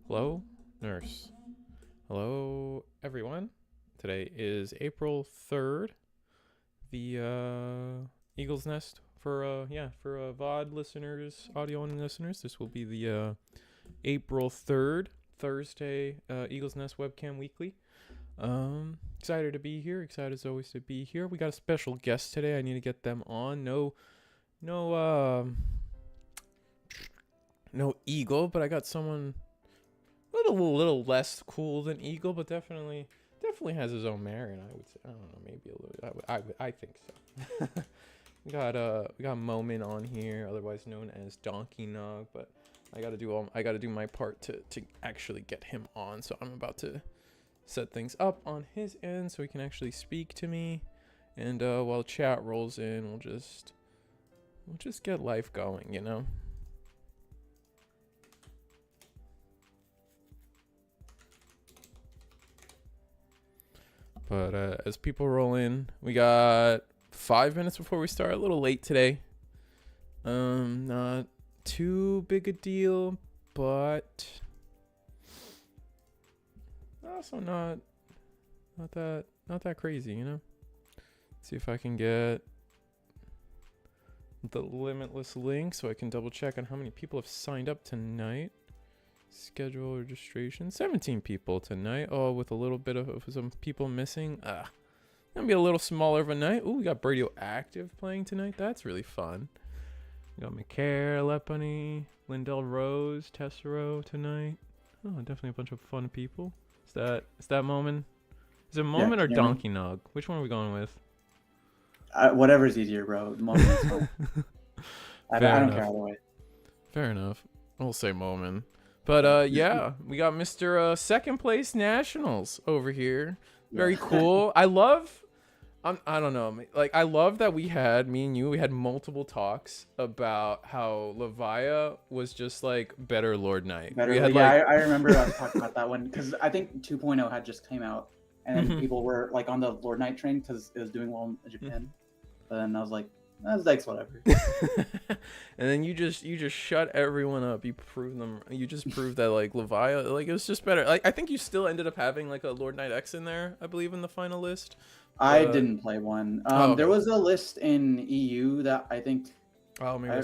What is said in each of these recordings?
Hello, nurse. Hello, everyone. Today is April 3rd. The Eagle's Nest for VOD listeners, audio only listeners. This will be the April 3rd Thursday Eagle's Nest webcam weekly. Excited to be here. Excited as always to be here. We got a special guest today. I need to get them on. No Eagle, but I got someone a little less cool than Eagle, but definitely has his own merit. I would say, I don't know, maybe a little. I think so. we got Moment on here, otherwise known as Donkey Nog, but I gotta do my part to actually get him on. So I'm about to set things up on his end so he can actually speak to me, and while chat rolls in, we'll just get life going, you know. But as people roll in, we got 5 minutes before we start. A little late today. Not too big a deal, but also not that crazy, you know. Let's see if I can get the limitless link so I can double check on how many people have signed up tonight. Schedule registration, 17 people tonight. Oh, with a little bit of some people missing. Gonna be a little smaller of a night. Ooh, we got Radioactive playing tonight. That's really fun. We got McCare, Lepony, Lindell Rose, Tessero tonight. Oh, definitely a bunch of fun people. Is that Moment? Is it Moment or Donkey Nog? Which one are we going with? Whatever's easier, bro. Moment is fine. I don't care either way. Fair enough. We'll say Moment. But yeah, we got Mr. Second Place Nationals over here. Very cool. I don't know. Like, I love that we had multiple talks about how Levia was just like better Lord Knight. I remember us talking about that one because I think 2.0 had just came out, and then people were like on the Lord Knight train because it was doing well in Japan. But then I was like, that's whatever. And then you just shut everyone up. You just proved that like Levia, like, it was just better. Like, I think you still ended up having like a Lord Knight X in there, I believe, in the final list. I didn't play one. Okay. There was a list in EU that I think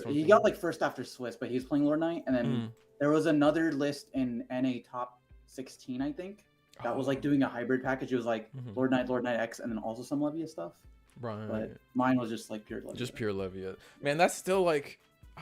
he got like first after Swiss, but he was playing Lord Knight, and then there was another list in NA top 16, I think, that was like doing a hybrid package. It was like Lord Knight X, and then also some Levia stuff. Right. But mine was just like pure Levia. Just pure Levia. Man, that's still like,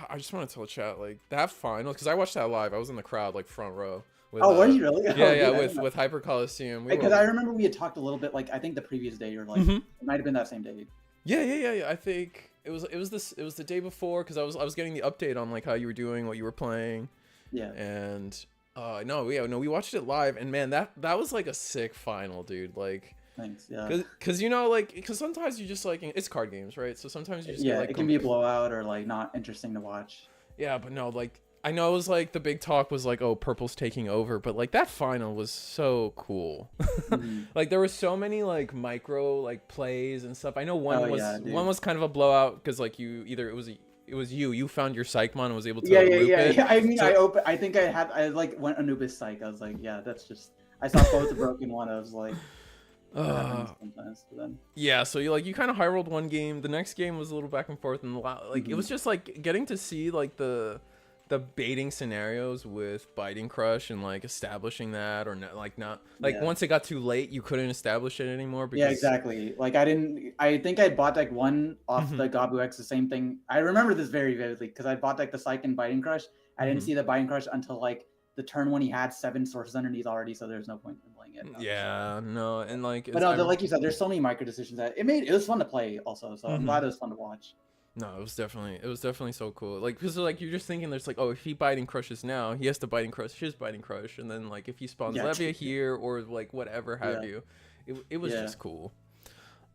I just want to tell chat, like, that final, because I watched that live. I was in the crowd, like, front row. With, were you really? Yeah, with Hyper Coliseum. Because I remember we had talked a little bit, like, I think the previous day, or like, it might have been that same day. Yeah. I think it was the day before, because I was getting the update on like how you were doing, what you were playing. Yeah. And we watched it live, and man, that was like a sick final, dude. Like, thanks. Yeah. Because you know, like, because sometimes you just like, it's card games, right? So sometimes you just get, like, it can be a blowout or like not interesting to watch. Yeah, but no, like, I know it was like the big talk was like, oh, Purple's taking over, but like that final was so cool. Like, there were so many like micro like plays and stuff. I know one was kind of a blowout because like it was you found your Psychmon and was able to loop it. Yeah. I mean, I think I like went Anubis Psych. I was like, yeah, that's just, I saw both the broken one. I was like, yeah, so you kind of high rolled one game. The next game was a little back and forth, and like it was just like getting to see like the baiting scenarios with Biting Crush and like establishing that, or not, once it got too late, you couldn't establish it anymore. Because... Yeah, exactly. Like I think I bought like one off the Gabu X, the same thing. I remember this very vividly because I bought like the Psych and Biting Crush. I didn't see the Biting Crush until like the turn when he had 7 sources underneath already, so there's no point in playing it. Yeah, no, and like, but like you said, there's so many micro decisions that it was fun to play also. So I'm glad it was fun to watch. No, it was definitely so cool. Like, because like you're just thinking, there's like, oh, if he Biting Crushes now, he has to Biting Crush his Biting Crush, and then like if he spawns Levia here or like whatever have you, it was just cool.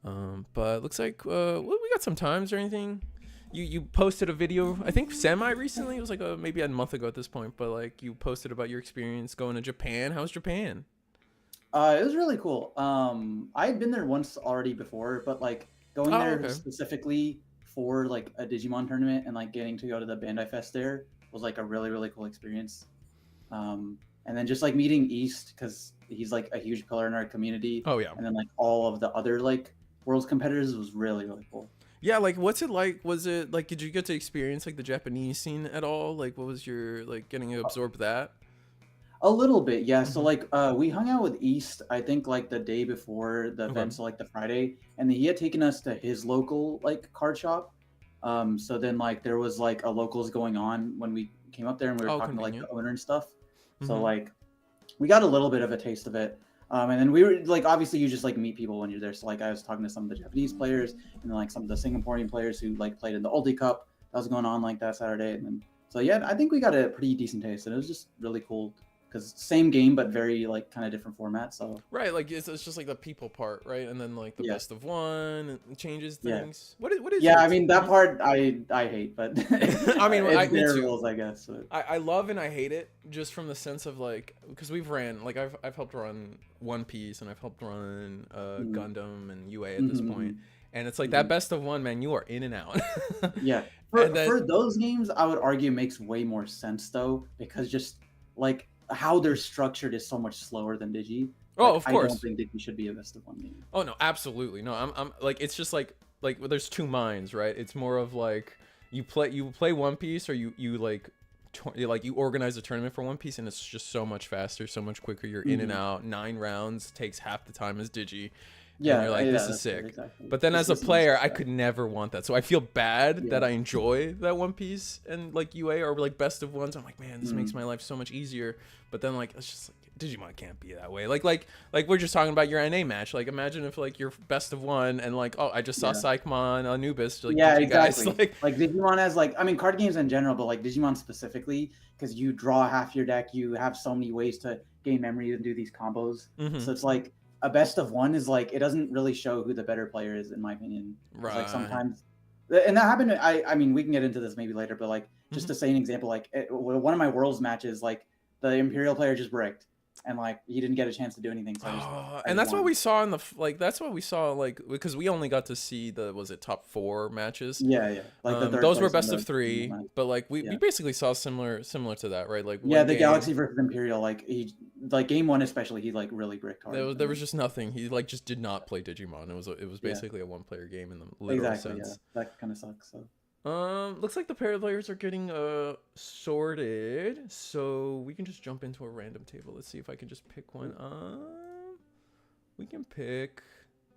But looks like we got some times or anything. You posted a video, I think semi recently. It was like maybe a month ago at this point, but like you posted about your experience going to Japan. How's Japan? It was really cool. I had been there once already before, but like going there specifically for like a Digimon tournament and like getting to go to the Bandai Fest there was like a really, really cool experience. and then just like meeting East because he's like a huge pillar in our community. Oh yeah. And then like all of the other like Worlds competitors was really cool. Yeah, like what's it like? Was it like did you get to experience like the Japanese scene at all? Like what was your like getting to absorb that? A little bit, yeah. So like we hung out with East, I think like the day before the event, so like the Friday, and he had taken us to his local like card shop. So then like there was like a locals going on when we came up there and we were talking to like the owner and stuff. So like we got a little bit of a taste of it. And then we were like, obviously you just like meet people when you're there. So like I was talking to some of the Japanese players and then like some of the Singaporean players who like played in the Ulti Cup that was going on like that Saturday. And then so yeah, I think we got a pretty decent taste and it was just really cool. Because same game, but very like kind of different format. So right, like it's just like the people part, right? And then like the best of one changes things. What is? Yeah, I mean that part I hate, but I mean it's their rules, I guess. But... I love and I hate it just from the sense of like because we've ran like I've helped run One Piece and I've helped run Gundam and UA at this point. And it's like that best of one, man, you are in and out. Yeah. For those games, I would argue makes way more sense though, because just like how they're structured is so much slower than Digi. Oh, of course. I don't think Digi should be a best of one game. Oh no, absolutely. No, I'm like it's just like well, there's two minds, right? It's more of like you play One Piece or you like you organize a tournament for One Piece and it's just so much faster, so much quicker. You're in and out. 9 rounds takes half the time as Digi. Yeah, and you're like, this is sick. Exactly. But then as a player, I could never want that. So I feel bad that I enjoy that One Piece and like UA or like best of ones. I'm like, man, this makes my life so much easier. But then like it's just like Digimon can't be that way. Like we're just talking about your NA match. Like imagine if like you're best of one and like, oh, I just saw Psychmon, Anubis. Like, yeah, exactly. Guys, like Digimon has like, I mean, card games in general, but like Digimon specifically, because you draw half your deck, you have so many ways to gain memory and do these combos. So it's like a best of one is like it doesn't really show who the better player is in my opinion. Right. Like sometimes, and that happened. I mean, we can get into this maybe later, but like just to say an example, like one of my Worlds matches, like the Imperial player just bricked. And like he didn't get a chance to do anything. So and that's what we saw in the that's what we saw like because we only got to see the top 4 matches. Yeah. Like those were best of 3, but like we basically saw similar to that, right? Like the game, Galaxy versus Imperial, like he like game 1 especially, he like really bricked hard. There was just nothing. He like just did not play Digimon. It was basically a 1-player game in the literal sense. Yeah, that kind of sucks. So. Looks like the pair players are getting sorted, so we can just jump into a random table. Let's see if I can just pick one up. We can pick.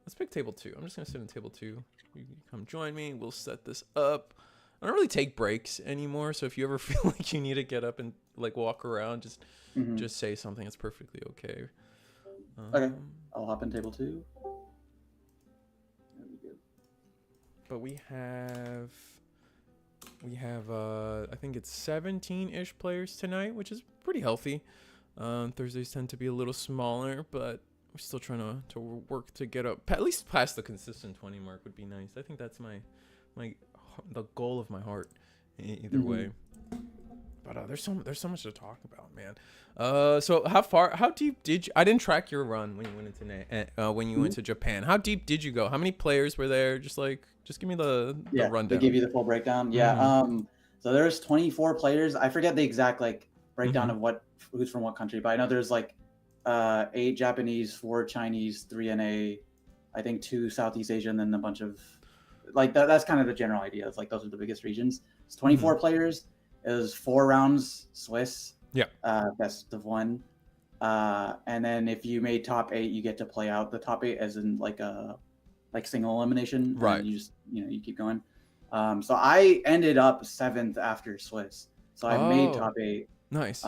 Let's pick table 2. I'm just gonna sit in table 2. You can come join me. We'll set this up. I don't really take breaks anymore, so if you ever feel like you need to get up and like walk around, just say something. It's perfectly okay. Okay, I'll hop in table 2. But we have I think it's 17-ish players tonight, which is pretty healthy. Thursdays tend to be a little smaller, but we're still trying to work to get up at least past the consistent 20 mark would be nice. I think that's the goal of my heart either way. But there's so much to talk about, man. So how deep did you? I didn't track your run when you went into Japan. How deep did you go? How many players were there? Just give me the rundown. To give you the full breakdown. Yeah. So there's 24 players. I forget the exact like breakdown of who's from what country, but I know there's like 8 Japanese, 4 Chinese, 3 NA, I think 2 Southeast Asia, and then a bunch of like that's kind of the general idea. It's like those are the biggest regions. It's 24 players. It was 4 rounds Swiss. Yeah. Best of 1. And then if you made top 8, you get to play out the top 8 as in like a single elimination. Right. And you just you keep going. So I ended up 7th after Swiss. So I made top 8. Nice.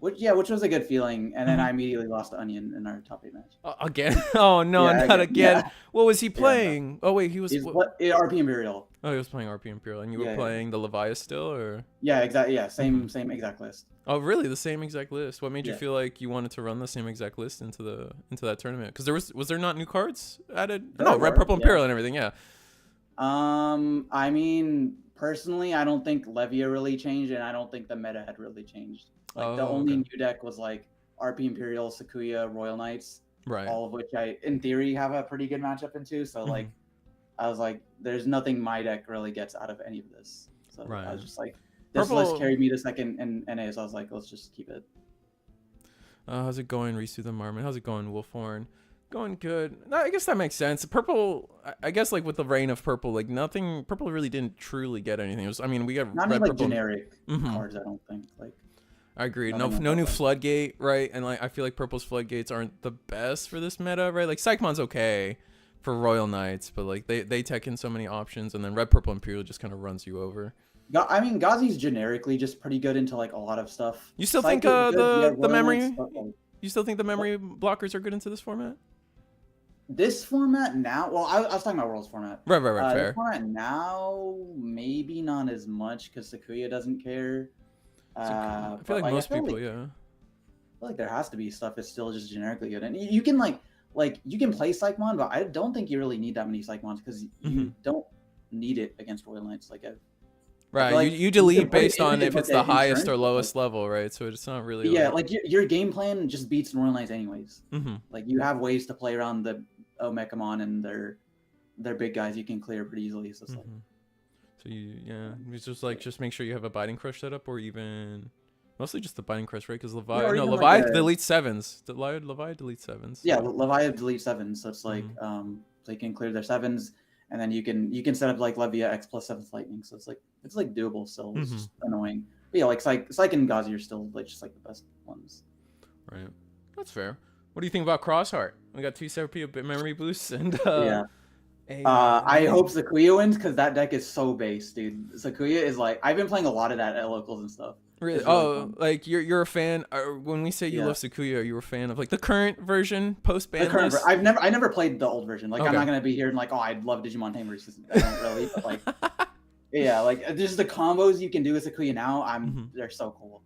Which was a good feeling. And then I immediately lost to Onion in our top 8 match. Again? Oh no, not again. Yeah. What was he playing? Yeah. Oh wait, he's RP Imperial. Oh, he was playing RP Imperial, and you were playing the Levias still, or? Yeah, exactly. Yeah, same exact list. Oh, really? The same exact list? What made you feel like you wanted to run the same exact list into that tournament? Because was there not new cards added? No, red, purple, Imperial, and everything. Yeah. I mean, personally, I don't think Levia really changed, and I don't think the meta had really changed. Like the only new deck was like RP Imperial, Sakuya, Royal Knights, right? All of which I, in theory, have a pretty good matchup into. So like, I was like, there's nothing my deck really gets out of any of this. So I was just like, this list carried me to second in NA, so I was like, let's just keep it. How's it going, Risu the Marmot? How's it going, Wolfhorn? Going good. No, I guess that makes sense. Purple, I guess like with the reign of purple, like nothing. Purple really didn't truly get anything. It was, I mean, we got not red, any like purple, generic cards. I don't think like. I agree. No new Floodgate, right? And like I feel like purple's Floodgates aren't the best for this meta, right? Like Psychmon's okay for Royal Knights, but like they tech in so many options, and then red, purple, Imperial just kind of runs you over. I mean, Ghazi's generically just pretty good into like a lot of stuff. You still think the memory? You still think the memory blockers are good into this format? This format now, well, I was talking about Worlds format. Right, fair. This format now, maybe not as much because Sakuya doesn't care. I feel like most people, yeah. I feel like there has to be stuff that's still just generically good, and you can like you can play Psychmon, but I don't think you really need that many Psychmons because you don't need it against Royal Knights. Like, right, like you delete based on if it's the highest or lowest level, right? So it's not really. Yeah, like your game plan just beats Royal Knights anyways. Like you have ways to play around the Omekamon and their big guys you can clear pretty easily. So it's like. So it's just like just make sure you have a Biting Crush set up, or even mostly just the Biting Crush, right? Because Levi deletes sevens. Levi deletes sevens. Yeah, Levi deletes sevens, so it's like they can clear their sevens, and then you can set up like Levia X plus 7th Lightning. So it's like doable still. It's just annoying. But yeah, like Psych and Ghazi are still like just like the best ones. Right, that's fair. What do you think about Crossheart? We got 2 separate memory boosts and yeah. I hope Sakuya wins because that deck is so base, dude. Sakuya is like I've been playing a lot of that at locals and stuff. Really? Fun. Like you're a fan. When we say you love Sakuya, are you a fan of like the current version post Banlist? I never played the old version. Like I'm not gonna be here and like I'd love Digimon Tamers. I don't really. But like yeah, like just the combos you can do with Sakuya now. They're so cool.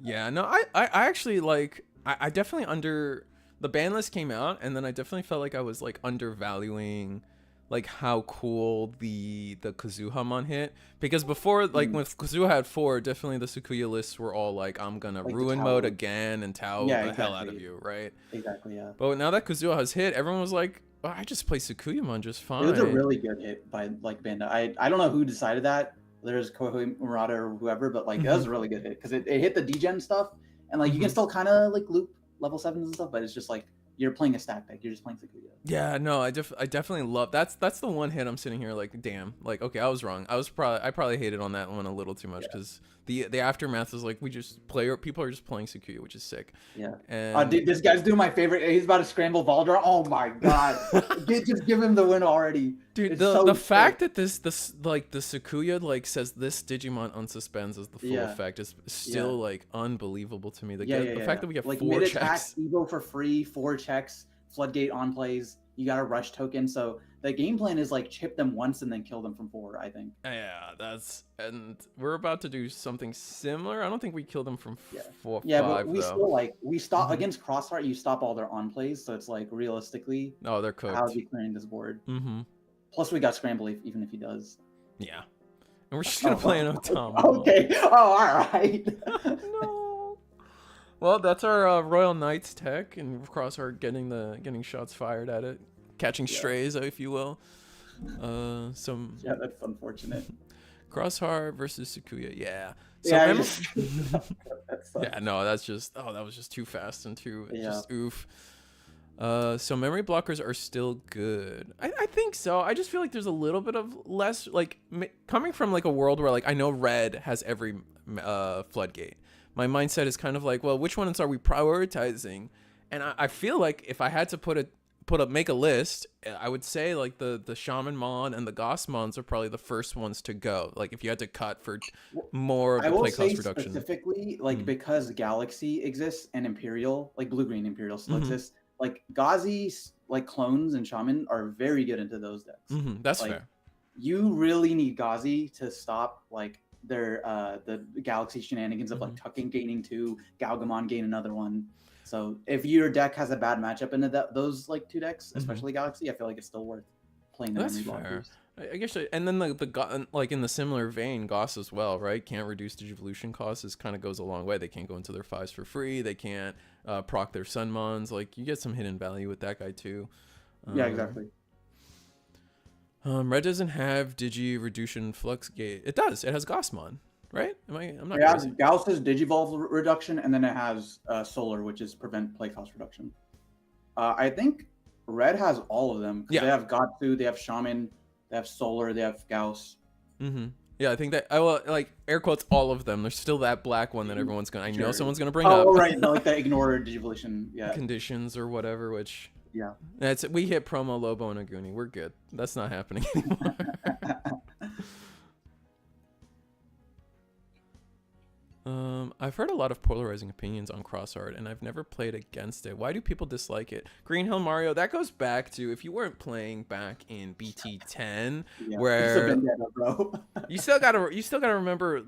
Yeah. No, I actually like. I definitely the Banlist came out, and then I definitely felt like I was like undervaluing like how cool the Kazuhamon hit, because before like when Kazuha had 4, definitely the Sakuya lists were all like I'm gonna like ruin mode again and Tao the hell out of you, right? Exactly, yeah. But now that Kazuha has hit, everyone was like, oh, I just play Sakuyamon just fine. It was a really good hit by like Bandai. I don't know who decided that. There's Kohei Murata or whoever, but like that was a really good hit because it hit the degen stuff, and like you can still kind of like loop level 7s and stuff, but it's just like you're playing a stack deck. You're just playing Sakuya. Yeah, no, I definitely love that's the one hit I'm sitting here like, damn, like okay, I was wrong. I probably hated on that one a little too much because the aftermath is like people are just playing Sakuya, which is sick. Yeah. And dude, this guy's doing my favorite. He's about to scramble Valdra. Oh my god, just give him the win already. Dude, the fact that this like the Sakuya like says this Digimon unsuspends as the full effect is still like unbelievable to me. The fact that we get like 4 checks. Attack, Evo for free, 4 checks, Floodgate on plays. You got a rush token, so the game plan is like chip them once and then kill them from 4. I think. Yeah, and we're about to do something similar. I don't think we kill them from 4. Yeah, 5, but we still stop against Crossheart. You stop all their on plays, so it's like realistically. Oh, they're cooked. How's he clearing this board? Plus, we got Scramble even if he does. Yeah, and we're just gonna play an Otama. Okay. Oh, all right. No. Well, that's our Royal Knights tech, and Crossheart getting shots fired at it, catching strays, if you will. Yeah, that's unfortunate. Crossheart versus Sakuya, yeah. Yeah, no, that was just too fast and too just oof. So memory blockers are still good. I think so. I just feel like there's a little bit of less like coming from like a world where like I know red has every Floodgate. My mindset is kind of like, well, which ones are we prioritizing? And I feel like if I had to make a list, I would say like the Shamanmon and the Gossmons are probably the first ones to go. Like if you had to cut for more of the play cost reduction. Specifically, like because Galaxy exists and Imperial, like blue-green Imperial still exists, like Ghazi's like clones and Shaman are very good into those decks. That's like, fair. You really need Ghazi to stop like their the Galaxy shenanigans of like Tucking gaining 2, Galgamon gain another one. So if your deck has a bad matchup into those like 2 decks, especially Galaxy, I feel like it's still worth playing the memory blockers. I guess, and then the like in the similar vein, Goss as well, right? Can't reduce Digivolution costs. This kind of goes a long way. They can't go into their 5s for free. They can't proc their Sunmons. Like you get some hidden value with that guy too. Yeah, exactly. Red doesn't have Digi Reduction Fluxgate. It does. It has Gossmon, right? I'm not It has crazy. Gauss's Digivolve reduction, and then it has Solar, which is prevent play cost reduction. I think Red has all of them because they have Gatsu, they have Shaman, they have Solar, they have Gauss. Yeah, I think that I will like air quotes all of them. There's still that black one that everyone's gonna. I know someone's gonna bring up. Oh right, like the ignore Digivolution, conditions or whatever. Which that's we hit promo Lobo and Aguni. We're good. That's not happening anymore. I've heard a lot of polarizing opinions on Cross Art, and I've never played against it. Why do people dislike it? Green Hill Mario, that goes back to if you weren't playing back in BT10, where you still gotta remember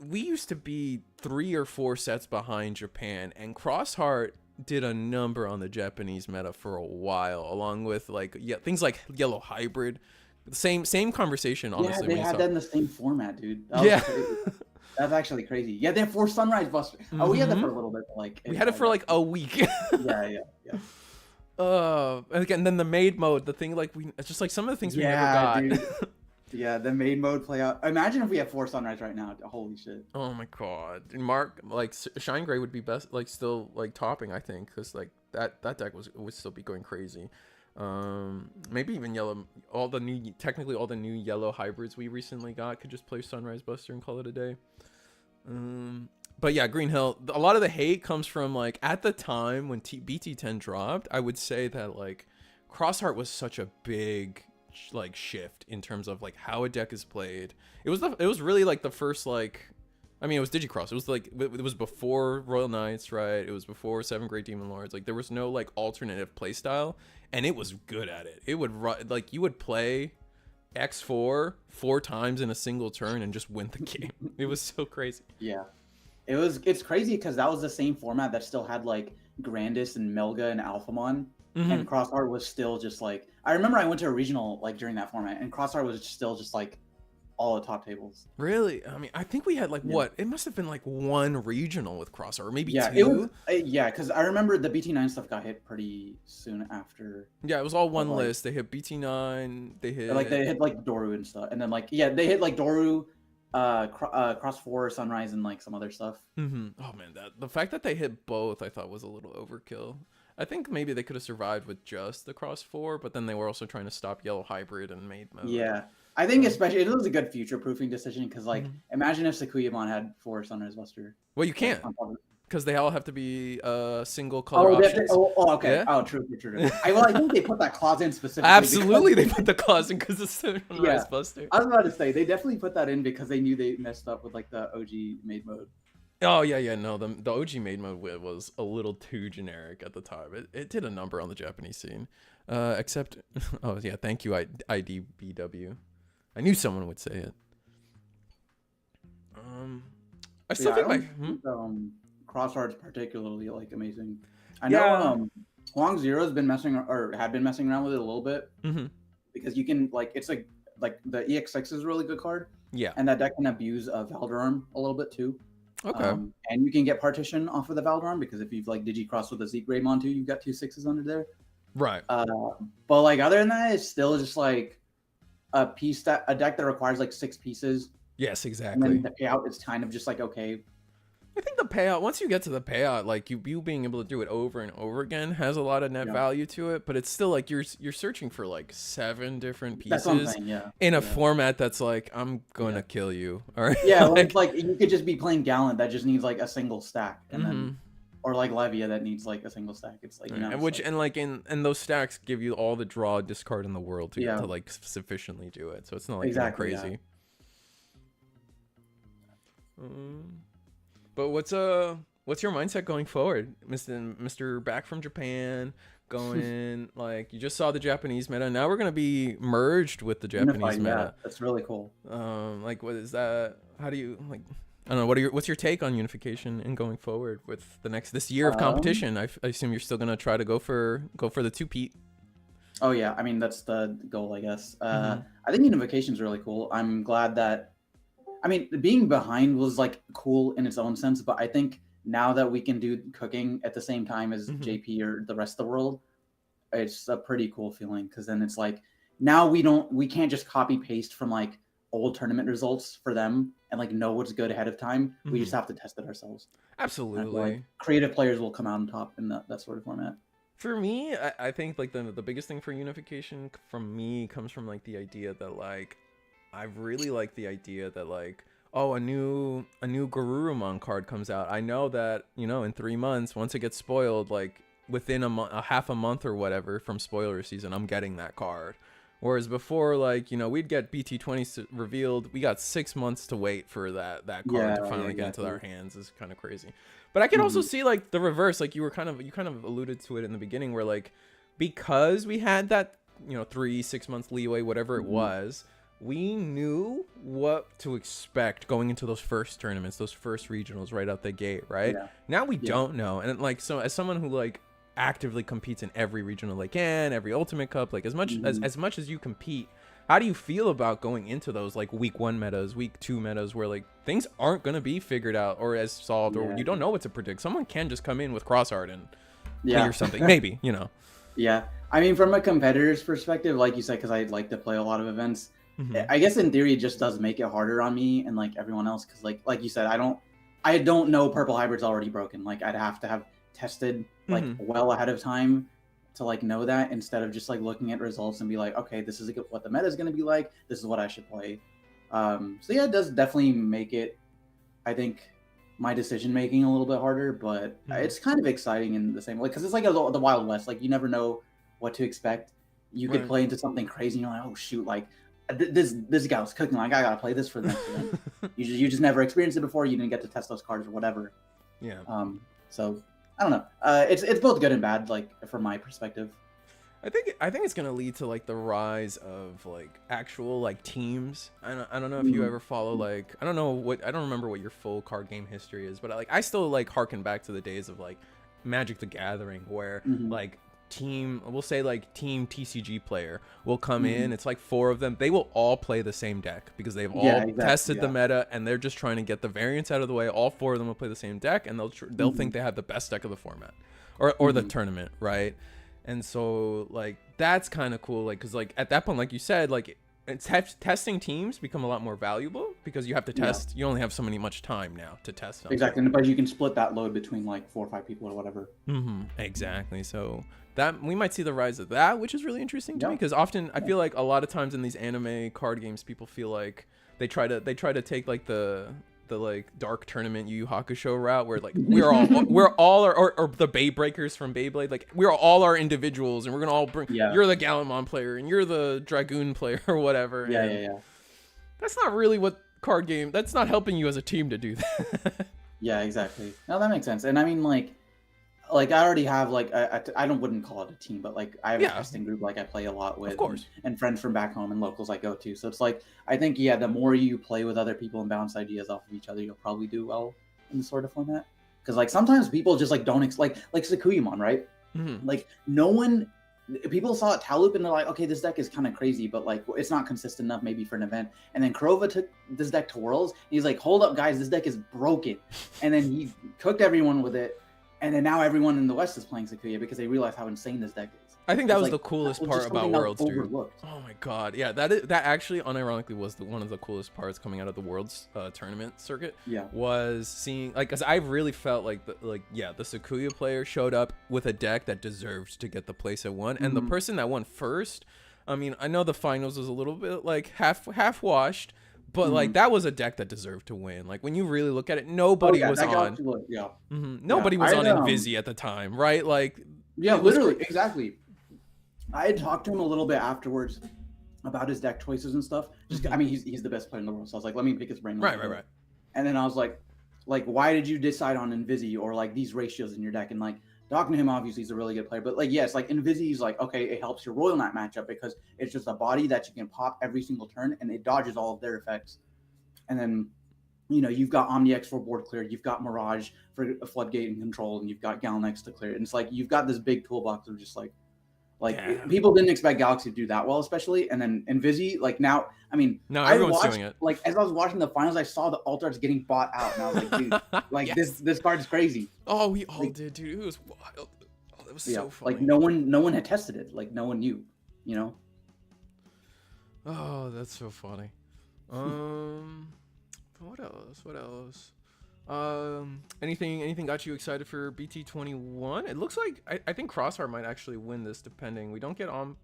we used to be 3 or 4 sets behind Japan, and Cross Art did a number on the Japanese meta for a while, along with like things like Yellow Hybrid. Same conversation, honestly. Yeah, they had that in the same format, dude. That's actually crazy. Yeah, they have 4 Sunrise Busters. Oh, we had that for a little bit. Like we had it for like a week. yeah. And again, then the maid mode, the thing like it's just like some of the things we never got. Dude. Yeah, the maid mode play out. Imagine if we had 4 Sunrise right now. Holy shit. Oh my god. Mark, like Shine Gray would be best, like still like topping, I think, because like that deck would still be going crazy. Maybe even yellow. Technically all the new yellow hybrids we recently got could just play Sunrise Buster and call it a day. But yeah, Green Hill, a lot of the hate comes from like at the time when BT10 dropped, I would say that like Cross Art was such a big like shift in terms of like how a deck is played. It was really like the first like, I mean, it was Digicross. It was like it was before Royal Knights, right? It was before 7 Great Demon Lords. Like there was no like alternative playstyle, and it was good at it. It would like you would play X4 4 times in a single turn and just win the game. It was so crazy. Yeah, it's crazy because that was the same format that still had like Grandis and Melga and Alphamon, and Cross Art was still just like, I remember I went to a regional like during that format, and Cross Art was still just like all the top tables. Really? I mean, I think we had like what? It must have been like 1 regional with Cross Art, or maybe 2. It was, because I remember the BT9 stuff got hit pretty soon after. Yeah, it was all one list. They hit BT9. They hit like Doru and stuff, and then like they hit like Doru, Cross 4, Sunrise, and like some other stuff. Oh man, the fact that they hit both, I thought was a little overkill. I think maybe they could have survived with just the Cross 4, but then they were also trying to stop Yellow Hybrid and Maid mode. Yeah. I think especially it was a good future-proofing decision because, like, imagine if Sakuyamon had 4 Sunrise Buster. Well, you can't because they all have to be single color options. Okay. Yeah? Oh, true. I think they put that clause in specifically. Absolutely, they put the clause in because it's Sunrise Buster. I was about to say they definitely put that in because they knew they messed up with like the OG maid mode. Oh yeah, no, the OG maid mode was a little too generic at the time. It did a number on the Japanese scene, except thank you IDBW. I knew someone would say it. I still think Cross Art's particularly like amazing. I know Huang Zero's been had been messing around with it a little bit because you can like it's like the EX6 is a really good card. Yeah, and that deck can abuse Valdarm a little bit too. Okay, and you can get partition off of the Valdarm because if you've like Digicross with a Zeke Greymon too, you've got 2 6s under there. Right. But like other than that, it's still just like a deck that requires like 6 pieces. Yes, exactly. And then the payout is kind of just like okay. I think the payout, once you get to the payout, like you being able to do it over and over again has a lot of net value to it, but it's still like you're searching for like 7 different pieces in a format that's like, I'm going to kill you. All right. Yeah, like you could just be playing Gallant that just needs like a single stack, and then or like Levia that needs like a single stack. It's like and those stacks give you all the draw discard in the world to get to like sufficiently do it. So it's not like crazy. But what's your mindset going forward, Mr. Back from Japan? Going like you just saw the Japanese meta. Now we're gonna be merged with the Japanese meta. Yeah, that's really cool. Like what is that? How do you like? I don't know. What's your take on unification and going forward with this year of competition? I assume you're still gonna try to go for the 2-peat. Oh yeah, I mean that's the goal, I guess. I think unification is really cool. I'm glad that. I mean, being behind was like cool in its own sense, but I think now that we can do cooking at the same time as JP or the rest of the world, it's a pretty cool feeling because then it's like now we can't just copy paste from like old tournament results for them and like know what's good ahead of time. We just have to test it ourselves. Absolutely. Like, creative players will come out on top in that sort of format. For me, I think like the biggest thing for Unification from me comes from like the idea that like I really like the idea that like, oh, a new Garurumon card comes out. I know that, you know, in 3 months, once it gets spoiled, like within a half a month or whatever from spoiler season, I'm getting that card. Whereas before, like, you know, we'd get BT20 revealed. We got 6 months to wait for that card to finally get into our hands. Is kind of crazy. But I can also see like the reverse. Like you kind of alluded to it in the beginning, where like because we had that, you know, 3-6 months leeway, whatever it was, we knew what to expect going into those first tournaments, those first regionals right out the gate, right? Yeah. Now we don't know. And like, so as someone who like actively competes in every regional they can, every Ultimate Cup, like as much as you compete, how do you feel about going into those like week 1 metas, week 2 metas, where like things aren't going to be figured out or as solved, or you don't know what to predict? Someone can just come in with cross art and clear something, maybe, you know. Yeah, I mean, from a competitor's perspective, like you said, because I like to play a lot of events, I guess in theory it just does make it harder on me and like everyone else, because like you said, I don't know purple hybrid's already broken. Like I'd have to have tested like well ahead of time to like know that, instead of just like looking at results and be like, okay, this is what the meta is going to be like, this is what I should play. So yeah, it does definitely make it, I think, my decision making a little bit harder, but it's kind of exciting in the same way, because it's like the Wild West. Like you never know what to expect. You could play into something crazy and you're like, oh shoot, like this guy was cooking, like I gotta play this for the next event. You just never experienced it before, you didn't get to test those cards or whatever. So I don't know. It's both good and bad, like from my perspective. I think it's gonna lead to like the rise of like actual like teams. I don't know if you ever follow, like, I don't remember what your full card game history is, but like I still like harken back to the days of like Magic the Gathering, where like we'll say like team TCG player will come in. It's like 4 of them. They will all play the same deck because they've all tested the meta, and they're just trying to get the variants out of the way. All 4 of them will play the same deck, and they'll think they have the best deck of the format or the tournament, right? And so like that's kind of cool, like because like at that point, like you said, like testing teams become a lot more valuable because you have to test. You only have so much time now to test them. Exactly, but you can split that load between like 4 or 5 people or whatever. Exactly. So that we might see the rise of that, which is really interesting to me, because often I feel like a lot of times in these anime card games, people feel like they try to take like the like dark tournament Yu Yu Hakusho route, where like we're all or the Bay Breakers from Beyblade, like we're all our individuals, and we're gonna all bring you're the Gallimon player and you're the Dragoon player or whatever. That's not really what card game. That's not helping you as a team to do that. Yeah, exactly. No, that makes sense. And I mean, like I already have like I wouldn't call it a team, but like I have a testing group like I play a lot with, of course, and friends from back home and locals I go to. So it's like I think the more you play with other people and bounce ideas off of each other, you'll probably do well in this sort of format. Because like sometimes people just like don't like Sakuyamon, right? Like people saw it Talup and they're like, okay, this deck is kind of crazy, but like it's not consistent enough maybe for an event. And then Kurova took this deck to Worlds, and he's like, hold up guys, this deck is broken. And then he cooked everyone with it. And then now everyone in the West is playing Sakuya because they realize how insane this deck is. I think that was like, the coolest part about Worlds, dude. Oh my god, yeah, that actually unironically was one of the coolest parts coming out of the Worlds tournament circuit. Was seeing, like, because I really felt like the Sakuya player showed up with a deck that deserved to get the place it won, and the person that won first. I mean, I know the finals was a little bit like half washed. But like that was a deck that deserved to win. Like when you really look at it, nobody was on. Nobody was on Invisi at the time, right? Like literally, exactly. I had talked to him a little bit afterwards about his deck choices and stuff. Just I mean, he's the best player in the world, so I was like, let me pick his brain. Right. And then I was like, why did you decide on Invisi or like these ratios in your deck? And like talking to him, obviously he's a really good player, but like yes, like Invisi is like, okay, it helps your Royal Knight matchup because it's just a body that you can pop every single turn and it dodges all of their effects. And then you've got OmniX for board clear, you've got Mirage for a Floodgate and control, and you've got Galnex to clear. And it's like you've got this big toolbox of just like people didn't expect Galaxy to do that well, especially. And then Invisi, like now, I mean, no, everyone's doing it. Like as I was watching the finals, I saw the Altards getting bought out, and I was like, dude, like this card's crazy. Oh, we all did, dude. It was wild. Oh, that was so funny. Like no one had tested it. Like no one knew, Oh, that's so funny. What else? What else? Anything got you excited for BT21? It looks like I think Crosshair might actually win this, depending. We don't get on.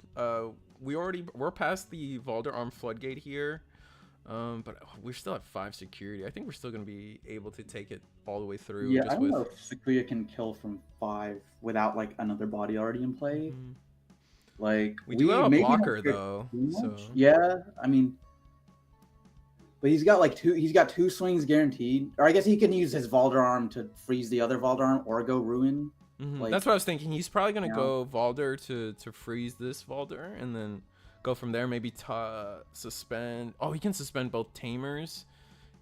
We're past the Valder Arm Floodgate here, but we're still at 5 security. I think we're still gonna be able to take it all the way through. Yeah, I don't know if Sakuya can kill from 5 without like another body already in play. Like we do have a blocker though, so yeah. I mean. But he's got like 2 swings guaranteed. Or I guess he can use his Valder Arm to freeze the other Valder Arm or go Ruin. Like, that's what I was thinking. He's probably going to go Valder to freeze this Valder and then go from there. Maybe suspend. Oh, he can suspend both Tamers.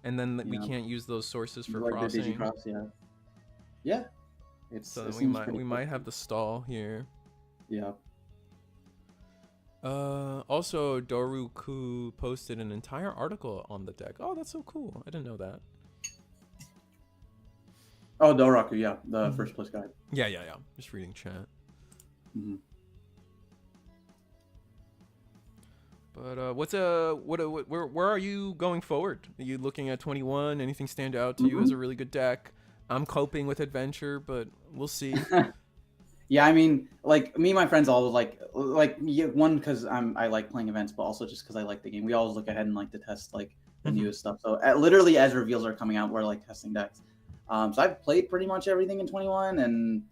And then we can't use those sources for like crossing. The Digicross, yeah. So we might have the stall here. Yeah. Also, Doruku posted an entire article on the deck. Oh, that's so cool. I didn't know that. Oh, Doraku, yeah, the first place guide. Yeah. Just reading chat. But where are you going forward? Are you looking at 21? Anything stand out to you as a really good deck? I'm coping with adventure, but we'll see. Yeah, I mean, like me and my friends always like one because I like playing events, but also just because I like the game. We always look ahead and like to test like the newest stuff. So literally as reveals are coming out, we're like testing decks. So I've played pretty much everything in 21, and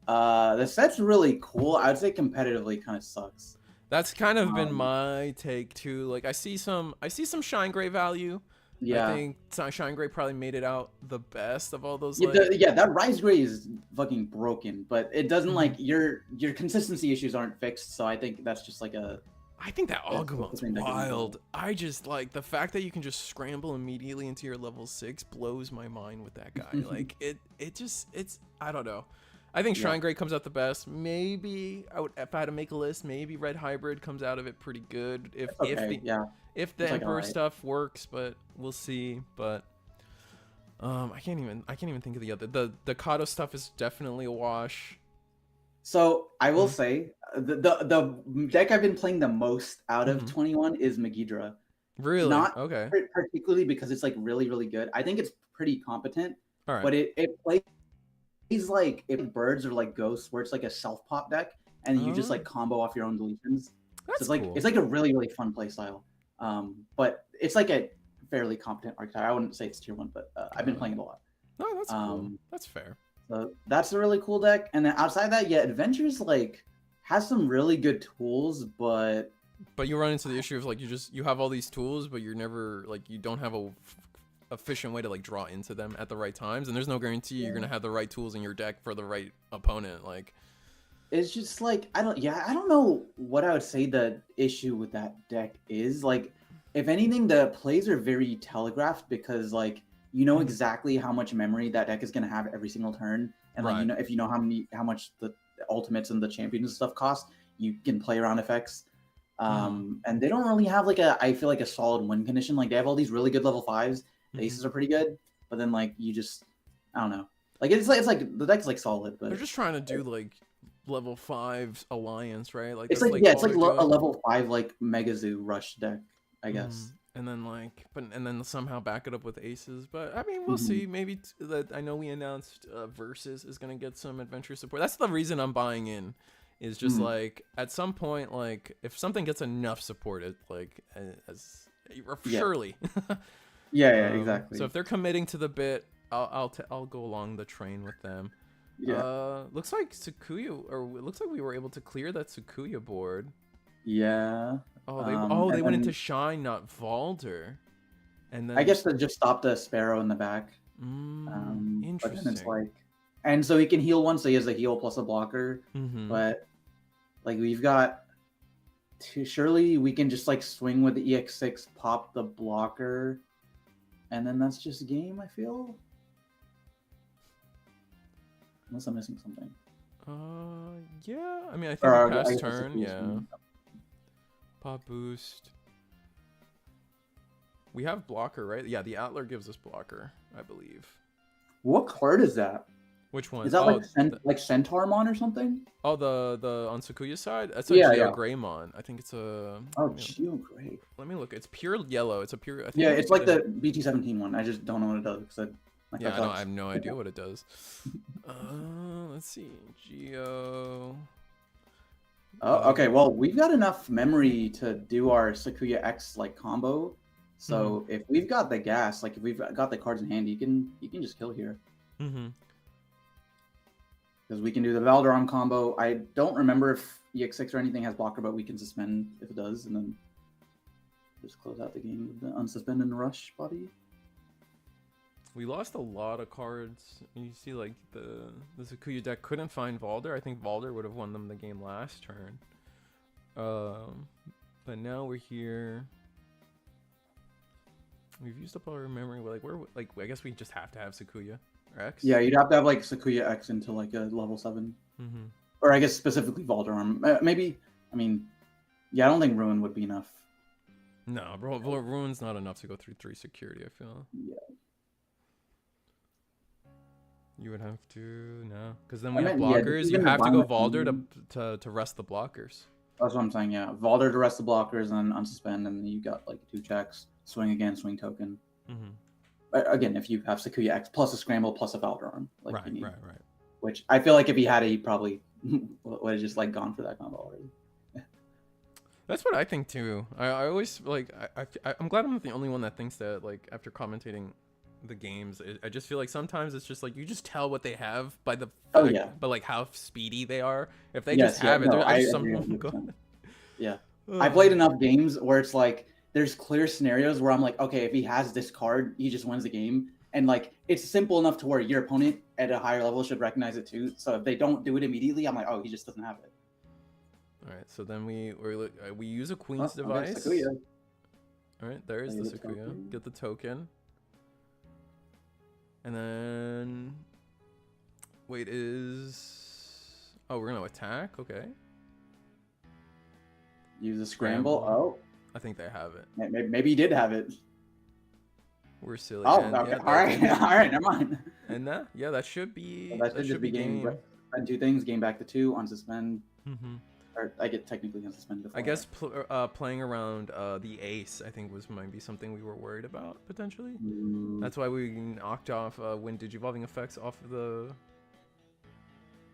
the set's really cool. I'd say competitively kind of sucks. That's kind of been my take too. Like I see some Shine Gray value. Yeah, I think Shine Gray probably made it out the best of all those. Yeah, that Rise Gray is fucking broken, but it doesn't like your consistency issues aren't fixed. So I think that's just like a. I think that Agumon's wild. I just like the fact that you can just scramble immediately into your level 6 blows my mind with that guy. Like it's I don't know. I think Shrine Gray comes out the best. Maybe if I had to make a list, maybe Red Hybrid comes out of it pretty good. If the Emperor stuff works, but we'll see. But I can't even think of the other. The Kato stuff is definitely a wash. So I will say the deck I've been playing the most out of 21 is Megidra. Really? Not particularly because it's like really, really good. I think it's pretty competent. All right. But it plays like if birds or like ghosts, where it's like a self pop deck, and you just like combo off your own deletions. That's so it's like it's like a really, really fun play style. But it's like a fairly competent archetype. I wouldn't say it's tier 1, but I've been playing it a lot. No, that's cool. That's fair. So that's a really cool deck. And then outside that, Adventures like has some really good tools, but you run into the issue of like you have all these tools, but you're never like you don't have a efficient way to like draw into them at the right times, and there's no guarantee you're gonna have the right tools in your deck for the right opponent. Like it's just like I don't know what I would say the issue with that deck is. Like if anything, the plays are very telegraphed because like you know exactly how much memory that deck is gonna have every single turn, and like if you know how much the ultimates and the champions and stuff cost, you can play around effects. And they don't really have like I feel like a solid win condition. Like they have all these really good level 5s. The aces are pretty good, but then like you just I don't know. Like it's like the deck's like solid, but they're just trying to do like level 5 alliance, right? Like it's like it's like a level 5 like Mega Zoo rush deck, I guess. And then and then somehow back it up with aces. But I mean, we'll see. Maybe I know we announced Versus is gonna get some adventure support. That's the reason I'm buying in. Is just like at some point, like if something gets enough support, it like surely. Yeah, exactly. So if they're committing to the bit, I'll go along the train with them. Yeah. Looks like Sakuya, or it looks like we were able to clear that Sakuya board. Yeah. They went into Shine, not Valder. And then I guess they just stopped the Sparrow in the back. Interesting. But then it's like, and so he can heal one, so he has a heal plus a blocker. But like we've got surely we can just like swing with the EX6, pop the blocker, and then that's just game. I feel, unless I'm missing something. Yeah. I mean, I think we passed turn. Yeah. Pop boost. We have blocker, right? Yeah, the Atler gives us blocker, I believe. What card is that? Which one? Is that like Centaurmon or something? Oh, the on Sakuya side? That's a Geogreymon. I think it's a... Oh, Geogray. Let me look. It's pure yellow. It's a pure... I think yeah, it's like the BT17 one. I just don't know what it does. Yeah, I have no idea what it does. Let's see. Geo... Oh, okay. Well, we've got enough memory to do our Sakuya X like combo. So if we've got the gas, like if we've got the cards in hand, you can just kill here. Because we can do the Valderon combo. I don't remember if EX6 or anything has blocker, but we can suspend if it does, and then just close out the game with the unsuspend and rush body. We lost a lot of cards. You see, like the Sakuya deck couldn't find Valder. I think Valder would have won them the game last turn. But now we're here. We've used up our memory. I guess we just have to have Sakuya X. Yeah, you'd have to have like Sakuya X into like a level 7, or I guess specifically Valderon. Maybe. I mean, yeah, I don't think Ruin would be enough. No, Ruin's not enough to go through 3 security. I feel. Yeah. You would have to because then we have blockers. You have to go Valder to rest the blockers. That's what I'm saying. Yeah, Valder to rest the blockers and then unsuspend, and then you got like 2 checks. Swing again, swing token. Again, if you have Sakuya X plus a scramble plus a Valderon, like you need. Right. Which I feel like if he had it, he probably would have just like gone for that combo already. That's what I think too. I always like. I'm glad I'm not the only one that thinks that. Like after commentating the games, I just feel like sometimes it's just like you just tell what they have by the but like how speedy they are. If they just have it, there's something good. Yeah, I played enough games where it's like there's clear scenarios where I'm like, okay, if he has this card, he just wins the game, and like it's simple enough to where your opponent at a higher level should recognize it too. So if they don't do it immediately, I'm like, oh, he just doesn't have it. All right, so then we use a Queen's device. All right, there is the Sakuya. Get the token. And then, we're gonna attack. Okay. Use a scramble. Oh. I think they have it. Maybe he did have it. We're silly. Oh, okay. All right, never mind. And that should be. Well, that should just be game. Spend 2 things. Game back to 2. Unsuspend. Or I get technically unsuspended. I guess playing around the ace, I think might be something we were worried about potentially. That's why we knocked off when Digivolving effects off of the.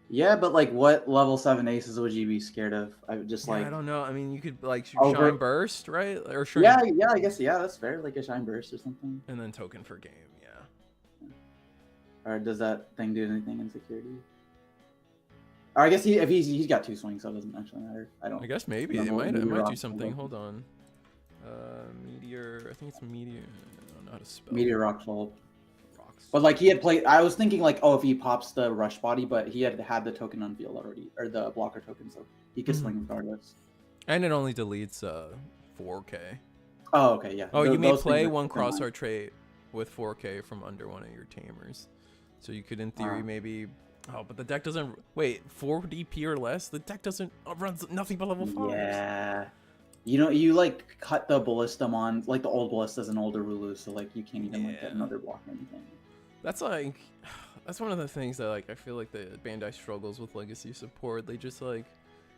Yeah, but like, what level 7 aces would you be scared of? I would just I don't know. I mean, you could like Shine Burst, right? Or Shine... Yeah, I guess that's fair. Like a Shine Burst or something. And then token for game, yeah. Or does that thing do anything in security? Or I guess if he's got 2 swings, so it doesn't actually matter. I guess maybe it might do something. Hold on. Meteor. I think it's Meteor. I don't know how to spell. Meteor Rock Fall. But like he had played. I was thinking like, oh, if he pops the rush body, but he had the token on field already, or the blocker token, so he could swing regardless. And it only deletes 4K. Oh, okay, yeah. Oh, you may play one crosshair trait with 4K from under one of your tamers, so you could in theory maybe. Oh, but the deck doesn't... Wait, 4 DP or less? The deck doesn't... runs nothing but level 5. Yeah. You know, you, like, cut the Ballistamon, like, the old Ballistas and older Rulu, so, like, you can't even, like, get another block or anything. That's, like... That's one of the things that, like, I feel like the Bandai struggles with legacy support. They just, like...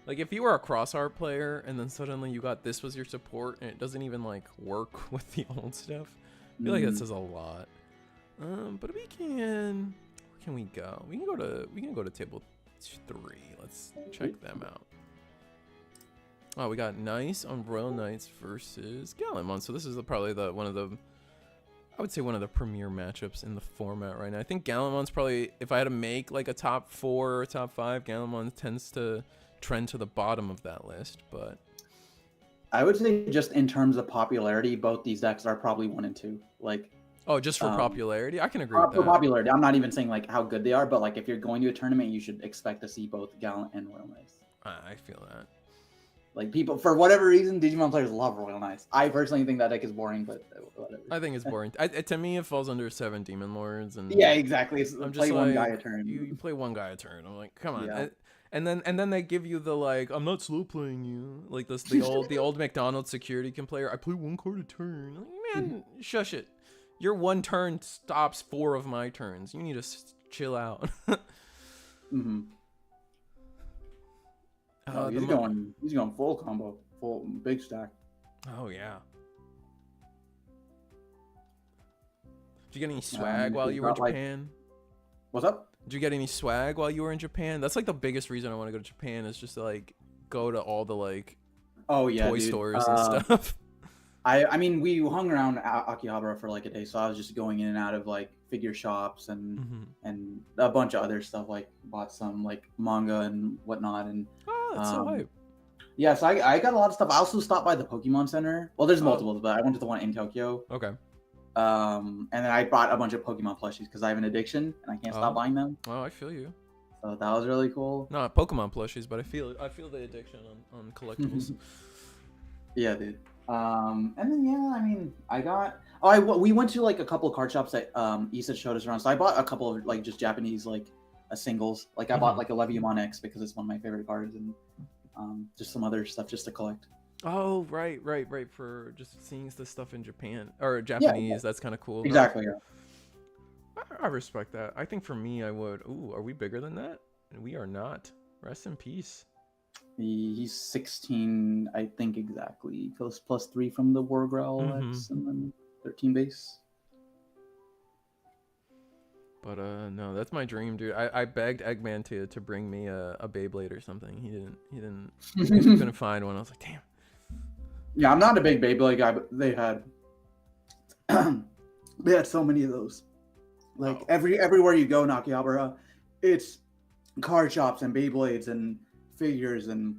Like, if you were a cross-art player, and then suddenly you got this was your support, and it doesn't even, like, work with the old stuff, I feel like that says a lot. But we can... Can we go? We can go to table 3. Let's check them out. Oh, we got Nice on Royal Knights versus Gallimon. So this is probably one of the premier matchups in the format right now. I think Gallimon's probably, if I had to make like a top 4 or top 5, Gallimon tends to trend to the bottom of that list. But I would say just in terms of popularity, both these decks are probably 1 and 2. Like. Oh, just for popularity? I can agree with that. For popularity. I'm not even saying like how good they are, but like if you're going to a tournament, you should expect to see both Gallant and Royal Knights. I feel that. Like people, for whatever reason, Digimon players love Royal Knights. I personally think that deck is boring, but whatever. I think it's boring. To me, it falls under 7 Demon Lords. And yeah, exactly. I'm just one guy a turn. You play one guy a turn. I'm like, come on. Yeah. And then they give you the like, I'm not slow playing you. Like the old McDonald's security player. I play 1 card a turn. Like, man, shush it. Your 1 turn stops 4 of my turns. You need to chill out. Mm-hmm. Oh, he's going full combo, full big stack. Oh yeah. Did you get any swag while you were in Japan? What's up? Did you get any swag while you were in Japan? That's like the biggest reason I want to go to Japan is just to like go to all the like toy stores and stuff. I mean, we hung around Akihabara for like a day, so I was just going in and out of like figure shops and and a bunch of other stuff. Like bought some like manga and whatnot. And that's so hype. Yeah, so I got a lot of stuff. I also stopped by the Pokemon Center. Well, there's multiple, but I went to the one in Tokyo. Okay. And then I bought a bunch of Pokemon plushies because I have an addiction and I can't stop buying them. Oh, I feel you. So that was really cool. Not Pokemon plushies, but I feel the addiction on collectibles. Yeah, dude. And then yeah, I mean, we went to like a couple of card shops that Issa showed us around. So I bought a couple of like just Japanese like singles. Like I bought like a Leviamon X because it's one of my favorite cards, and just some other stuff just to collect. Oh, right. For just seeing the stuff in Japan or Japanese, yeah. That's kind of cool. Exactly. Yeah. I respect that. I think for me, I would. Ooh, are we bigger than that? We are not. Rest in peace. He's 16, I think exactly. He goes +3 from the Wargrowl X and then 13 base. But no, that's my dream, dude. I begged Eggman to bring me a Beyblade or something. He didn't. He couldn't find one. I was like, damn. Yeah, I'm not a big Beyblade guy, but they had so many of those. Like everywhere you go in Akihabara, it's card shops and Beyblades and figures and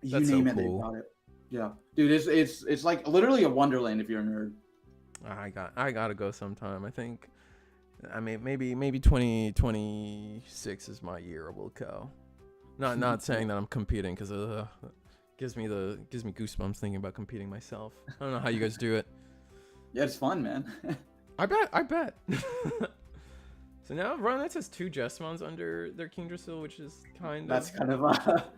you name it, they got it. Yeah, dude, it's like literally a wonderland if you're a nerd. I gotta go sometime. I think, I mean, maybe 2026 is my year. I will go. Not saying that I'm competing because gives me goosebumps thinking about competing myself. I don't know how you guys do it. Yeah, it's fun, man. I bet. So now Ronite has 2 Jesmons under their Kingdra Seal, which is kind of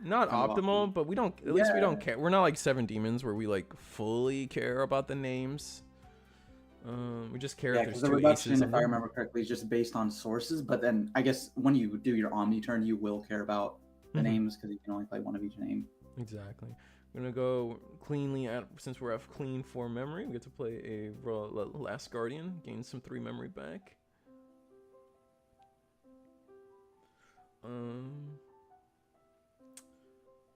not optimal, but we don't least we don't care. We're not like 7 Demons where we like fully care about the names. We just care if there's 2 reduction, aces. If I remember correctly, is just based on sources, but then I guess when you do your Omni turn, you will care about the names because you can only play one of each name. Exactly. We're gonna go cleanly since we're at clean 4 memory. We get to play a Last Guardian, gain some 3 memory back.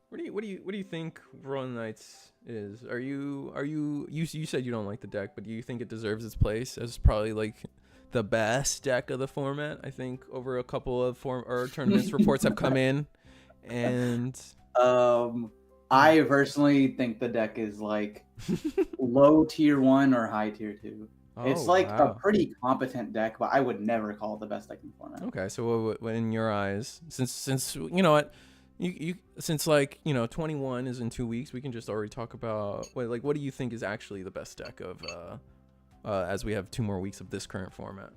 What do you think Ronite's is? You said you don't like the deck, but do you think it deserves its place as probably like the best deck of the format? I think over a couple of tournaments reports have come in, and I personally think the deck is like low tier 1 or high tier 2. It's like a pretty competent deck, but I would never call it the best deck in the format. Okay, so what in your eyes, since you know what, since like 21 is in 2 weeks, we can just already talk about what do you think is actually the best deck of as we have 2 more weeks of this current format?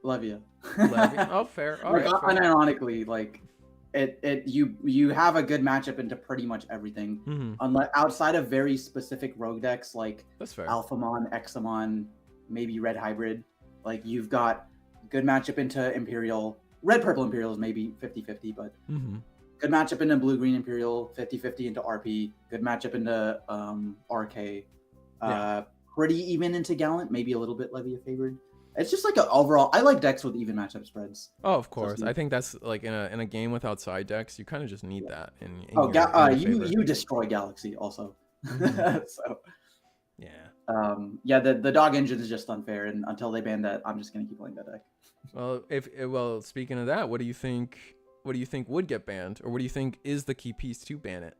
Levia. Oh, fair. All right, fair. Unironically, like you have a good matchup into pretty much everything, unless outside of very specific rogue decks like Alphamon, Examon, maybe Red Hybrid. Like you've got good matchup into Imperial. Red Purple Imperial is maybe 50-50, but good matchup into Blue Green Imperial, 50-50 into RP. Good matchup into RK. Pretty even into Gallant, maybe a little bit Levia favored. It's just like overall, I like decks with even matchup spreads. Oh, of course. I think that's like in a game without side decks, you kind of just need that. You destroy Galaxy also. So the dog engine is just unfair, and until they ban that, I'm just gonna keep playing that deck. Well, speaking of that, what do you think would get banned, or what do you think is the key piece to ban it?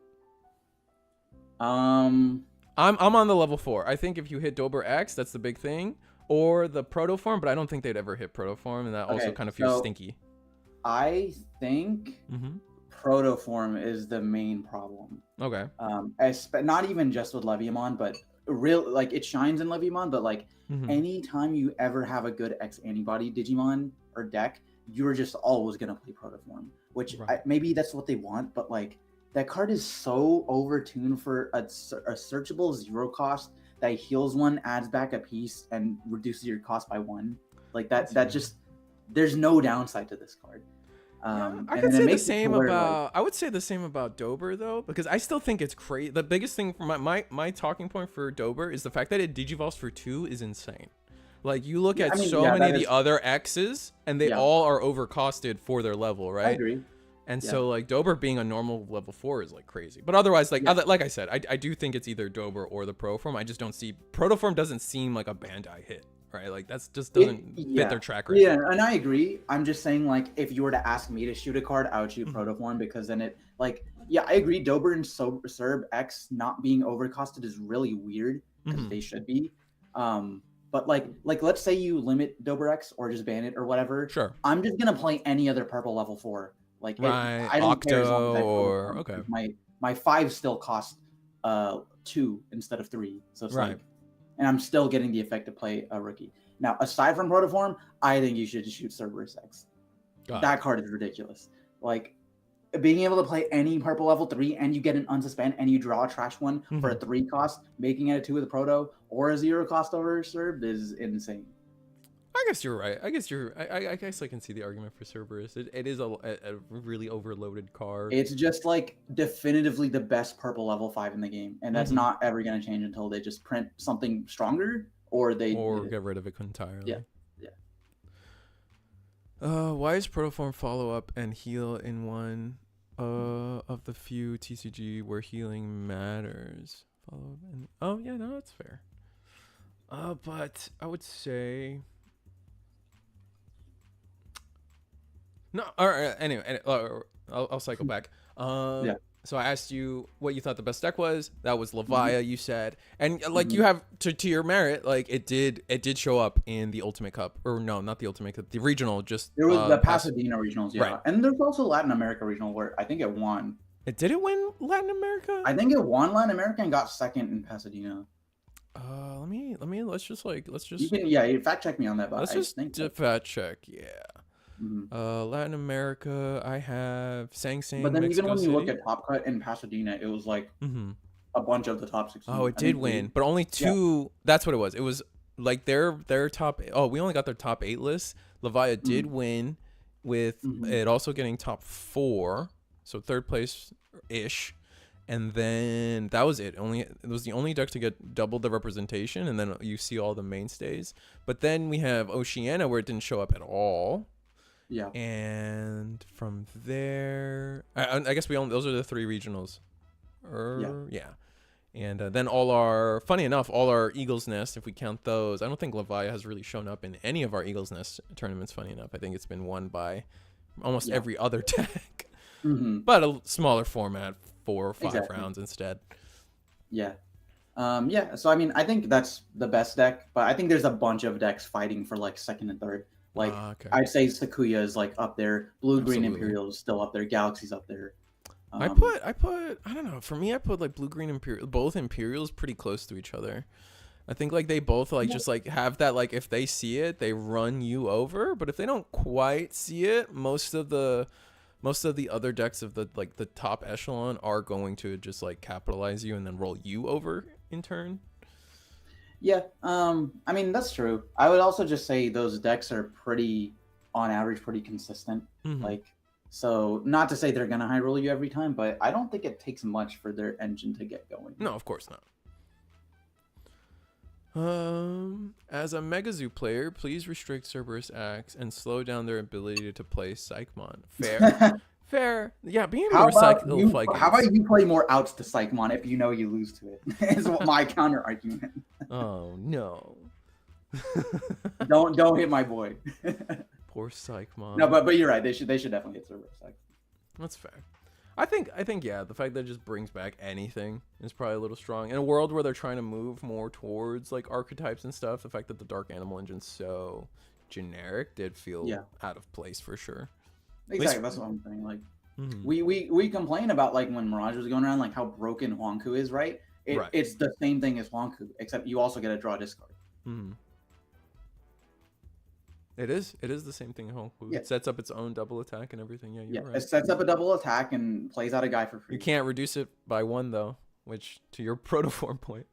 I'm on the level 4. I think if you hit Dober X, that's the big thing, or the Protoform, but I don't think they'd ever hit Protoform, and that also kind of feels stinky. I think Protoform is the main problem. Okay. Not even just with Leviamon, but it shines in Leviamon, but like anytime you ever have a good X antibody Digimon or deck, you're just always gonna play Protoform, which maybe that's what they want, but like that card is so overtuned for a searchable 0 cost that heals 1, adds back a piece, and reduces your cost by 1. Like that just there's no downside to this card. I could say the same about. I would say the same about Dober though, because I still think it's crazy. The biggest thing for my talking point for Dober is the fact that it digivolves for 2 is insane. Like you look at so many of the other X's, and they all are overcosted for their level, right? I agree. And so like Dober being a normal level 4 is like crazy. But otherwise, like I said, I do think it's either Dober or the Pro Form. I just don't see Protoform doesn't seem like a Bandai hit. Right, like that's just doesn't fit their track record. Yeah, and I agree. I'm just saying, like, if you were to ask me to shoot a card, I would shoot Protoform because then it, like, I agree. Dober and Serb X not being overcosted is really weird because they should be. But like let's say you limit Dober X or just ban it or whatever. Sure. I'm just gonna play any other purple level 4. Like, I don't care as long as I okay. My 5 still cost 2 instead of 3, so it's like. And I'm still getting the effect to play a rookie. Now, aside from Protoform, I think you should just shoot Cerberus X. That card is ridiculous. Like, being able to play any purple level 3 and you get an unsuspend and you draw a trash one for a 3 cost, making it a 2 with a Proto or a 0 cost over Cerb is insane. I guess you're right. I guess I guess I can see the argument for Cerberus. It is a really overloaded card. It's just like definitively the best purple level 5 in the game, and that's not ever going to change until they just print something stronger or get rid of it entirely. Yeah. Why is Protoform follow up and heal in one of the few TCG where healing matters? Follow up and no, that's fair. But I would say. No, all right. Anyway, I'll cycle back. So I asked you what you thought the best deck was. That was Levia, you said, and like you have to your merit, like it did show up in the Ultimate Cup, or no, not the Ultimate Cup, the regional. Just there was the Pasadena regionals, right. And there's also Latin America regional where I think it won. Did it win Latin America? I think it won Latin America and got second in Pasadena. Let's just. You can fact check me on that. But let's just fact check. Yeah. Latin America, I have Sang Sang. But then Mexico even when City. you look at Top Cut in Pasadena, it was like a bunch of the top 16. Oh, it did win, but only 2. Yeah. That's what it was. It was like their top. Oh, we only got their top 8 list. Levia did win with it also getting top 4, so 3rd place ish. And then that was it. It was the only deck to get double the representation, and then you see all the mainstays. But then we have Oceania where it didn't show up at all. Yeah. And from there, I guess those are the 3 regionals. Yeah. And then funny enough, all our Eagles Nest, if we count those, I don't think Levia has really shown up in any of our Eagles Nest tournaments, funny enough. I think it's been won by almost every other deck. But a smaller format, 4 or 5 rounds instead. Yeah. So, I mean, I think that's the best deck, but I think there's a bunch of decks fighting for like 2nd and 3rd. Like, I'd say Sakuya is like up there. Blue-Green Imperial is still up there. Galaxy's up there. I put I don't know. For me, I put like Blue-Green Imperial, both Imperials pretty close to each other. I think like they both like just like have that, like if they see it, they run you over. But if they don't quite see it, most of the other decks of the like the top echelon are going to just like capitalize you and then roll you over in turn. Yeah, I mean, that's true. I would also just say those decks are on average, pretty consistent. Like, so not to say they're going to high roll you every time, but I don't think it takes much for their engine to get going. No, of course not. As a Megazoo player, please restrict Cerberus X and slow down their ability to play Psychmon. Fair. Fair. Yeah, being able to recycle. How about you play more outs to Psychmon if you know you lose to it? Is what my counter argument. Oh no! Don't hit my boy. Poor Psychmon. No, but you're right. They should definitely hit Cerberus Psych. That's fair. I think yeah, the fact that it just brings back anything is probably a little strong. In a world where they're trying to move more towards like archetypes and stuff, the fact that the Dark Animal Engine's so generic did feel out of place for sure. Exactly, that's what I'm saying. Like, we complain about like when Mirage was going around, like how broken Huangku is, right? It's the same thing as Huangku, except you also get a draw discard. It is the same thing. Huangku. It sets up its own double attack and everything. Yeah, you're right. It sets up a double attack and plays out a guy for free. You can't reduce it by 1 though, which to your protoform point.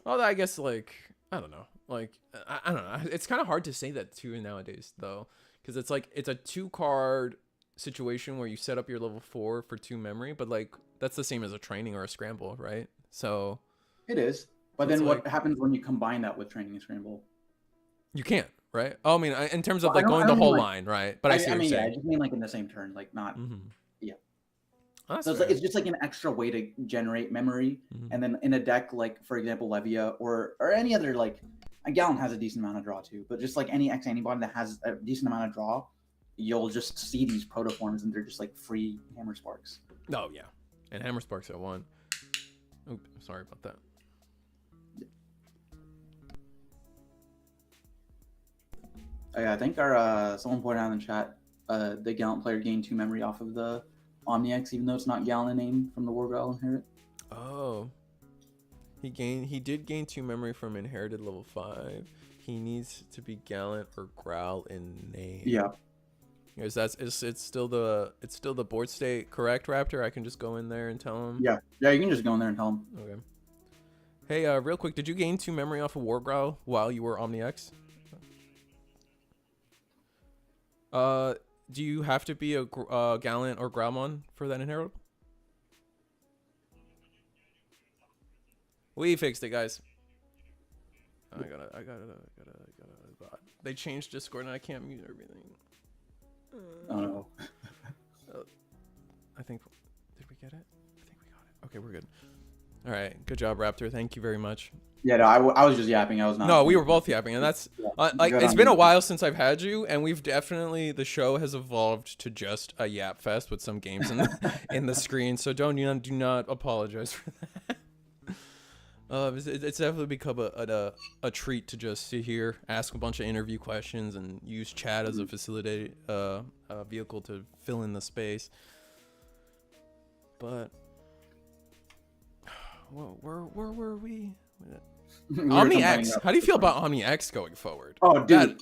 Well, I guess like I don't know. Like I don't know. It's kind of hard to say that too nowadays though, because it's like it's a 2-card situation where you set up your level 4 for 2 memory, but like that's the same as a training or a scramble, right? So it is. But then what happens when you combine that with training and scramble? You can't, right? Oh, I mean, in terms of like going the whole line, right? But I see what you're saying. I just mean like in the same turn, like not. Yeah. Oh, so it's just like an extra way to generate memory, and then in a deck like, for example, Levia or any other, like a Gallon has a decent amount of draw too, but just like any X antibody that has a decent amount of draw, you'll just see these protoforms and they're just like free Hammer Sparks. Oh yeah, and Hammer Sparks at 1. Oops, sorry about that. Yeah, I think our someone pointed out in the chat, the Gallant player gained 2 memory off of the OmniX, even though it's not Gallant name from the War Growl Inherit. Oh, he did gain 2 memory from Inherited level 5. He needs to be Gallant or Growl in name. Yeah. It's still the board state correct, Raptor? I can just go in there and tell him. Yeah, you can just go in there and tell him. Okay. Hey, real quick, did you gain 2 memory off of War Growl while you were OmniX? Do you have to be a Gallant or Growlmon for that inherit? We fixed it, guys. I gotta. They changed Discord and I can't mute everything. Oh no. I think. Did we get it? I think we got it. Okay, we're good. All right, good job, Raptor. Thank you very much. Yeah, no, I was just yapping. I was not. No, we were both yapping, and that's like it's been a while since I've had you, and we've definitely the show has evolved to just a yap fest with some games in the screen. So do not apologize for that. It's definitely become a treat to just sit here, ask a bunch of interview questions, and use chat as a facilitated vehicle to fill in the space. But where were we? OmniX. How do you feel about OmniX going forward? Oh, dude,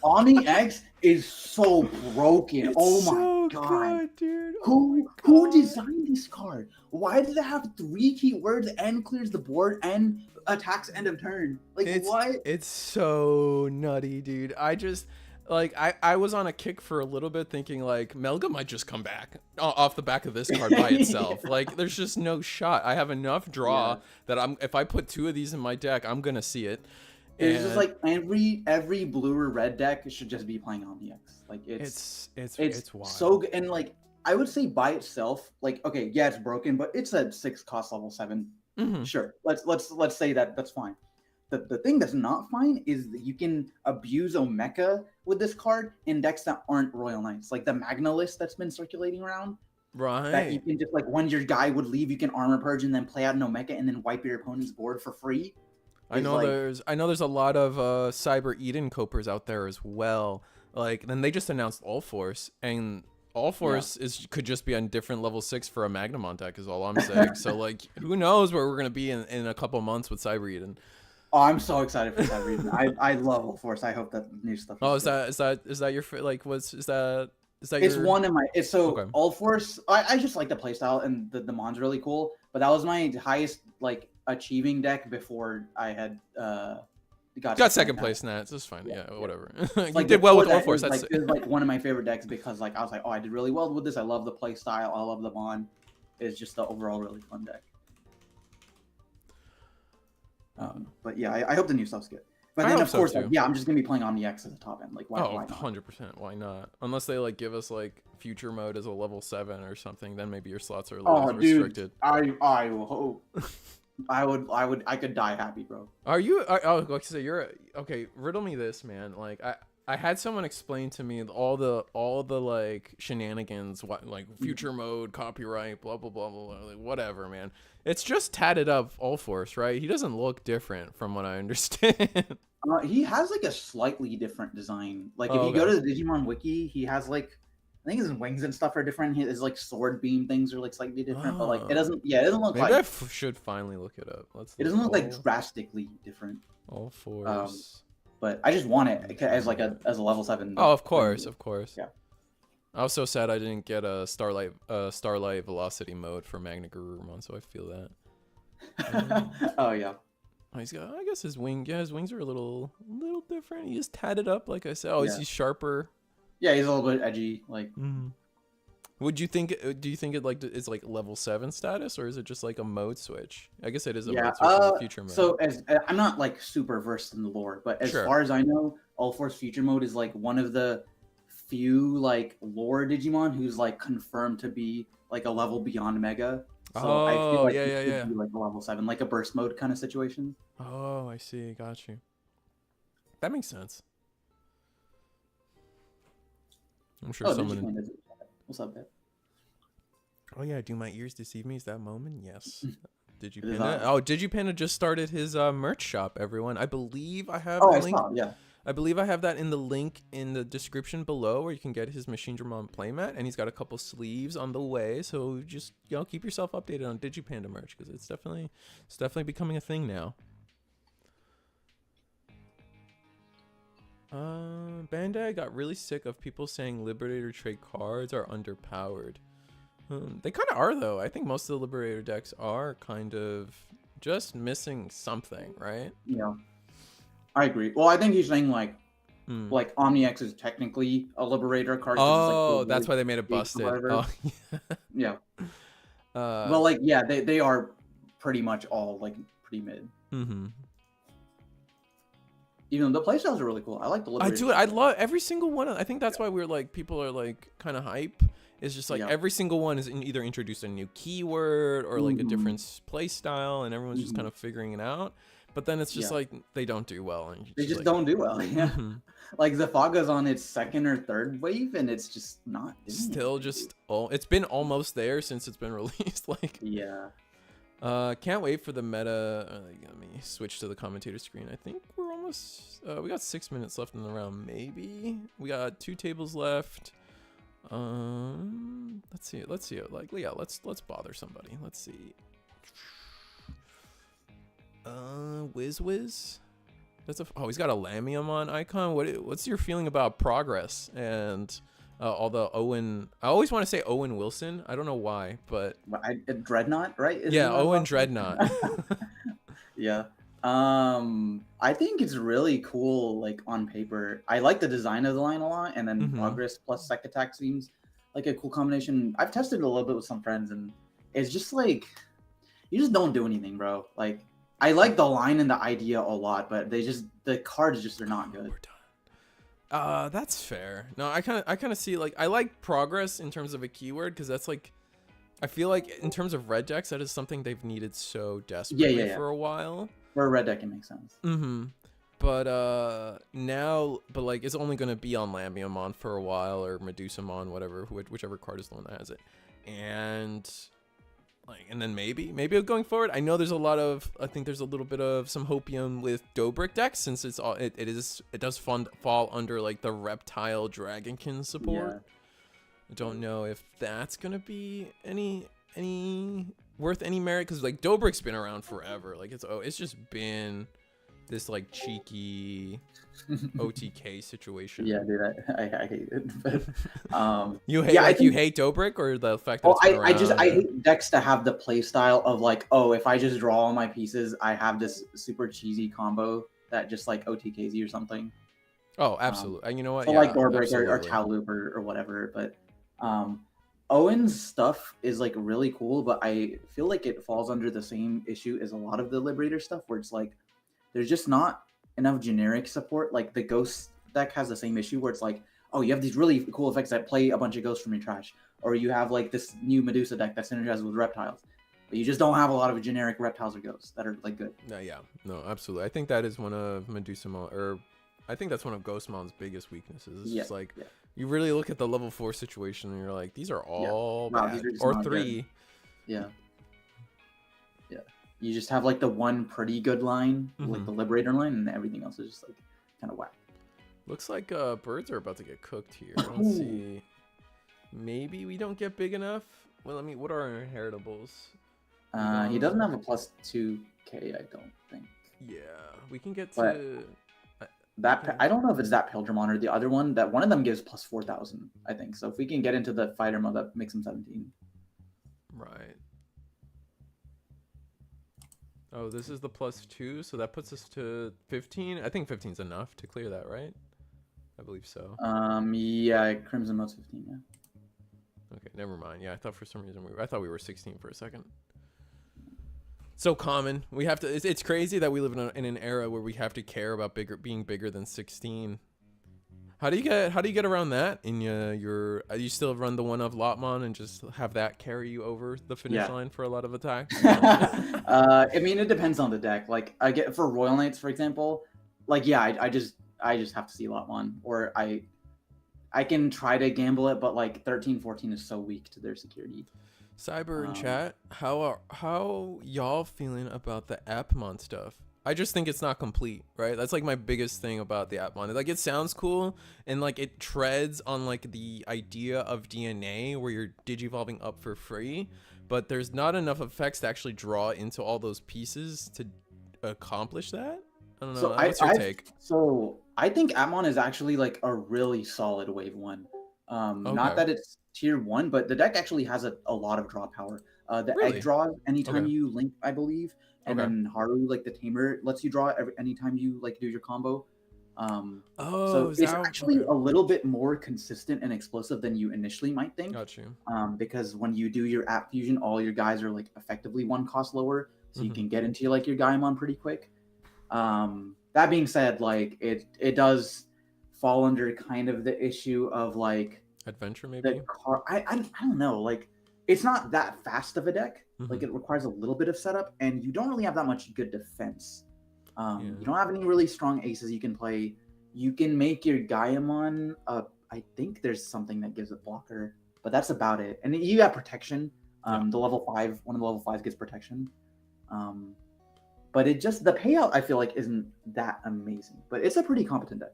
OmniX is so broken. Oh my god, good, dude. Who designed this card? Why does it have 3 keywords and clears the board and attacks end of turn? Like, what? It's so nutty, dude. I was on a kick for a little bit thinking like Melga might just come back off the back of this card by itself. Like there's just no shot. I have enough draw that if I put 2 of these in my deck, I'm going to see it. It's just like every blue or red deck should just be playing OmniX. Like it's wild. So good. And like I would say by itself, like, okay, yeah, it's broken, but it's a 6 cost level 7. Sure. Let's say that's fine. The thing that's not fine is that you can abuse Omeka with this card in decks that aren't Royal Knights, like the Magna list that's been circulating around. Right. That you can just, like, when your guy would leave, you can Armor Purge and then play out an Omeka and then wipe your opponent's board for free. I know there's a lot of Cyber Eden Copers out there as well. Like, then they just announced All Force, and All Force could just be on different level 6 for a Magnamon deck is all I'm saying. So like, who knows where we're gonna be in a couple months with Cyber Eden. Oh, I'm so excited for that reason. I love All Force. I hope that new stuff. Oh, is that your like? Is that it's your... one of my. It's so okay. All Force. I just like the playstyle and the Mon's really cool. But that was my highest like achieving deck before I had got second place in that. So it's fine. Yeah, whatever. You like, did well with All Force. That's it was like one of my favorite decks because like I was like, oh, I did really well with this. I love the playstyle. I love the Mon. It's just the overall really fun deck. But yeah, I hope the new stuff's good. But then of course, like, yeah, I'm just gonna be playing OmniX as a top end. Like, why not? 100%. Why not? Unless they like give us like future mode as a level 7 or something, then maybe your slots are a little restricted. Dude, I hope. I could die happy, bro. Are you? Oh, like I say, you're okay. Riddle me this, man. Like I had someone explain to me all the like shenanigans, what like future mode, copyright, blah blah blah blah, like whatever, man. It's just tatted up All Force, right? He doesn't look different from what I understand. He has like a slightly different design. Like if you go to the Digimon wiki, he has like, I think his wings and stuff are different. His like sword beam things are like slightly different, but like it doesn't look maybe like. I should finally look it up. It doesn't look like drastically different. All Force. But I just want it as like a level 7. Oh, of course. Yeah. I was so sad I didn't get a Starlight Velocity mode for Magna Garurumon, so I feel that. Oh yeah. He's got, I guess his wing. Yeah, his wings are a little different. He just tatted up, like I said. Oh, he's sharper. Yeah, he's a little bit edgy. Like, would you think? Do you think it like it's like level 7 status, or is it just like a mode switch? I guess it is a mode switch in the future mode. So I'm not like super versed in the lore, but as far as I know, All Force future mode is like one of the few like lore Digimon who's like confirmed to be like a level beyond Mega. So I feel like it could be like a level 7, like a burst mode kind of situation. Oh, I see. Got you. That makes sense. I'm sure someone. What's up, babe? Oh yeah, do my ears deceive me? Is that moment? Yes. Digipanda. Oh, Digipanda just started his merch shop. Everyone, I believe I have. Oh, I saw. Yeah. I believe I have that in the link in the description below, where you can get his Machinedramon playmat, and he's got a couple sleeves on the way. So just keep yourself updated on Digipanda merch, because it's definitely becoming a thing now. Bandai got really sick of people saying Liberator trade cards are underpowered. They kind of are, though. I think most of the Liberator decks are kind of just missing something, right? Yeah, I agree. Well, I think he's saying like OmniX is technically a Liberator card. Oh, like, that's why they made it busted. Oh, yeah. Well, like, yeah, they are pretty much all like pretty mid. Even the playstyles are really cool. I like the Liberator. I do it. I love every single one. I think that's why we're like, people are like kind of hype. It's just like every single one is either introduced a new keyword or like a different play style, and everyone's just kind of figuring it out. But then it's just like they don't do well. And they just don't do well. Yeah. Like Zafaga's on its 2nd or 3rd wave, and it's just not still just it's been almost there since it's been released. Like can't wait for the meta. Let me switch to the commentator screen. I think we're almost we got 6 minutes left in the round. Maybe we got 2 tables left. Let's see. Like, yeah, let's bother somebody. Let's see. Wiz. That's he's got a Lamiamon icon. What's your feeling about Progress and all the Owen? I always want to say Owen Wilson. I don't know why, but Dreadnought, right? Yeah, Owen Dreadnought. Yeah. I think it's really cool, like on paper. I like the design of the line a lot, and then Progress plus Sec Attack seems like a cool combination. I've tested it a little bit with some friends, and it's just like you just don't do anything, bro. Like I like the line and the idea a lot, but the cards just are not good. We're done. That's fair. No, I kind of see, like, I like Progress in terms of a keyword, because that's like, I feel like in terms of red decks, that is something they've needed so desperately for a while. For a red deck, it makes sense. But now, like, it's only gonna be on Lamiamon for a while, or Medusamon, whatever, whichever card is the one that has it, and like, and then maybe going forward, I know there's a lot of, I think there's a little bit of some hopium with Dobrik decks, since it does fall under like the Reptile Dragonkin support. I don't know if that's gonna be any worth any merit, because like Dobrik's been around forever. Like it's just been this like cheeky OTK situation. Yeah, dude, I hate it. But you hate you hate Dobrik, or the fact that I hate decks to have the play style of like, oh, if I just draw all my pieces, I have this super cheesy combo that just like OTKs you or something. Oh, absolutely. And you know what? So like Dobrik or Tau Loop or whatever, but Owen's stuff is like really cool, but I feel like it falls under the same issue as a lot of the Liberator stuff, where it's like there's just not enough generic support. Like the Ghost deck has the same issue, where it's like, oh, you have these really cool effects that play a bunch of ghosts from your trash, or you have like this new Medusa deck that synergizes with reptiles, but you just don't have a lot of generic reptiles or ghosts that are like good. Yeah, no, absolutely. I think that is one of Medusamon, or I think that's one of Ghostmon's biggest weaknesses. It's just like you really look at the level 4 situation and you're like, these are all bad. These are or 3. Good. Yeah. You just have like the one pretty good line, like the Liberator line, and everything else is just like kind of whack. Looks like birds are about to get cooked here. Let's see. Maybe we don't get big enough. Well, I mean, what are our inheritables? He doesn't have a plus 2k, I don't think. Yeah, we can get to that. I don't know if it's that Pildramon or the other one. That one of them gives plus 4,000, I think. So if we can get into the fighter mode, that makes him 17. Right. Oh, this is the +2, so that puts us to 15. I think 15 is enough to clear that, right? I believe so. Yeah, Crimson Mode's 15. Yeah. Okay, never mind. Yeah, I thought for some reason I thought we were 16 for a second. So common. We have to. It's crazy that we live in an era where we have to care about being bigger than 16. How do you get around that in your you still run the one of Lotmon and just have that carry you over the finish line for a lot of attacks? I mean, it depends on the deck. Like I get for Royal Knights, for example, like yeah, I just have to see Lotmon, or I can try to gamble it, but like 13-14 is so weak to their security. Cyber in chat, how y'all feeling about the Appmon stuff? I just think it's not complete, right? That's like my biggest thing about the Appmon. Like it sounds cool and like it treads on like the idea of DNA where you're digivolving up for free, but there's not enough effects to actually draw into all those pieces to accomplish that. I don't know. So What's your take? So I think Appmon is actually like a really solid wave 1. Okay. Not that it's tier 1, but the deck actually has a lot of draw power. The egg draws anytime you link, I believe. And then Haru, like the tamer, lets you draw anytime you like do your combo. So it's actually a little bit more consistent and explosive than you initially might think. Got you. Because when you do your app fusion, all your guys are like effectively 1 cost lower, so you can get into like your Gaimon pretty quick. That being said, like it does fall under kind of the issue of like adventure maybe. I don't know, like it's not that fast of a deck. Like it requires a little bit of setup, and you don't really have that much good defense. You don't have any really strong aces you can play. You can make your Gaimon. I think there's something that gives it blocker, but that's about it. And you have protection. The level 5, one of the level 5s gets protection. But it just the payout I feel like isn't that amazing, but it's a pretty competent deck.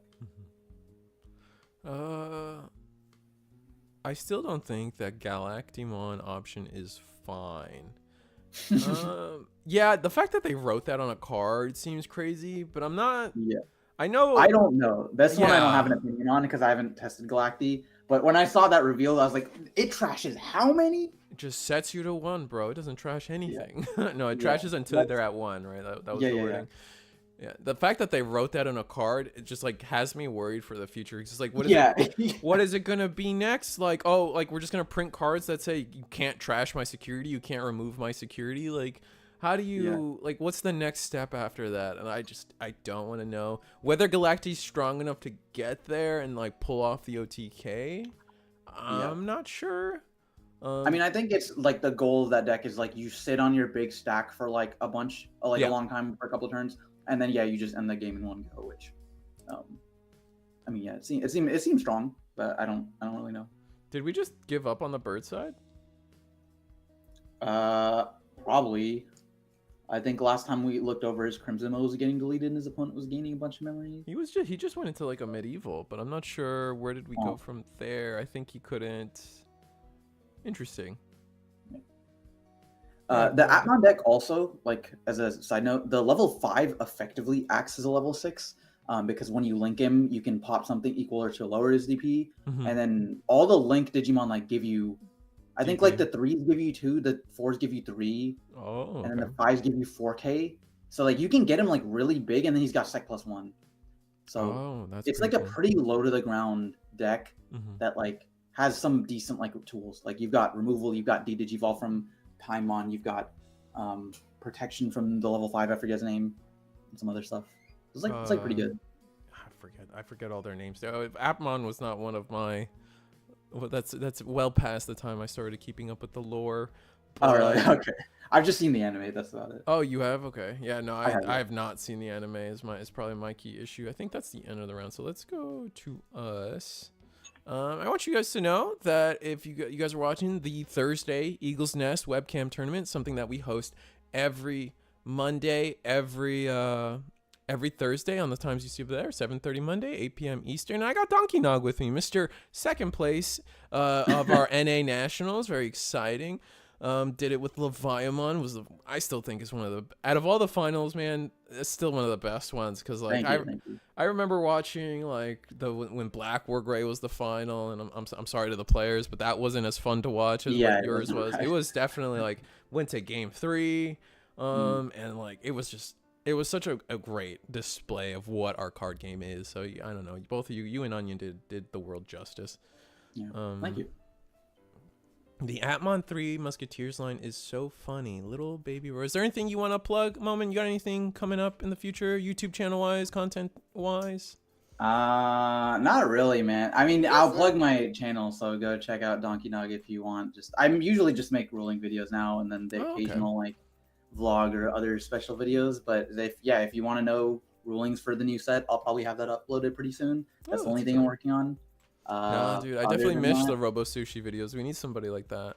I still don't think that Galactimon option is fine. Yeah, the fact that they wrote that on a card seems crazy, but I'm not. Yeah, I know. I don't know. That's one I don't have an opinion on because I haven't tested Galacti. But when I saw that reveal, I was like, it trashes how many? It just sets you to 1, bro. It doesn't trash anything. No, it trashes until they're at 1, right? That was the wording. Yeah, the fact that they wrote that on a card, it just like has me worried for the future. It's just like, what is it? What is it gonna be next? Like, oh, like we're just gonna print cards that say you can't trash my security, you can't remove my security. Like, how do you like? What's the next step after that? And I don't want to know whether Galacti's strong enough to get there and like pull off the OTK. I'm not sure. I mean, I think it's like the goal of that deck is like you sit on your big stack for like a bunch, like a long time for a couple of turns. And then you just end the game in 1 go, which, I mean, it seems strong, but I don't really know. Did we just give up on the bird side? Probably. I think last time we looked over, his Crimson Mode was getting deleted, and his opponent was gaining a bunch of memories. He just went into like a medieval, but I'm not sure where did we go from there. I think he couldn't. Interesting. The Appmon deck also, like as a side note, the level 5 effectively acts as a level 6 because when you link him, you can pop something equal or to lower his DP, and then all the link Digimon like give you. I think like the 3s give you 2, the 4s give you 3, and then the 5s give you 4K. So like you can get him like really big, and then he's got Sec +1. So it's like a pretty low to the ground deck that like has some decent like tools. Like you've got removal, you've got Digivolve from Paimon, you've got protection from the level 5, I forget his name, and some other stuff. It's like pretty good. I forget all their names. Appmon was not one of my. Well, that's well past the time I started keeping up with the lore. But, oh really? Okay. I've just seen the anime. That's about it. Oh, you have? Okay. Yeah. No, I have not seen the anime. Is probably my key issue. I think that's the end of the round. So let's go to us. I want you guys to know that if you guys are watching the Thursday Eagles Nest webcam tournament, something that we host every Monday, every Thursday on the times you see over there, 7:30 Monday, 8 p.m. Eastern. And I got Donkey Nog with me, Mr. Second Place of our NA Nationals. Very exciting. Did it with Leviamon. I still think is one of the, out of all the finals, man, it's still one of the best ones. Because like I remember watching like when Black War Gray was the final, and I'm sorry to the players, but that wasn't as fun to watch as what yours was. It was definitely like went to game 3. And like it was such a great display of what our card game is. So I don't know, both of you and Onion did the world justice. Yeah. Thank you. The Atmon 3 Musketeers line is so funny. Little baby Roar. Is there anything you want to plug, Moment? You got anything coming up in the future, YouTube channel wise, content wise? Not really, man. I mean, I'll plug my channel, so go check out Donkey Nog if you want. I'm usually just make ruling videos now, and then the occasional like vlog or other special videos. But if you want to know rulings for the new set, I'll probably have that uploaded pretty soon. That's the only thing I'm working on. No, dude, I definitely miss the Robo Sushi videos. We need somebody like that.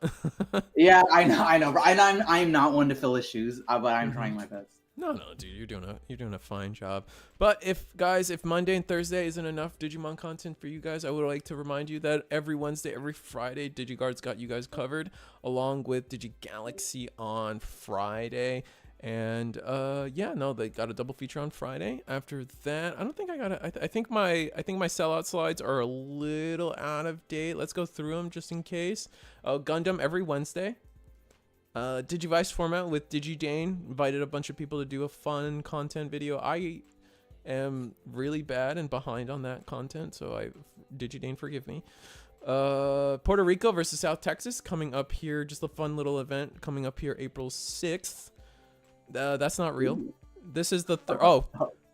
Yeah, I know. I'm not one to fill his shoes, but I'm trying my best. No, dude, you're doing a fine job. But if Monday and Thursday isn't enough Digimon content for you guys, I would like to remind you that every Wednesday, every Friday, DigiGuard's got you guys covered, along with DigiGalaxy on Friday. And they got a double feature on Friday. After that, I don't think I got it. I think my sellout slides are a little out of date. Let's go through them just in case. Gundam every Wednesday. Digivice format with DigiDane. Invited a bunch of people to do a fun content video. I am really bad and behind on that content, so DigiDane, forgive me. Puerto Rico versus South Texas coming up here. Just a fun little event coming up here April 6th. That's not real. This is the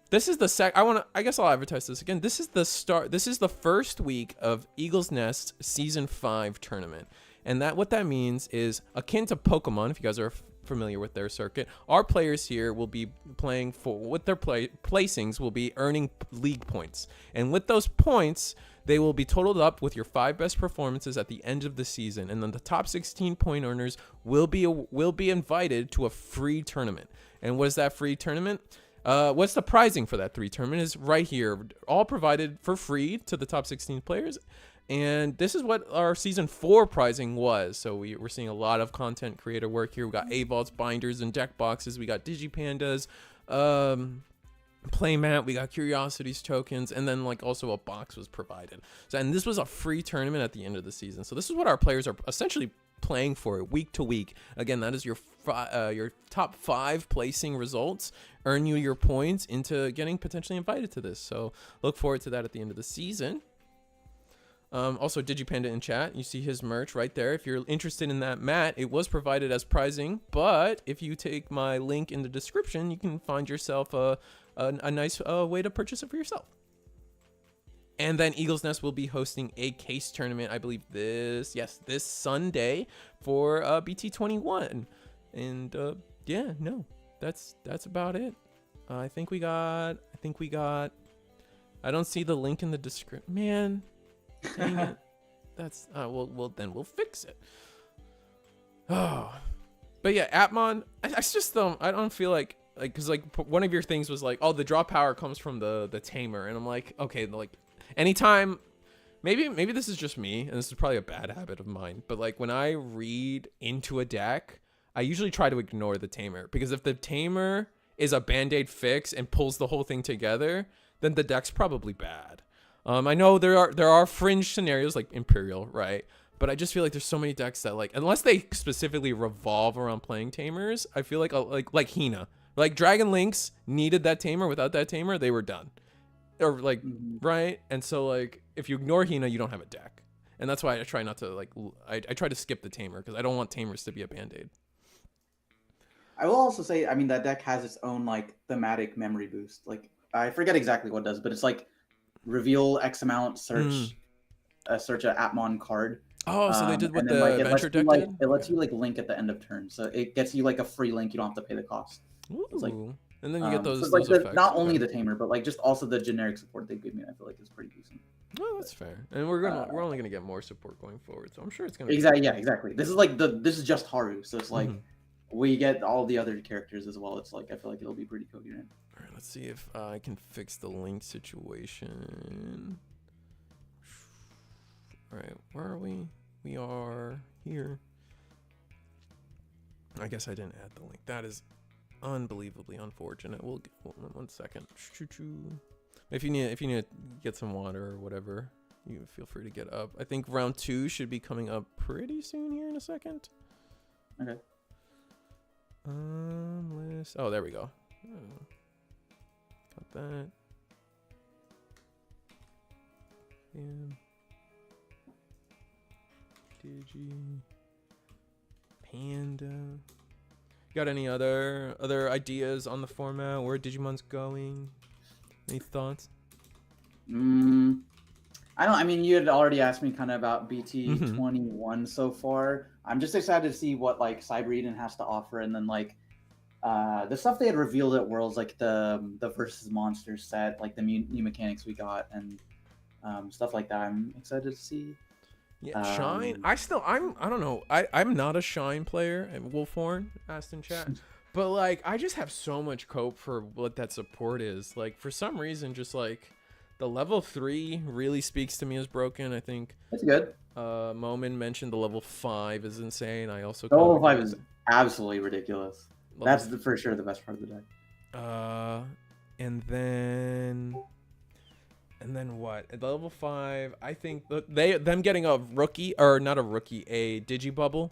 this is the I guess I'll advertise this again. This is the start. This is the first week of Eagle's Nest Season 5 tournament. And what that means is akin to Pokemon, if you guys are familiar with their circuit. Our players here will be playing with their placings will be earning league points. And with those points, they will be totaled up with your 5 best performances at the end of the season. And then the top 16 point earners will be invited to a free tournament. And what is that free tournament? What's the pricing for that free tournament is right here. All provided for free to the top 16 players. And this is what our season 4 pricing was. So we're seeing a lot of content creator work here. We got A-Vaults, binders, and deck boxes. We got Digipandas, playmat. We got Curiosities tokens, and then like also a box was provided. So and this was a free tournament at the end of the season. So this is what our players are essentially playing for week to week. Again, that is your top 5 placing results earn you your points into getting potentially invited to this. So look forward to that at the end of the season. Also Digipanda in chat, you see his merch right there. If you're interested in that mat, it was provided as pricing, but if you take my link in the description, you can find yourself a nice way to purchase it for yourself. And then Eagle's Nest will be hosting a case tournament, I believe this Sunday for BT21. And that's about it. I think we got I don't see the link in the description, man. Dang it. That's we'll fix it. Oh, but yeah, Atmon. I just don't. I don't feel like because one of your things was like, oh, the draw power comes from the tamer, and I'm like, okay, like anytime. Maybe this is just me, and this is probably a bad habit of mine. But like when I read into a deck, I usually try to ignore the tamer because if the tamer is a band-aid fix and pulls the whole thing together, then the deck's probably bad. I know there are fringe scenarios like Imperial, right? But I just feel like there's so many decks that like unless they specifically revolve around playing tamers, I feel like Hina, like Dragon Lynx needed that tamer. Without that tamer, they were done, or like right. And so like if you ignore Hina, you don't have a deck, and that's why I try not to I try to skip the tamer because I don't want tamers to be a band-aid. I will also say, I mean, that deck has its own like thematic memory boost. Like I forget exactly what it does, but it's like reveal X amount, search an Atmon card. Oh, so they did what the adventure deck did? It lets you like link at the end of turn, so it gets you like a free link. You don't have to pay the cost. Ooh. It's like, and then you get those. So it's like effects. Not only the tamer, but like just also the generic support they give me. I feel like is pretty decent. Oh, that's fair. And we're only gonna get more support going forward, so I'm sure it's gonna. Exactly. Yeah. Exactly. This is just Haru, so it's like we get all the other characters as well. It's like I feel like it'll be pretty coherent. All right, let's see if I can fix the link situation. All right, where are we? We are here. I guess I didn't add the link. That is unbelievably unfortunate. We'll get 1 second. If you need to get some water or whatever, you feel free to get up. I think round 2 should be coming up pretty soon here in a second. Okay. List. Oh, there we go. Got that. Yeah. Digi. Panda. Got any other ideas on the format? Where Digimon's going? Any thoughts? I mean, you had already asked me kind of about BT21 so far. I'm just excited to see what like Cyber Eden has to offer, and then like the stuff they had revealed at Worlds, like the versus monsters set, like the new mechanics we got, and stuff like that. I'm excited to see. Yeah, Shine. I don't know. I'm not a Shine player. And Wolfhorn asked in chat, but like I just have so much cope for what that support is. Like for some reason, just like. The level 3 really speaks to me as broken. I think that's good. Momin mentioned the level 5 is insane. I also the level 5 is absolutely ridiculous. That's for sure the best part of the deck. And then what? At level 5, I think them getting a rookie or not a rookie, a Digibubble,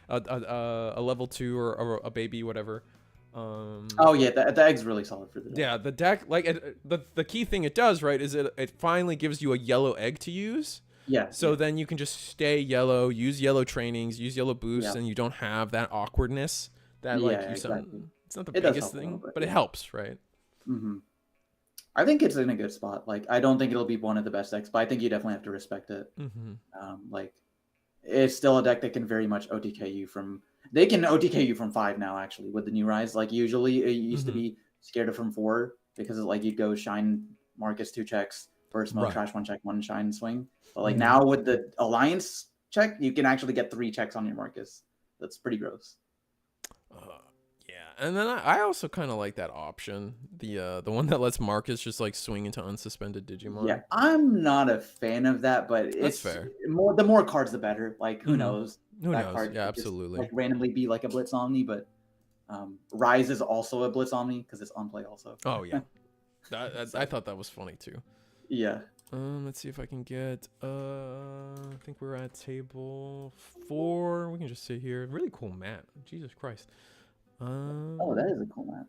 a level 2 or a baby, whatever. Oh yeah, the egg's really solid for the deck. Yeah, the deck, like the key thing it does, right, is it finally gives you a yellow egg to use. Yeah. So then you can just stay yellow, use yellow trainings, use yellow boosts, and you don't have that awkwardness that like you exactly. It's not the biggest thing, but it helps, right? I think it's in a good spot. Like I don't think it'll be one of the best decks, but I think you definitely have to respect it. Like it's still a deck that can very much OTK you from. They can OTK you from 5 now, actually, with the new Rise. Like, usually, it used to be scared of from 4, because, like, you'd go Shine, Marcus, 2 checks, Burst Mode, Trash 1 check, 1 Shine, Swing. But, like, now with the Alliance check, you can actually get 3 checks on your Marcus. That's pretty gross. Yeah, and then I also kind of like that option. The one that lets Marcus just, like, swing into unsuspended Digimon. Yeah, I'm not a fan of that, but it's fair. The more cards, the better. Like, who knows? Who knows? Card yeah, absolutely. Just, like, randomly be like a Blitz Omni, but Rise is also a Blitz Omni because it's on play also. Oh yeah, I thought that was funny too. Yeah. Let's see if I can get. I think we're at table 4. We can just sit here. Really cool mat. Jesus Christ. Oh, that is a cool mat.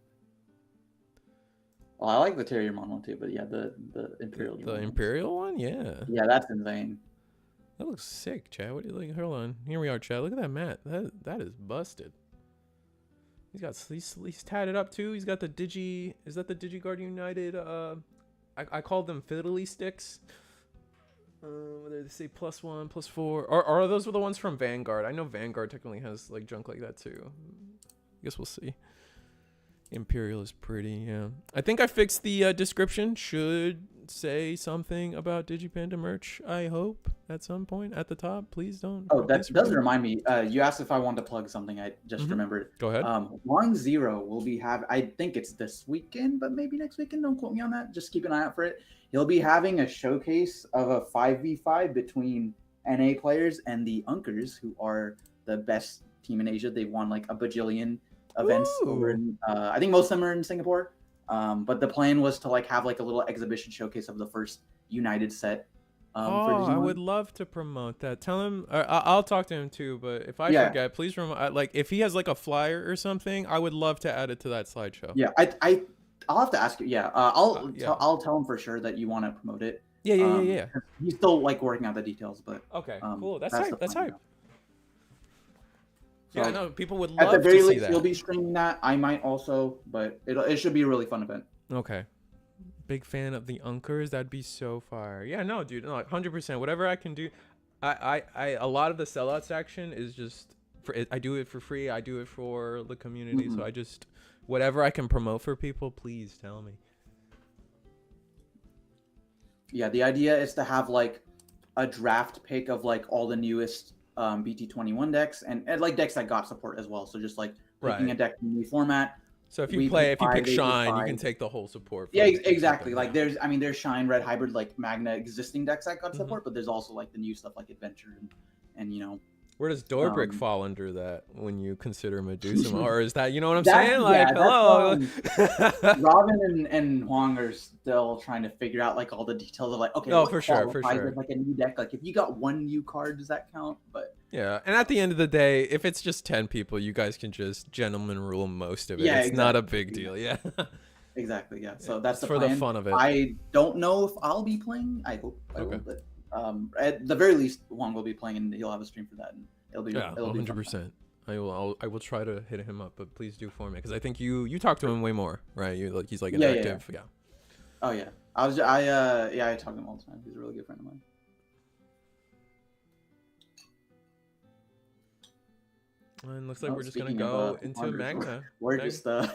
Well, I like the Terriermon one too, but yeah, the Imperial. The Imperial one, yeah. Yeah, that's insane. That looks sick, Chad. What do you like? Hold on. Here we are, Chad. Look at that mat. That is busted. He's tatted up too. He's got the Digi. Is that the DigiGuard United? I call them fiddly sticks. Whether they say +1, +4, or are those the ones from Vanguard? I know Vanguard technically has like junk like that too. I guess we'll see. Imperial is pretty, yeah. I think I fixed the description. Should say something about Digipanda merch, I hope, at some point at the top. Please don't. Oh, that does remind me. You asked if I wanted to plug something. I just remembered. Go ahead. Long Zero will be I think it's this weekend, but maybe next weekend. Don't quote me on that. Just keep an eye out for it. He'll be having a showcase of a 5v5 between NA players and the Unkers, who are the best team in Asia. They won like a bajillion events over in, I think most of them are in Singapore. But the plan was to like have like a little exhibition showcase of the first United set. For I would love to promote that. Tell him, I'll talk to him too. But if I forget, please like if he has like a flyer or something, I would love to add it to that slideshow. Yeah, I'll have to ask you. Yeah, I'll tell him for sure that you want to promote it. Yeah. He's still like working out the details, but okay, cool. That's hype. That's hype. So, yeah, no, people would love at the very to see least, that. You'll be streaming that. I might also, but it should be a really fun event. Okay. Big fan of the Unkers. That'd be so fire. Yeah, no, dude, no, 100%. Whatever I can do. I a lot of the sellout section is just I do it for free. I do it for the community. So I just whatever I can promote for people, please tell me. Yeah, the idea is to have like a draft pick of like all the newest BT21 decks and like decks that got support as well. So just like picking a deck in the new format. So if you pick Shine, you can take the whole support. Yeah, exactly. Like there's Shine, Red Hybrid, like Magna existing decks that got support, but there's also like the new stuff like Adventure and you know. Where does Dorbrick fall under that when you consider Medusa? Or is that, you know what I'm saying? Like, hello. Robin and Huang are still trying to figure out like all the details of like, okay, for sure. Like a new deck. Like if you got one new card, does that count? But Yeah, and at the end of the day, if it's just 10 people, you guys can just gentleman rule most of it. Yeah, It's exactly. not a big deal. Yeah. Exactly. Yeah. So that's it's the for plan. the fun of it. I don't know if I'll be playing. I hope I will, but at the very least, Juan will be playing, and he'll have a stream for that, and it'll be 100%. I will try to hit him up, but please do for me because I think you talk to him way more, right? He's like an active. Yeah. Oh yeah. I talk to him all the time. He's a really good friend of mine. And looks like we're just gonna go into Magna. We're just I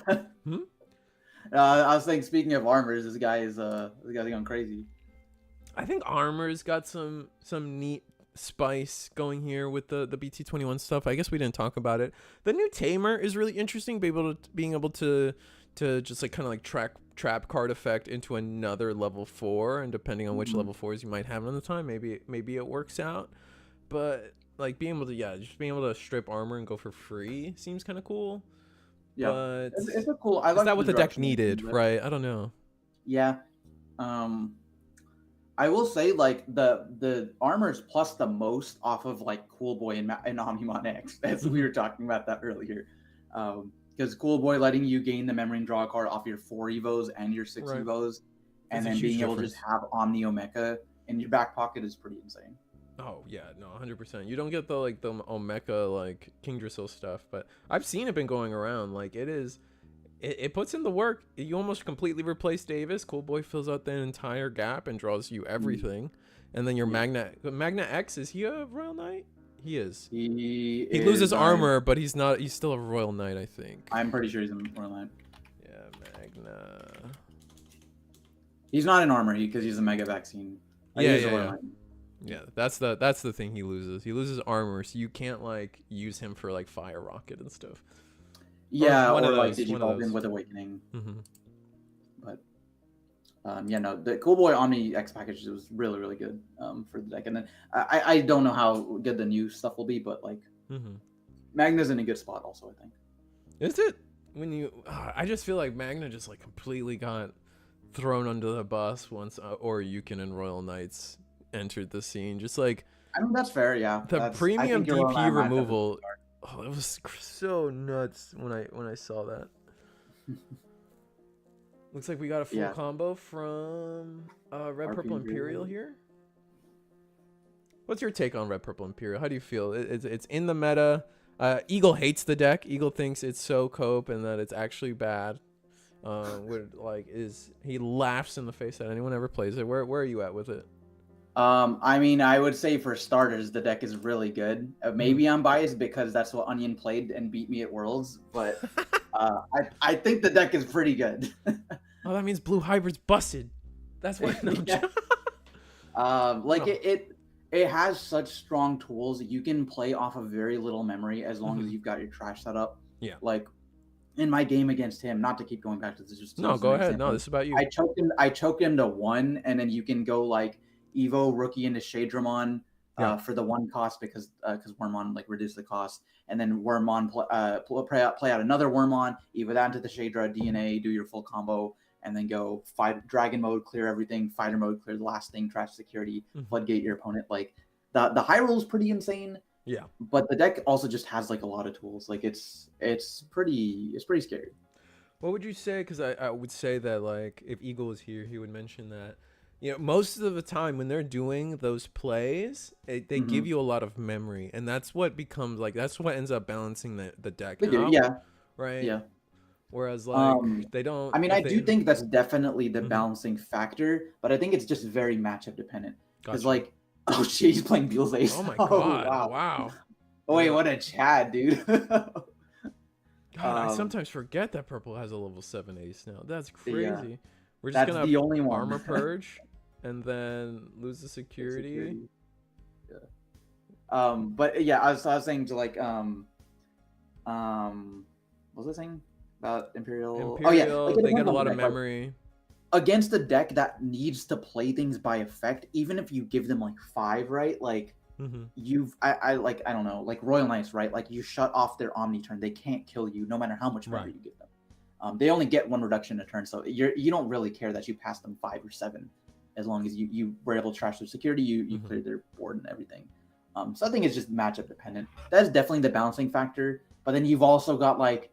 was saying, speaking of armors, this guy's going crazy. I think armor's got some neat spice going here with the BT21 stuff. I guess we didn't talk about it. The new Tamer is really interesting. Being able to just like kind of like trap card effect into another level 4, and depending on which level 4s you might have at the time, maybe it works out. But like being able to strip armor and go for free seems kind of cool. Yeah, but it's a cool. I like is that what the deck needed, right? I don't know. Yeah, I will say like the armors plus the most off of like Cool Boy and Omnimon X, as we were talking about that earlier. Because Cool Boy letting you gain the memory and draw a card off your 4 Evos and your 6 Evos, and then being able to just have Omni Omeka in your back pocket is pretty insane. Oh yeah, no, 100%. You don't get the Omeka like Kingdrasil stuff, but I've seen it been going around. Like it puts in the work. You almost completely replace Davis. Cool Boy fills out the entire gap and draws you everything, and then your Magna X, is he a Royal Knight? He is. He loses armor, but he's not. He's still a Royal Knight, I think. I'm pretty sure he's a Royal Knight. Yeah, Magna. He's not in armor because he's a Mega Vaccine. Yeah, that's the thing he loses. He loses armor, so you can't like use him for like Fire Rocket and stuff. Yeah, or like Digivolve in with Awakening. But the Cool Boy Omni X package was really, really good for the deck. And then I don't know how good the new stuff will be, but like Magna's in a good spot also, I think. Is it? When you I just feel like Magna just like completely got thrown under the bus once Oryukin and Royal Knights entered the scene. Just like, I mean, that's fair. Yeah, the premium DP removal. Oh, it was so nuts when I saw that. Looks like we got a full combo from Red Purple Imperial here. What's your take on Red Purple Imperial? How do you feel? It's in the meta. Eagle hates the deck. Eagle thinks it's so cope and that it's actually bad. He laughs in the face at anyone ever plays it. Where are you at with it? I mean, I would say for starters, the deck is really good. Maybe I'm biased because that's what Onion played and beat me at Worlds, but I think the deck is pretty good. Oh, that means Blue Hybrid's busted. That's why. It has such strong tools. You can play off of very little memory as long as you've got your trash set up. Yeah. Like in my game against him, not to keep going back to this. Just no, go ahead. No, this is about you. I choked him to 1, and then you can go like Evo Rookie into Shadramon for the 1 cost because Wormon like reduced the cost, and then Wormon play out another Wormon, Evo that into the Shadra DNA, do your full combo, and then go fight Dragon mode, clear everything, Fighter mode, clear the last thing, trash security, Floodgate your opponent. Like the high roll is pretty insane. Yeah, but the deck also just has like a lot of tools. Like it's pretty scary. What would you say? Because I would say that like if Eagle was here, he would mention that. You know, most of the time when they're doing those plays, they give you a lot of memory, and that's what becomes like that's what ends up balancing the deck. Yeah. Right. Yeah. Whereas like they don't. I mean, I do think that's definitely the balancing factor, but I think it's just very matchup dependent. Because like, oh shit, he's playing Beel's Ace. Oh my god! Wow. Oh wait, what a Chad, dude. God, I sometimes forget that Purple has a level 7 ace now. That's crazy. Yeah. We're just gonna the only one. Armor Purge, and then lose the security. Yeah. But yeah, I was saying to like what was I saying about Imperial? Oh yeah, like, they get a lot of memory. Like, against a deck that needs to play things by effect, even if you give them like 5, right? Like I don't know, like Royal Knights, right? Like you shut off their Omni turn, they can't kill you no matter how much memory you give them. They only get 1 reduction a turn, so you don't really care that you pass them 5 or 7, as long as you were able to trash their security, you cleared their board and everything. So I think it's just matchup dependent. That's definitely the balancing factor. But then you've also got like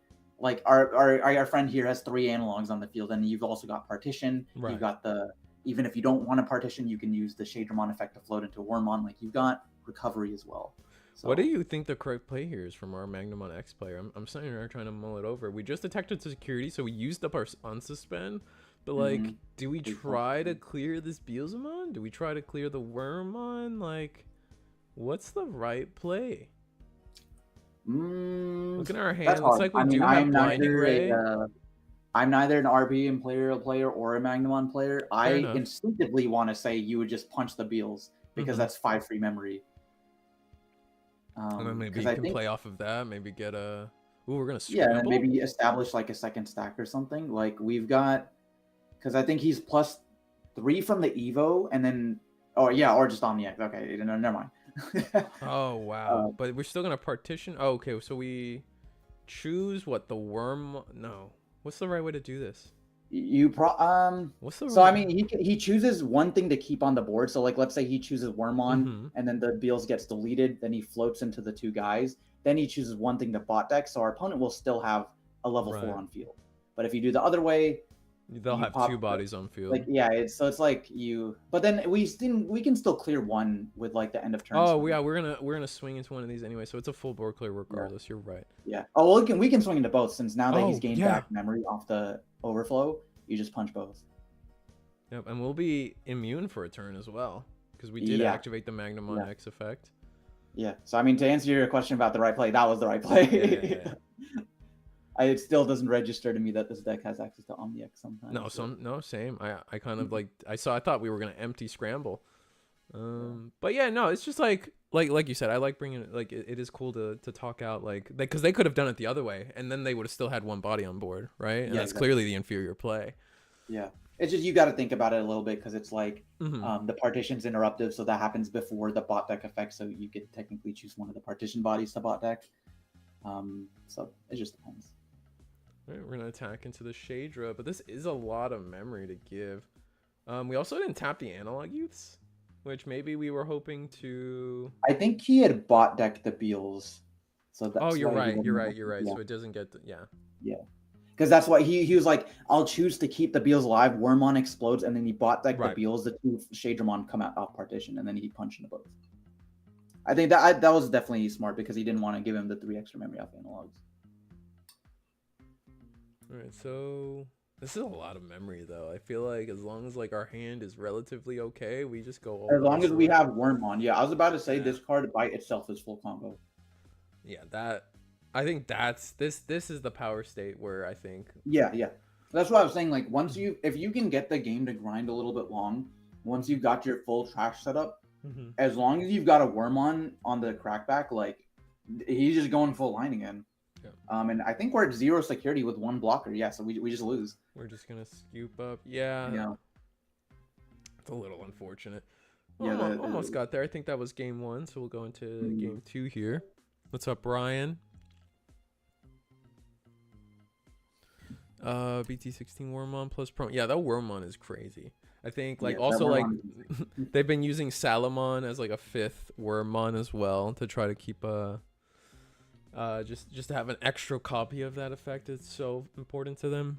our friend here has 3 analogs on the field, and you've also got partition. Right. You've got even if you don't want a partition, you can use the Shadramon effect to float into Wormmon. Like you've got recovery as well. So, what do you think the correct play here is from our Magnamon X player? I'm sitting here trying to mull it over. We just detected security, so we used up our unsuspend. But like, do we try to clear this Beelzemon? Do we try to clear the Wormmon? Like, what's the right play? Looking at our hand, looks like we do have Blinding Ray. I'm neither an RB player or a Magnamon player. I instinctively want to say you would just punch the Beels because that's 5 free memory. And then maybe you can play off of that. Maybe get a. Ooh, we're gonna scramble? Yeah, and maybe establish like a second stack or something. Like we've got, because I think he's +3 from the Evo, and then or just Omniac. Okay, no, never mind. Oh wow! But we're still gonna partition. Oh, okay, so we choose what the worm. No, what's the right way to do this? What's the so I mean he chooses one thing to keep on the board. So like let's say he chooses Wormmon, and then the Beels gets deleted. Then he floats into the 2 guys. Then he chooses one thing to bot deck. So our opponent will still have a level 4 on field. But if you do the other way, they'll have 2 bodies on field. Like it's like you. But then we can still clear 1 with like the end of turn. Oh swing. Yeah, we're gonna swing into one of these anyway. So it's a full board clear regardless. You're right. Yeah. Oh, well, we can swing into both since now that he's gained back memory off the overflow. You just punch both. Yep, and we'll be immune for a turn as well because we did activate the Magnamon X effect. Yeah. So I mean, to answer your question about the right play, that was the right play. It still doesn't register to me that this deck has access to Omniac sometimes. No, same. I kind of like I thought we were gonna empty scramble, but yeah, no, it's just like you said, I like bringing it. Like it is cool to talk out because they could have done it the other way, and then they would have still had 1 body on board, right? And that's clearly the inferior play. Yeah, it's just you got to think about it a little bit because it's like the partition's interruptive, so that happens before the bot deck effect. So you could technically choose one of the partition bodies to bot deck. So it just depends. All right, we're gonna attack into the Shadra, but this is a lot of memory to give. We also didn't tap the analog youths, which maybe we were hoping to. I think he had bot decked the Beels, so that's you're right. Yeah. So it doesn't get because that's why he was like, I'll choose to keep the Beels alive. Wormmon explodes, and then he bot decked the Beels. The 2 Shadramon come out off partition, and then he punched into both. I think that was definitely smart because he didn't want to give him the 3 extra memory off analogs. All right, so this is a lot of memory though. I feel like as long as like our hand is relatively okay, we just go. As long as we have Wormmon, I was about to say this card by itself is full combo. Yeah, I think this is the power state where I think. Yeah. That's what I was saying. Like if you can get the game to grind a little bit long, once you've got your full trash setup, as long as you've got a Wormmon on the crackback, like he's just going full line again. Yeah. And I think we're at 0 security with 1 blocker. Yeah, so we just lose. We're just gonna scoop up. Yeah. It's a little unfortunate. Well, almost got there. I think that was game 1, so we'll go into game 2 here. What's up, Brian? BT16 Wormmon plus Pro. Yeah, that Wormmon is crazy. I think also like they've been using Salamon as like a 5th Wormmon as well to try to keep just to have an extra copy of that effect is so important to them.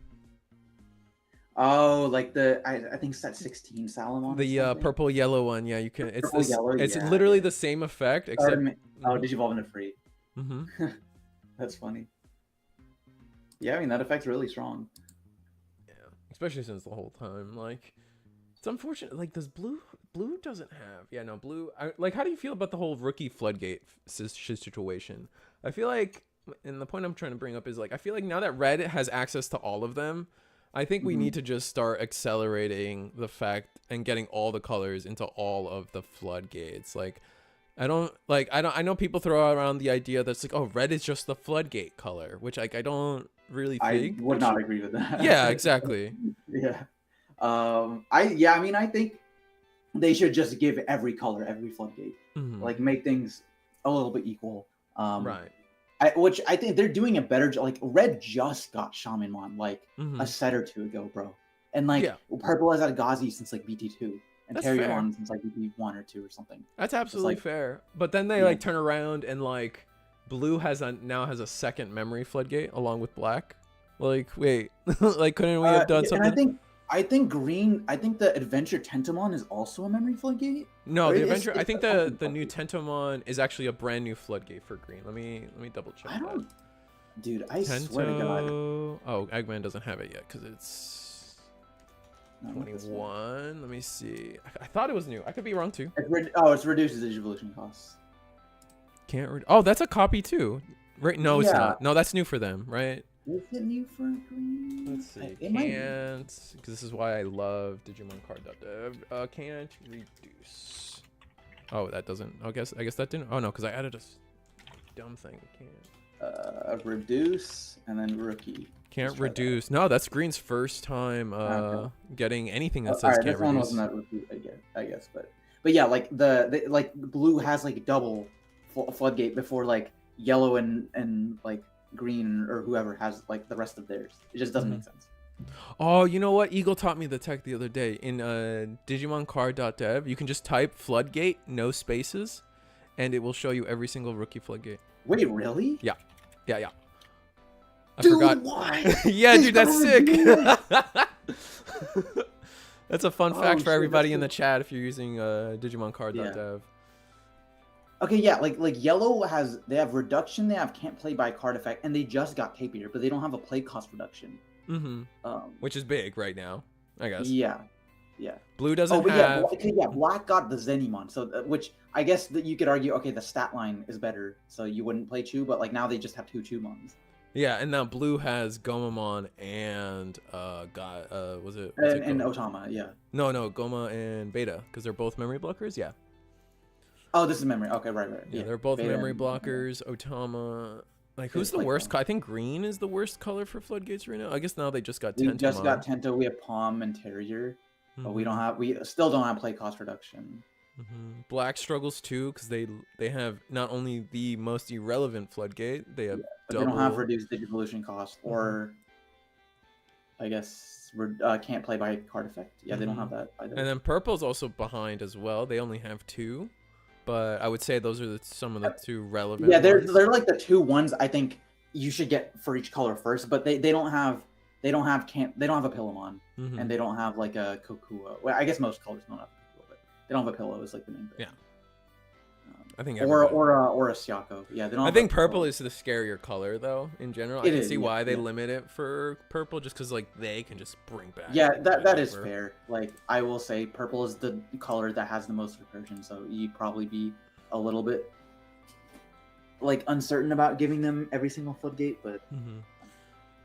Oh, like I think set 16 Salamon. The purple yellow one, yeah, you can. It's literally the same effect except. Digivolve into free. That's funny. Yeah, I mean that effect's really strong. Yeah, especially since the whole time it's unfortunate. Like does blue doesn't have blue. How do you feel about the whole rookie Floodgate situation? I feel like, and the point I'm trying to bring up is I feel like now that red has access to all of them, I think we need to just start accelerating the fact and getting all the colors into all of the Floodgates. I know people throw around the idea that's like, oh, red is just the Floodgate color, which I don't really think. I would not agree with that. Yeah, exactly. Yeah. I mean, I think they should just give every color, every Floodgate, make things a little bit equal. Right. Which I think they're doing a better job. Like red just got Shamanmon a set or 2 ago, bro, and purple has had Gazi since BT2. and Terriermon since like maybe 1 or 2 or something. That's absolutely fair. But then they like turn around and like Blue now has a second memory Floodgate along with Black. Like, wait, like couldn't we have done something? And I think Green. I think the Adventure Tentomon is also a memory Floodgate. No, the Adventure. I think the new Tentomon is actually a brand new Floodgate for Green. Let me double check that. Dude, I swear to God. Oh, Eggman doesn't have it yet because it's 21. Let me see. I thought it was new. I could be wrong too. It's reduces the evolution costs. Oh, that's a copy too. Right? No, it's not. No, that's new for them, right? Is it new for Green? Let's see. Because this is why I love Digimon card.dev. Can't reduce. Oh, that doesn't. I guess that didn't. Oh no, because I added a dumb thing. Can't. Reduce and then rookie. Can't reduce. No, that's Green's first time getting anything that says can't reduce. This one wasn't that rookie, I guess, but yeah, like the like Blue has like double Floodgate before like Yellow and like Green or whoever has like the rest of theirs. It just doesn't make sense. Oh, you know what? Eagle taught me the tech the other day. In Digimon card.dev, you can just type Floodgate, no spaces, and it will show you every single rookie Floodgate. Wait, really? Yeah. I dude, forgot. Why? Yeah, dude, that's sick. That's a fun fact for everybody in the chat if you're using Digimon card.dev. Okay, yeah, like Yellow they have reduction, they have can't play by card effect, and they just got Tapier, but they don't have a play cost reduction. Which is big right now, I guess. Yeah. Blue doesn't have. Yeah, Black got the Zenimon, so which I guess that you could argue, okay, the stat line is better, so you wouldn't play Chew, but like now they just have 2 Chewmons. Yeah, and now Blue has Gomamon and was it and Otama, yeah. No, Goma and Beta, because they're both memory blockers, yeah. Oh, this is memory. Okay, right. Yeah, they're both Beta memory blockers. Otama, like who's the worst? I think Green is the worst color for Floodgates right now. I guess now they just got Tentomon. We just got Tento. We have Palm and Terrier, but we still don't have play cost reduction. Black struggles too because they have not only the most irrelevant Floodgate, they have but they don't have reduced evolution cost or I guess can't play by card effect. Yeah, they don't have that either. And then Purple's also behind as well. They only have 2. But I would say those are some of the 2 relevant. Yeah, they're like the 2 ones I think you should get for each color first. But they don't have a Pillowmon and they don't have like a Kokua. Well, I guess most colors don't have a Kokua, but they don't have a Pillow is like the main thing. Yeah, I think or a Siako. Yeah, they don't. I think Purple is the scarier color though in general. I can see why they limit it for Purple just because like they can just bring back. Yeah, that is fair. Like I will say, Purple is the color that has the most recursion, so you'd probably be a little bit like uncertain about giving them every single Floodgate, but.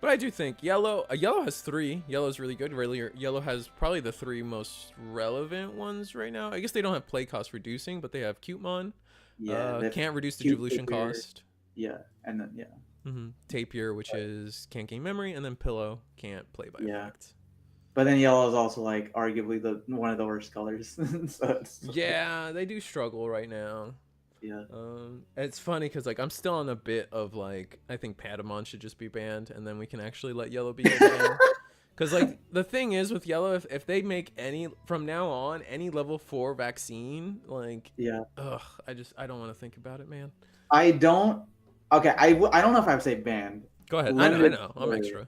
But I do think Yellow has 3. Yellow's really good. Yellow has probably the 3 most relevant ones right now. I guess they don't have play cost reducing, but they have Cutemon. Yeah, can't reduce the evolution cost. Yeah, and then Tapier, which is can't gain memory, and then Pillow can't play by effect. But then Yellow is also like arguably one of the worst colors. Yeah, they do struggle right now. Yeah. It's funny because like I'm still on a bit of like I think Patamon should just be banned, and then we can actually let Yellow be again. Because like the thing is with Yellow, if they make from now on any level 4 vaccine, like I don't want to think about it, man. I don't. Okay, I don't know if I would say banned. Go ahead. I know. I'm extra.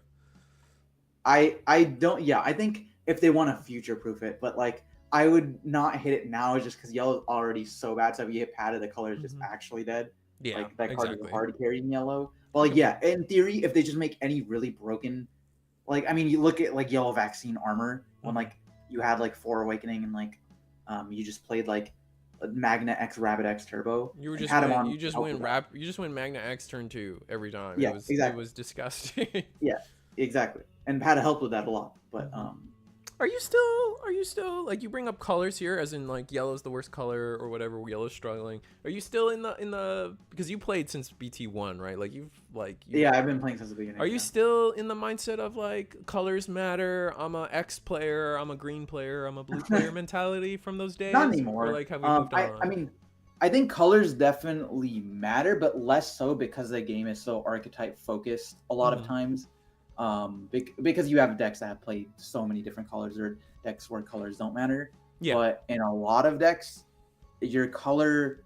I don't. Yeah, I think if they want to future proof it, but like I would not hit it now just because Yellow's already so bad. So if you hit Pata, the color is just actually dead. Yeah, like that card is hard to carry in Yellow. But like yeah, in theory, if they just make any really broken. Like, I mean, you look at, like, Yellow Vaccine armor, when, like, you had, like, 4 Awakening and, like, you just played, like, Magna X, Rabbit X Turbo. You just win Magna X turn 2 every time. Yeah, exactly. It was disgusting. Yeah, exactly. And Pata helped with that a lot, but, Are you still like you bring up colors here as in like Yellow's the worst color or whatever, Yellow's struggling. Are you still in the because you played since BT1, right? Like Yeah, I've been playing since the beginning. Are you still in the mindset of like colors matter? I'm a X player, I'm a green player, I'm a blue player mentality from those days? Not anymore. Or like have we moved on? I mean, I think colors definitely matter, but less so because the game is so archetype focused a lot of times. Because you have decks that have played so many different colors or decks where colors don't matter. Yeah. But in a lot of decks, your color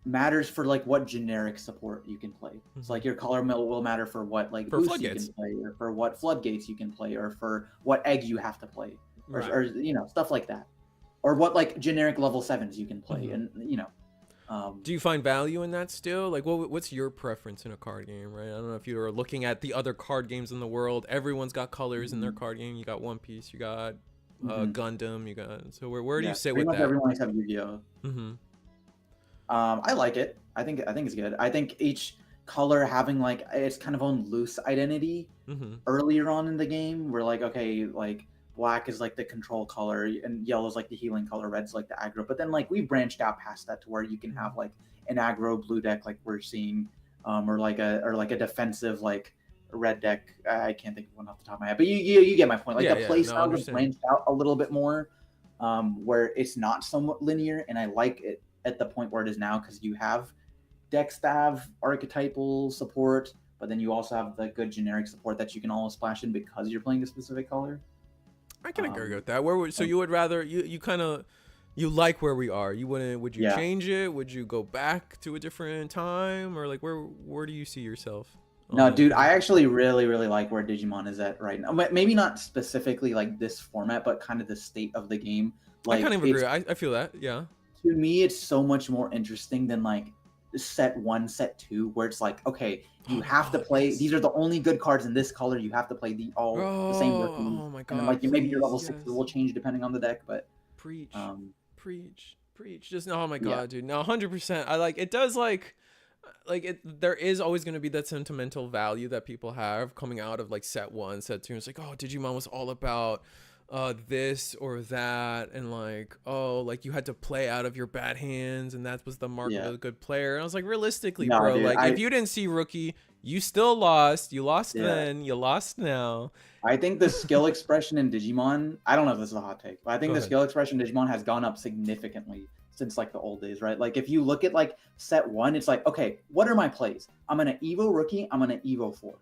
matters for like what generic support you can play. So like your color will matter for what like boost you can play, or for what floodgates you can play, or for what egg you have to play, or you know, stuff like that, or what like generic level 7s you can play, and you know. Do you find value in that still? Like, what's your preference in a card game, right? I don't know if you are looking at the other card games in the world. Everyone's got colors in their card game. You got One Piece, you got Gundam, you got. So where do you sit with that? Everyone except Yu-Gi-Oh. I like it. I think it's good. I think each color having like its kind of own loose identity earlier on in the game. We're like, okay, like black is like the control color, and yellow is like the healing color, red's like the aggro. But then like we branched out past that to where you can have like an aggro blue deck, like we're seeing, or like a defensive like red deck. I can't think of one off the top of my head, but you get my point. Like the play style was branched out a little bit more, where it's not somewhat linear, and I like it at the point where it is now, because you have decks that have archetypal support, but then you also have the good generic support that you can always splash in because you're playing a specific color. I can agree with that. So you would rather you kind of you like where we are. You wouldn't? Would you change it? Would you go back to a different time, or like where do you see yourself? No, dude, I actually really like where Digimon is at right now. Maybe not specifically like this format, but kind of the state of the game. Like, I kind of agree. I feel that. Yeah. To me, it's so much more interesting than like set 1, set 2, where it's like, okay, you have to play. These are the only good cards in this color. You have to play the same. Oh my god! And like maybe your level 6 will change depending on the deck, but preach. Just oh my god, dude. No, 100%. I like it. Does like it. There is always going to be that sentimental value that people have coming out of like set 1, set 2. It's like, oh, Digimon was all about this or that, and like, oh, like you had to play out of your bad hands, and that was the mark of a good player. And I was like, realistically, bro, dude, like if you didn't see Rookie, you still lost. You lost then, you lost now. I think the skill expression in Digimon, I don't know if this is a hot take, but I think the skill expression in Digimon has gone up significantly since like the old days, right? Like if you look at like set 1, it's like, okay, what are my plays? I'm gonna Evo Rookie, I'm gonna Evo 4.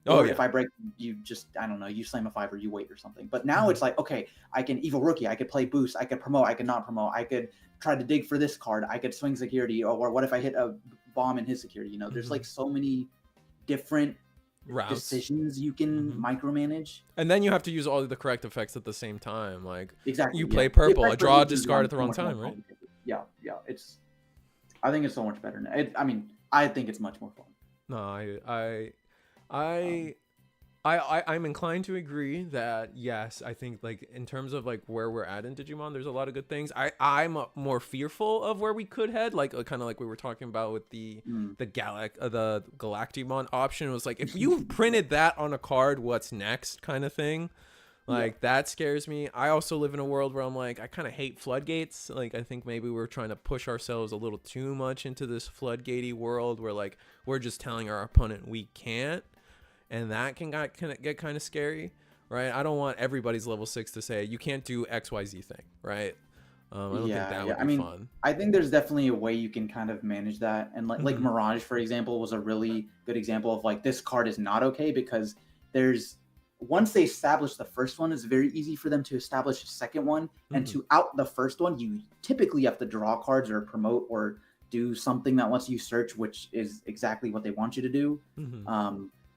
Or if I break, you just, I don't know, you slam a 5 or you wait or something. But now it's like, okay, I can Evo Rookie, I could play boost, I could promote, I could not promote, I could try to dig for this card, I could swing security, or what if I hit a bomb in his security? You know, there's like so many different decisions you can micromanage. And then you have to use all of the correct effects at the same time. Like, you play purple, I draw a discard at the wrong time, right? Yeah, I think it's so much better now. I mean, I think it's much more fun. No, I'm inclined to agree that yes, I think like in terms of like where we're at in Digimon, there's a lot of good things. I'm more fearful of where we could head, like kind of like we were talking about with the Galactimon option. It was like, if you printed that on a card, what's next kind of thing. Like that scares me. I also live in a world where I'm like, I kind of hate floodgates. Like I think maybe we're trying to push ourselves a little too much into this floodgatey world where like we're just telling our opponent we can't, and that can get kind of scary, right? I don't want everybody's level 6 to say you can't do XYZ thing, right? I don't think that would be fun. I think there's definitely a way you can kind of manage that, and like Mirage, for example, was a really good example of like, this card is not okay, because once they establish the first one, it's very easy for them to establish a second one. And to out the first one, you typically have to draw cards or promote or do something that lets you search, which is exactly what they want you to do.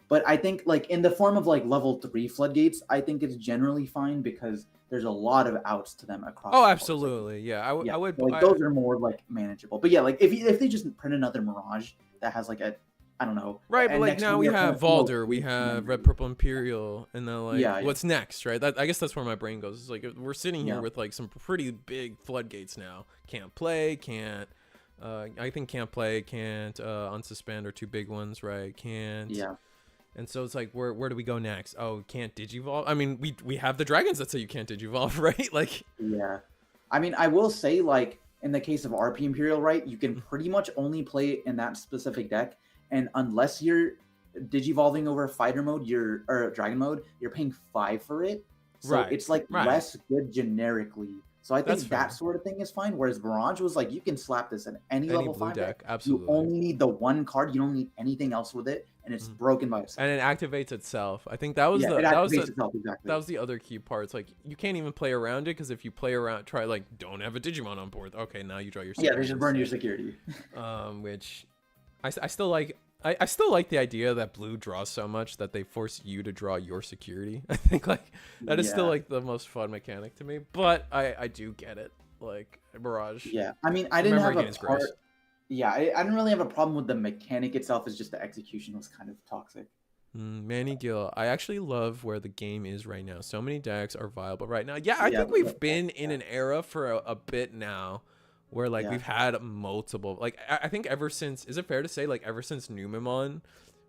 But I think like in the form of like level 3 floodgates, I think it's generally fine, because there's a lot of outs to them across. Oh, absolutely. Yeah, I would. Like, those are more like manageable. But yeah, like if they just print another Mirage that has like a, I don't know. Right, but like now we have Valder, we have Red Purple Imperial, and then like what's next, right? I guess that's where my brain goes. It's like we're sitting here with like some pretty big floodgates now. Can't play, can't. I think can't play, can't. Unsuspend are 2 big ones, right? Can't. Yeah. And so it's like, where do we go next? Oh, can't Digivolve? I mean, we have the dragons that say you can't Digivolve, right? Like. Yeah. I mean, I will say, like, in the case of RP Imperial, right, you can pretty much only play it in that specific deck. And unless you're Digivolving over fighter mode, or dragon mode, you're paying 5 for it. So it's like less good generically So I think that sort of thing is fine. Whereas Mirage was like, you can slap this at any level blue 5 deck. Absolutely. You only need the one card. You don't need anything else with it, and it's broken by itself. And it activates itself. I think that was that was the other key part. It's like you can't even play around it, because if you play around, try like don't have a Digimon on board. Okay, now you draw your security. Yeah, they just burn your security. Which I still like. I still like the idea that blue draws so much that they force you to draw your security. I think like that is still like the most fun mechanic to me, but I do get it. Like Mirage. Yeah, I mean, I didn't have a part. Yeah, I didn't really have a problem with the mechanic itself. It's just the execution was kind of toxic. Manny Gill, I actually love where the game is right now. So many decks are viable right now. Yeah, I think we've been in an era for a bit now where like we've had multiple, like I think ever since, is it fair to say like ever since Numemon,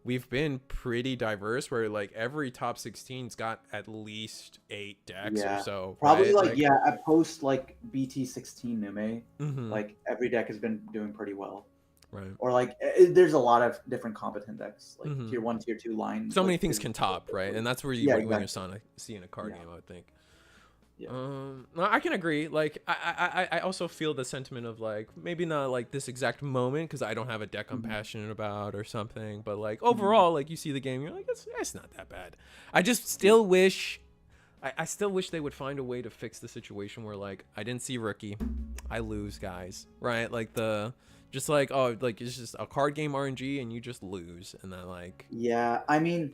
we've been pretty diverse, where like every top 16's got at least 8 decks or so. Probably right? like at post like BT16 Nume, like every deck has been doing pretty well. Right. Or like there's a lot of different competent decks, like tier 1, tier 2 lines. So many things can top, right? And that's where you when you're see in a card game, I would think. Yeah. No, I can agree. Like I also feel the sentiment of like maybe not like this exact moment because I don't have a deck I'm passionate about or something, but like overall, like you see the game, you're like it's not that bad. I just still wish, I still wish they would find a way to fix the situation where like I didn't see rookie, I lose, guys, right? Like just like like it's just a card game RNG and you just lose, and then like I mean,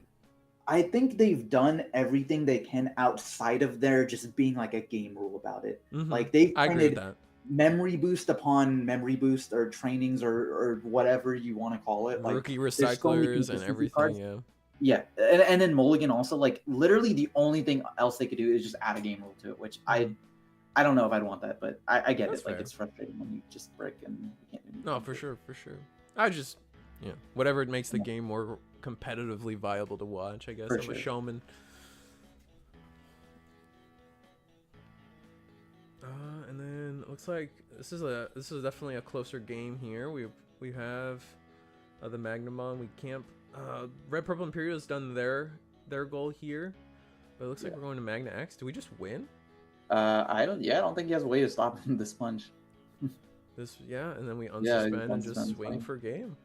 I think they've done everything they can outside of there just being like a game rule about it. Like they've printed memory boost upon memory boost or trainings or whatever you want to call it. Like rookie recyclers and everything. Cards. Yeah. And then Mulligan also, like literally the only thing else they could do is just add a game rule to it, which I don't know if I'd want that, but I get it. Like it's frustrating when you just brick and you can't do anything. No, for sure. I just whatever it makes the game more competitively viable to watch, I guess. I'm a showman. And then it looks like this is definitely a closer game here. We have the Magnamon. We can't Red Purple Imperial has done their goal here, but it looks like we're going to Magna X. Do we just win? I don't think he has a way to stop this punch. And then we unsuspend and just swing for game.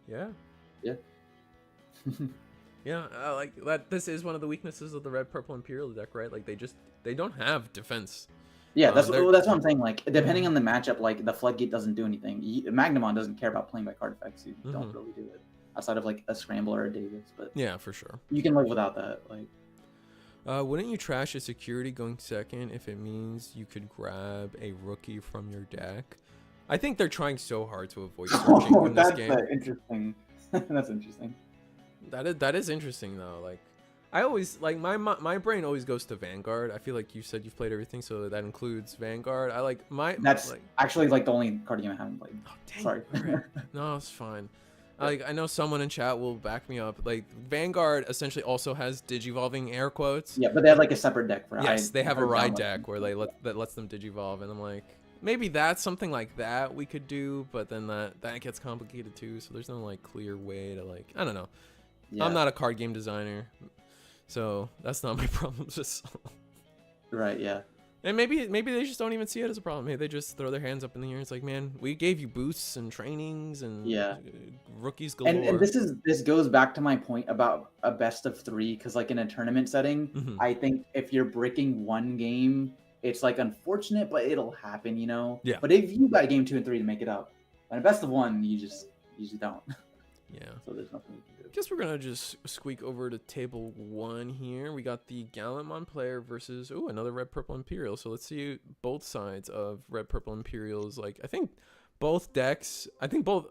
Like that. This is one of the weaknesses of the Red Purple Imperial deck, right? Like they don't have defense. That's what I'm saying. Like depending on the matchup, like the Floodgate doesn't do anything. Magnamon doesn't care about playing by card effects. You don't really do it outside of like a Scramble or a Davis. But for sure, you can live without that. Like. Wouldn't you trash a security going second if it means you could grab a rookie from your deck? I think they're trying so hard to avoid searching in this game. That's interesting. That's interesting. That is interesting though. Like I always like my brain always goes to Vanguard. I feel like you said you've played everything, so that includes Vanguard. I like that's actually like the only card game I haven't played. Oh, dang. Sorry. Right. No, it's fine. Like I know someone in chat will back me up. Like Vanguard essentially also has digivolving air quotes. Yeah, but they have like a separate deck for. Yes, they have a ride deck where that lets them digivolve, and I'm like, maybe that's something like that we could do, but then that gets complicated too. So there's no like clear way to like, I don't know. Yeah. I'm not a card game designer, so that's not my problem. Just right, yeah. And maybe they just don't even see it as a problem. Maybe they just throw their hands up in the air. It's like, man, we gave you boosts and trainings and rookies galore. And this goes back to my point about a best of 3, because like in a tournament setting, I think if you're bricking one game, it's like unfortunate, but it'll happen, you know. Yeah. But if you got game 2 and 3 to make it up, and a best of 1, you just don't. Yeah. So there's nothing you can do. Guess we're gonna just squeak over to table 1 here. We got the Gallantmon player versus another Red Purple Imperial. So let's see both sides of Red Purple Imperials. Like I think both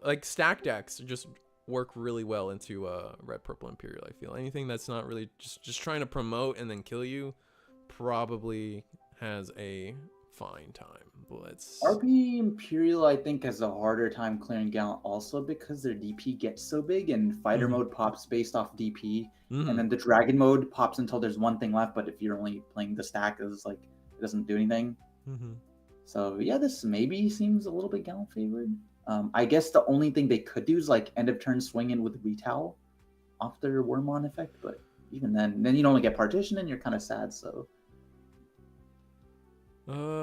like stack decks just work really well into Red Purple Imperial. I feel anything that's not really just trying to promote and then kill you probably has a fine time. RP Imperial, I think, has a harder time clearing Gallant also because their DP gets so big, and fighter mode pops based off DP, and then the dragon mode pops until there's one thing left, but if you're only playing the stack, it's like it doesn't do anything. So yeah, this maybe seems a little bit Gallant favored. I guess the only thing they could do is like end of turn swing in with Retail off their Wormmon effect, but even then you don't only get partition and you're kind of sad. So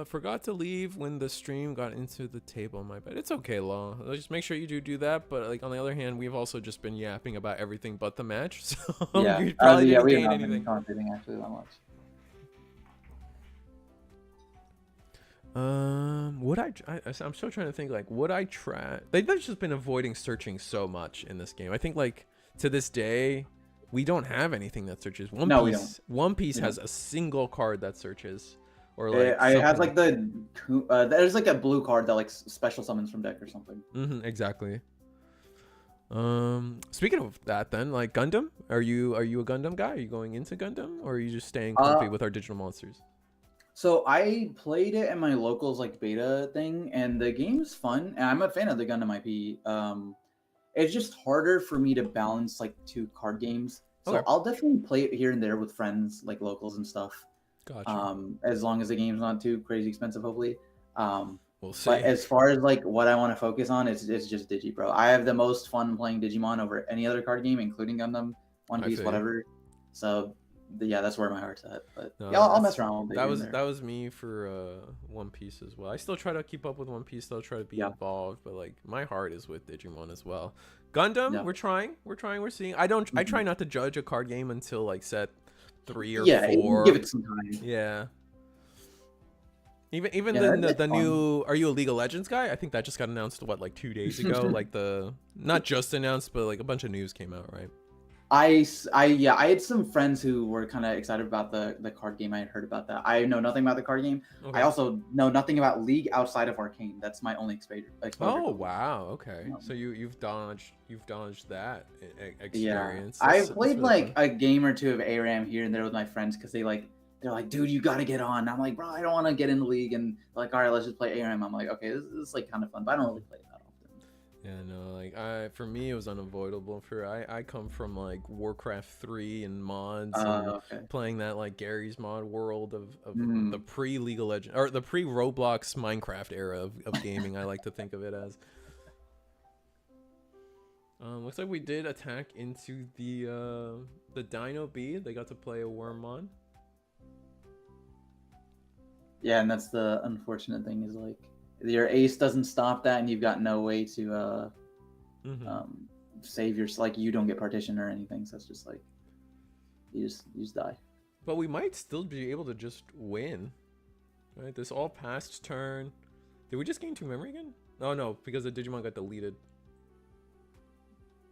Forgot to leave when the stream got into the table. My bad. It's okay, Law. Just make sure you do that. But like on the other hand, we've also just been yapping about everything but the match, so yeah, you probably didn't we gain haven't anything. been commentating actually that much. I'm still trying to think, like, would I try? They've just been avoiding searching so much in this game. I think, like, to this day, we don't have anything that searches. One Piece has a single card that searches, or like I have like there's like a blue card that like special summons from deck or something. Exactly. Speaking of that, then, like, Gundam, are you a Gundam guy? Are you going into Gundam, or are you just staying comfy with our digital monsters? So I played it in my locals like beta thing, and the game's fun, and I'm a fan of the Gundam IP. It's just harder for me to balance like 2 card games. So okay. I'll definitely play it here and there with friends, like locals and stuff. Gotcha. As long as the game's not too crazy expensive, hopefully. We'll see. But as far as like what I want to focus on, it's just Digi, bro. I have the most fun playing Digimon over any other card game, including Gundam, One Piece, whatever. So yeah, that's where my heart's at. But no, yeah, I'll mess around with it. That was me for One Piece as well. I still try to keep up with One Piece, still try to be involved, but like my heart is with Digimon as well. Gundam, we're trying, we're seeing. I try not to judge a card game until like set 3 or 4. Give it some time. Yeah. Even the new, are you a League of Legends guy? I think that just got announced like 2 days ago. Like not just announced, but like a bunch of news came out, right? I had some friends who were kind of excited about the card game. I had heard about that. I know nothing about the card game. Okay. I also know nothing about League outside of Arcane. That's my only exposure. Oh wow, okay. So you've dodged that experience. Yeah, I played really like fun. A game or 2 of ARAM here and there with my friends because they're like, dude, you gotta get on. And I'm like, bro, I don't want to get in the League. And they're like, all right, let's just play ARAM. I'm like, okay, this is like kind of fun, but I don't really play that often. Yeah, no, like for me it was unavoidable. I come from like Warcraft 3 and mods and playing that like Gary's mod world of the pre League of Legends or the pre Roblox Minecraft era of gaming. I like to think of it as. Looks like we did attack into the Dino B. They got to play a Wormmon. Yeah, and that's the unfortunate thing is like your ace doesn't stop that, and you've got no way to save your like you don't get partition or anything. So it's just like you just die. But we might still be able to just win, right? This all passed turn. Did we just gain 2 memory again? Oh no, because the Digimon got deleted.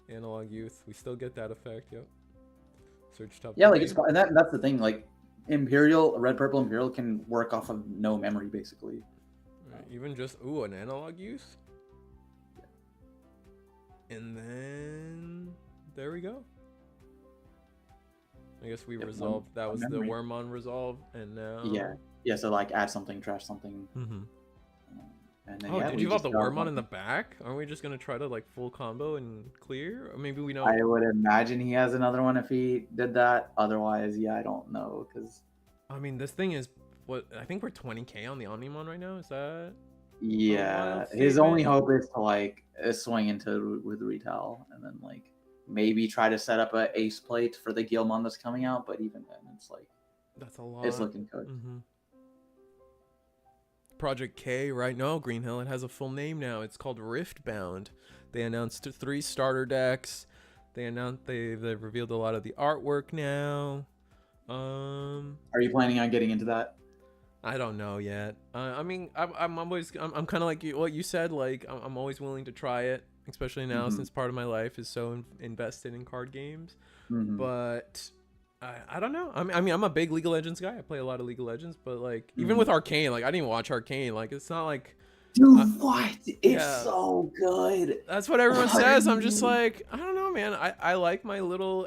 Analog Youth, we still get that effect. Yep. Search top. Yeah, like it's and that's the thing. Like Imperial, Red Purple Imperial can work off of no memory basically. Right, even just an Analog Youth. And then there we go. I guess we resolved. That was the Wormmon resolve, and now yeah. So like add something, trash something. And then, did you have the Wormmon in the back? Aren't we just gonna try to like full combo and clear? Or maybe we know. I would imagine he has another one if he did that. Otherwise, I don't know because. I mean, this thing is what I think we're 20k on the Omnimon right now. Is that? Yeah, his only hope is to like swing into with retail and then like maybe try to set up a ace plate for the Guilmon that's coming out. But even then, it's like that's a lot. It's looking good. Project K, right? No, Green Hill. It has a full name now. It's called Riftbound. They announced 3 starter decks. They announced they've revealed a lot of the artwork now. Are you planning on getting into that? I don't know yet. I mean, I'm kind of like what you said. Like, I'm always willing to try it, especially now since part of my life is so invested in card games. But I don't know. I mean, I'm a big League of Legends guy. I play a lot of League of Legends, but like even with Arcane, like I didn't even watch Arcane. Like it's not like. Dude, what? It's so good. That's what everyone says. I'm just like, I don't know, man. I like my little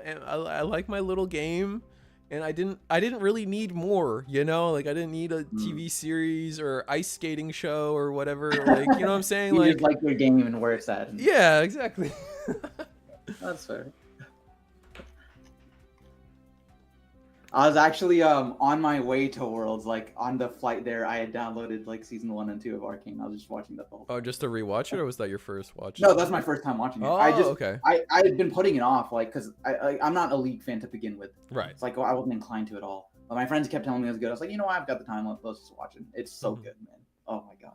game. And I didn't really need more, you know? Like I didn't need a TV series or ice skating show or whatever. Like, you know what I'm saying? You just like your game and where it's at. Yeah, exactly. That's fair. I was actually on my way to Worlds, like on the flight there. I had downloaded like season 1 and 2 of Arcane. I was just watching that the whole time. Oh, just to rewatch it, or was that your first watch? No, that's my first time watching it. Oh, okay. I had been putting it off, like, because I'm not a League fan to begin with. Right. It's like I wasn't inclined to at all. But my friends kept telling me it was good. I was like, you know what? I've got the time. Let's just watch it. It's so good, man. Oh my god.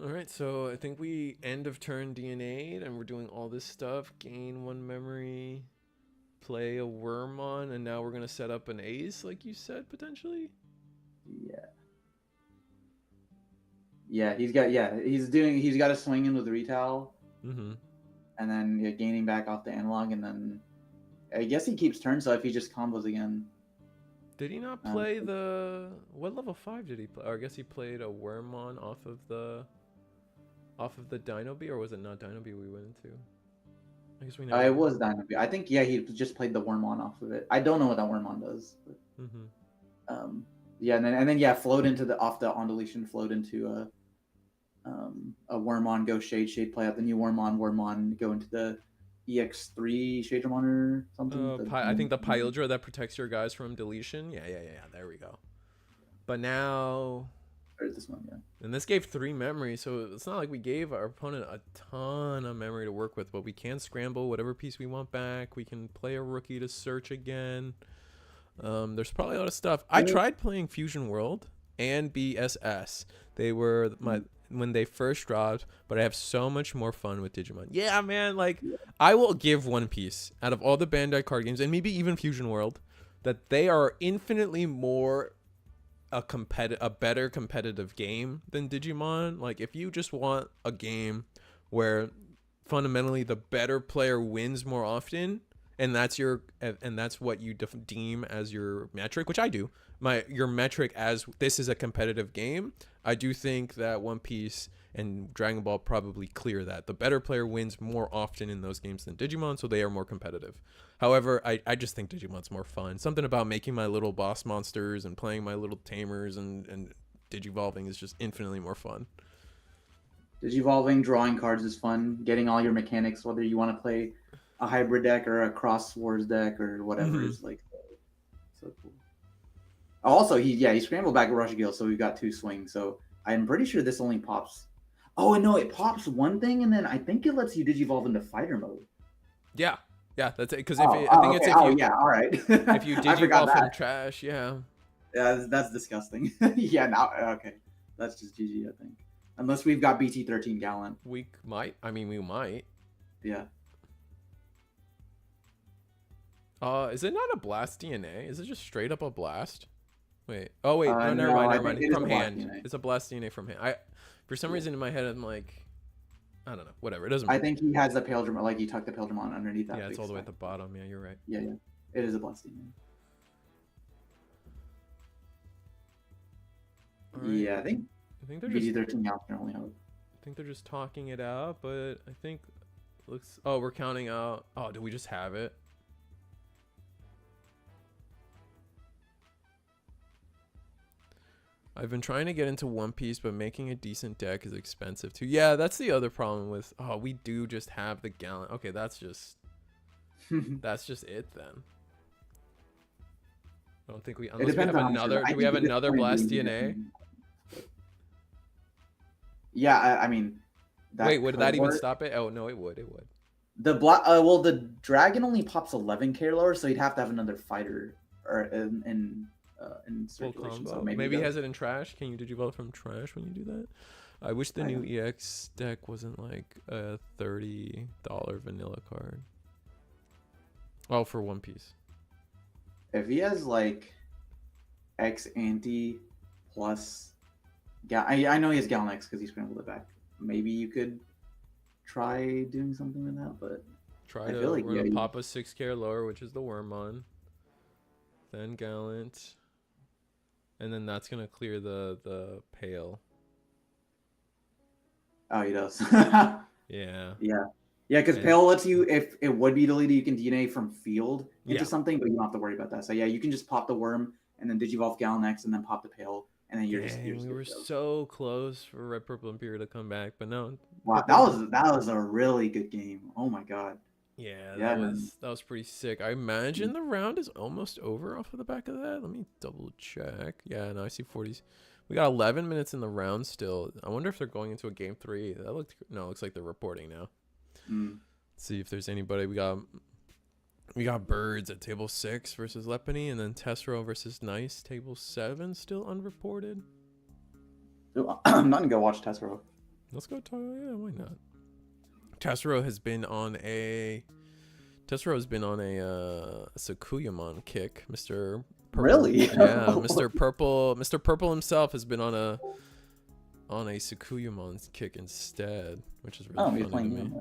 All right, so I think we end of turn DNA'd, and we're doing all this stuff. Gain 1 memory, play a Wormmon, and now we're gonna set up an ace, like you said, potentially. Yeah. Yeah, he's got a swing in with the retail. And then gaining back off the analog, and then I guess he keeps turns. So if he just combos again. Did he not play what level 5 did he play? Or I guess he played a Wormmon off of the Dino Bee, or was it not Dino Bee we went into? I guess we know. It was Dino Bee. I think he just played the Wormmon off of it. I don't know what that Wormmon does. But, yeah, and then float into off the on deletion, float into a Wormmon, go Shade play out the new Wormmon, go into the EX3 Shadramon or something. I think the Pyldra that protects your guys from deletion. Yeah. There we go. But now, there's this one, yeah. And this gave 3 memory, so it's not like we gave our opponent a ton of memory to work with. But we can scramble whatever piece we want back. We can play a rookie to search again. There's probably a lot of stuff. I tried playing Fusion World and BSS. They were when they first dropped, but I have so much more fun with Digimon. Yeah, man, like I will give One Piece out of all the Bandai card games, and maybe even Fusion World, that they are infinitely more a better competitive game than Digimon. Like if you just want a game where fundamentally the better player wins more often, and that's what you deem as your metric, which I do. Your metric as this is a competitive game. I do think that One Piece and Dragon Ball probably clear that. The better player wins more often in those games than Digimon, so they are more competitive. However, I just think Digimon's more fun. Something about making my little boss monsters and playing my little tamers and Digivolving is just infinitely more fun. Digivolving, drawing cards is fun. Getting all your mechanics, whether you want to play a hybrid deck or a cross swords deck or whatever, is like so cool. Also, he scrambled back at Rush Gill, so we've got 2 swings. So I'm pretty sure this only pops. Oh, no, it pops one thing, and then I think it lets you Digivolve into fighter mode. Yeah, that's it. Because all right. if you Digivolve from trash, yeah, that's disgusting. Yeah, now okay, that's just GG, I think. Unless we've got BT13 Gallant. We might. Yeah. Is it not a blast DNA? Is it just straight up a blast? Wait. Oh wait. No, never mind. From hand. It's a blast DNA from hand. For some reason in my head I'm like, I don't know. Whatever. It doesn't matter. I think he has the Paildramon, like he tucked the Paildramon underneath that. Yeah, it's all the way at the bottom. Yeah, you're right. Yeah. It is a blast DNA. Right. Yeah, I think they're just BT13 out there only hope. I think they're just talking it out, but I think looks. Oh, we're counting out. Oh, do we just have it? I've been trying to get into One Piece, but making a decent deck is expensive too. Yeah, that's the other problem with. Oh, we do just have the Gallant. Okay, that's just it then. I don't think we. Unless we have another. Do we have another Blast DNA? Yeah, I mean. Wait, would that even stop it? Oh no, it would. It would. The dragon only pops 11k lower, so you'd have to have another fighter or in circulation. So maybe he has it in trash. Can you Digivolve from trash when you do that? I wish the new EX deck wasn't like a $30 vanilla card. Oh, for One Piece. If he has like X anti plus, I know he has Gallant X because he scrambled it back. Maybe you could try doing something with that, but we're gonna pop a 6k lower, which is the Wormmon, then Gallant, and then that's gonna clear the Pale. Oh, he does. Yeah, because Pale lets you, if it would be deleted, you can DNA from field into something, but you don't have to worry about that. So yeah, you can just pop the Worm and then Digivolve Gallant X and then pop the Pale. And then we were so close for Red Purple Imperial to come back, but no. Wow, that was a really good game. Oh my god. Yeah, that was pretty sick. I imagine the round is almost over off of the back of that. Let me double check. Yeah, no, I see 40s. We got 11 minutes in the round still. I wonder if they're going into a game 3. It looks like they're reporting now. Let's see if there's anybody. We got We got Birds at table 6 versus Lepony, and then Tessero versus Nice, table 7, still unreported. I'm not gonna go watch Tessero. Let's go talk. Yeah, why not? Tessero has been on a Sakuyamon kick, Mr. Purple. Really? Yeah, Mr. Purple. Mr. Purple himself has been on a Sakuyamon kick instead, which is really funny to me.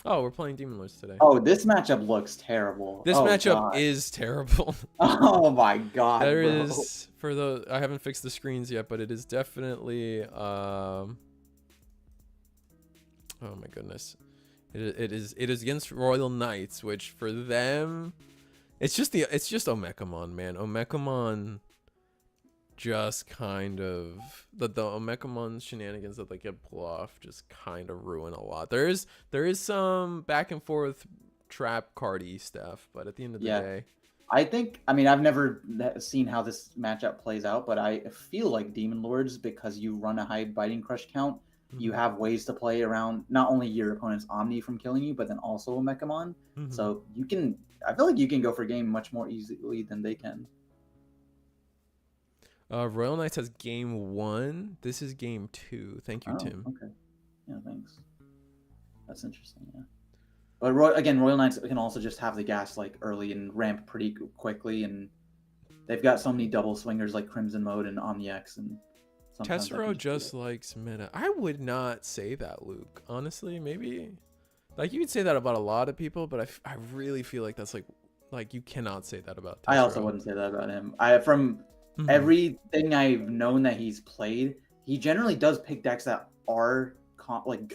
Oh, we're playing Demon Lords today. Oh, this matchup looks terrible. This matchup is terrible. Oh my god. There is, for the, I haven't fixed the screens yet, but it is definitely oh my goodness. It is against Royal Knights, which for them it's just Omekamon, man. Omekamon just kind of the Omekamon shenanigans that they can pull off just kind of ruin a lot. There is some back and forth trap cardy stuff, but at the end of the day, I mean, I've never seen how this matchup plays out, but I feel like Demon Lords, because you run a high Biting Crush count, you have ways to play around not only your opponent's Omni from killing you, but then also Omekamon. So I feel like you can go for game much more easily than they can. Royal Knights has game 1. This is game 2. Thank you, Tim. Okay. Yeah, thanks. That's interesting, yeah. But Royal Knights can also just have the gas like early and ramp pretty quickly, and they've got so many double swingers like Crimson Mode and OmniX, and Tessero just likes meta. I would not say that, Luke. Honestly, maybe like you could say that about a lot of people, but I really feel like that's like you cannot say that about Tessero. I also wouldn't say that about him. From everything I've known that he's played, he generally does pick decks that are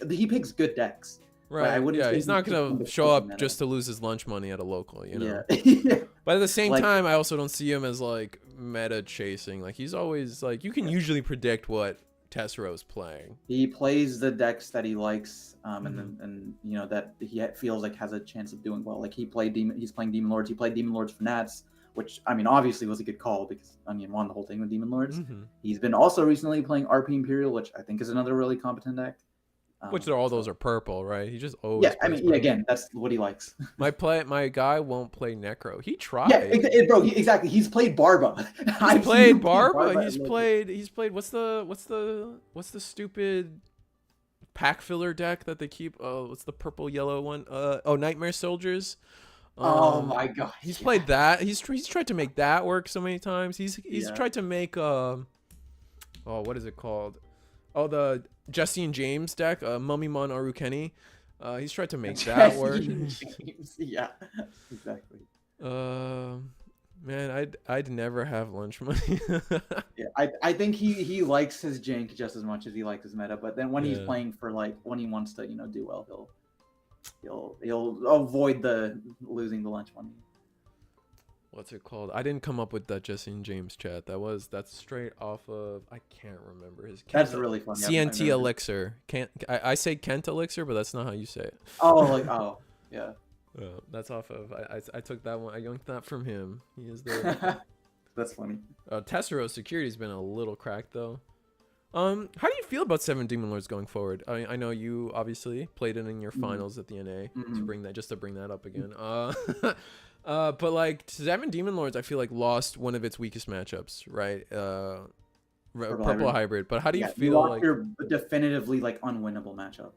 he picks good decks. Right. Yeah, he's not gonna show up just to lose his lunch money at a local, you know. Yeah. But at the same time, I also don't see him as like meta chasing. Like he's always like, you can usually predict what Tessero's playing. He plays the decks that he likes, and you know that he feels like has a chance of doing well. Like he's playing Demon Lords. He played Demon Lords for Nats, which I mean obviously was a good call because I mean won the whole thing with Demon Lords. He's been also recently playing RP Imperial, which I think is another really competent deck. Which those are purple, right? He just always again, that's what he likes. My guy won't play Necro. He tried. Yeah, bro, exactly. He's played Barba. He's played Barba. He's played what's the stupid pack filler deck that they keep? What's the purple yellow one? Nightmare Soldiers. Oh my god. He's played that. He's tried to make that work so many times. He's tried to make what is it called? Oh, the Jesse and James deck, Mummymon Arukeni. He's tried to make that work. Yeah, exactly. Man, I'd never have lunch money. Yeah, I think he likes his jank just as much as he likes his meta, but then when he's playing for when he wants to do well, he'll avoid losing the lunch money. What's it called? I didn't come up with that Jesse and James chat. That's straight off of, I can't remember his. That's really funny. CNT Elixir. I say Kent Elixir, but that's not how you say it. Yeah. That's off of. I took that one. I yanked that from him. He is there. That's funny. Tessero's security's been a little cracked though. How do you feel about 7 Demon Lords going forward? I know you obviously played it in your finals at the NA to bring that up again. But like 7 Demon Lords, I feel like lost one of its weakest matchups, right? Purple hybrid. But how do you feel? You lost your definitively unwinnable matchup.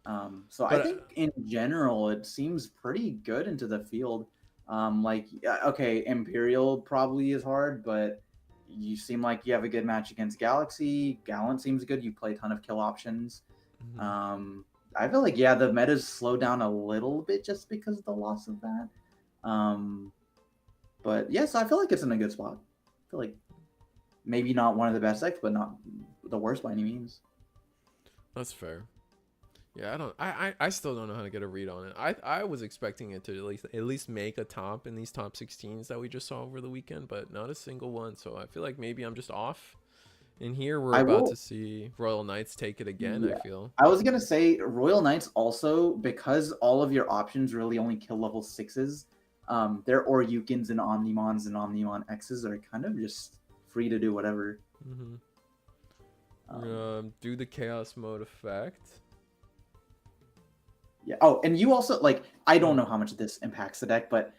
I think in general it seems pretty good into the field. Imperial probably is hard, but you seem like you have a good match against Galaxy. Gallant seems good. You play a ton of kill options. I feel like the meta's slowed down a little bit just because of the loss of that. But yes, I feel like it's in a good spot. I feel like maybe not one of the best decks, but not the worst by any means. That's fair. Yeah, I still don't know how to get a read on it. I was expecting it to at least make a top in these top 16s that we just saw over the weekend, but not a single one. So I feel like maybe I'm just off. And here we're about to see Royal Knights take it again, I feel. I was going to say Royal Knights also, because all of your options really only kill level 6s, their Oryukins and Omnimons and Omnimon X's are kind of just free to do whatever. Do the Chaos Mode effect. Yeah. Oh, and you also like I don't know how much this impacts the deck, but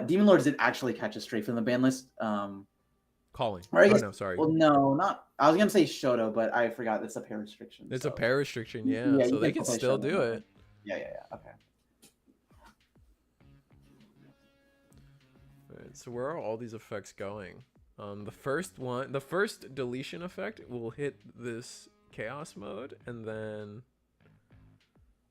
Demon Lords did actually catch a stray from the ban list. Calling. Or I guess, no, sorry. Well, no, not. I was gonna say Shoto, but I forgot it's a pair restriction. It's a pair restriction, yeah. So they can still do it. Yeah. Okay. Alright, so where are all these effects going? The first deletion effect will hit this chaos mode, and then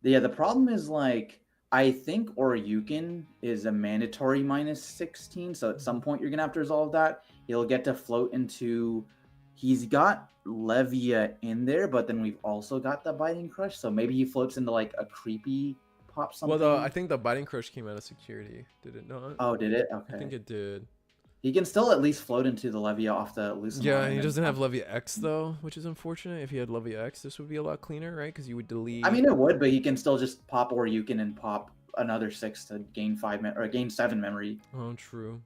yeah, the problem is like I think Oryukin is a mandatory -16, so at some point you're gonna have to resolve that. He'll get to float into. He's got Levia in there, but then we've also got the Biting Crush, so maybe he floats into like a creepy pop something. Well, I think the Biting Crush came out of security. Did it not? Oh, did it? Okay. I think it did. He can still at least float into the Levia off the Lucemon. Yeah, he doesn't have Levia X though, which is unfortunate. If he had Levia X, this would be a lot cleaner, right? Because you would delete. I mean, it would, but he can still just pop Oryukin and pop another 6 to gain 5 or gain 7 memory. Oh, true.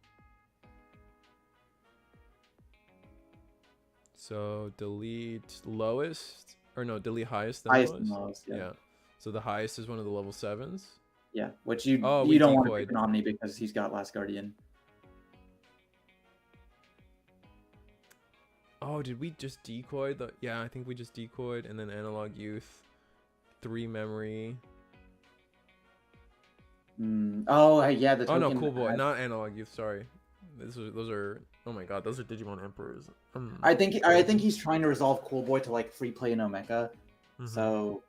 So delete lowest, or no, delete highest then highest lowest. And lowest, yeah. So the highest is one of the level 7s. Yeah, which you don't want to pick an Omni because he's got Last Guardian. Oh, did we just decoy the? Yeah, I think we just decoyed, and then Analog Youth, 3 memory. Oh yeah, the token. Oh no, Cool Boy, not Analog Youth. Sorry, those are. Oh my God, those are Digimon Emperors. I think he's trying to resolve Cool Boy to like free play no mecha. So,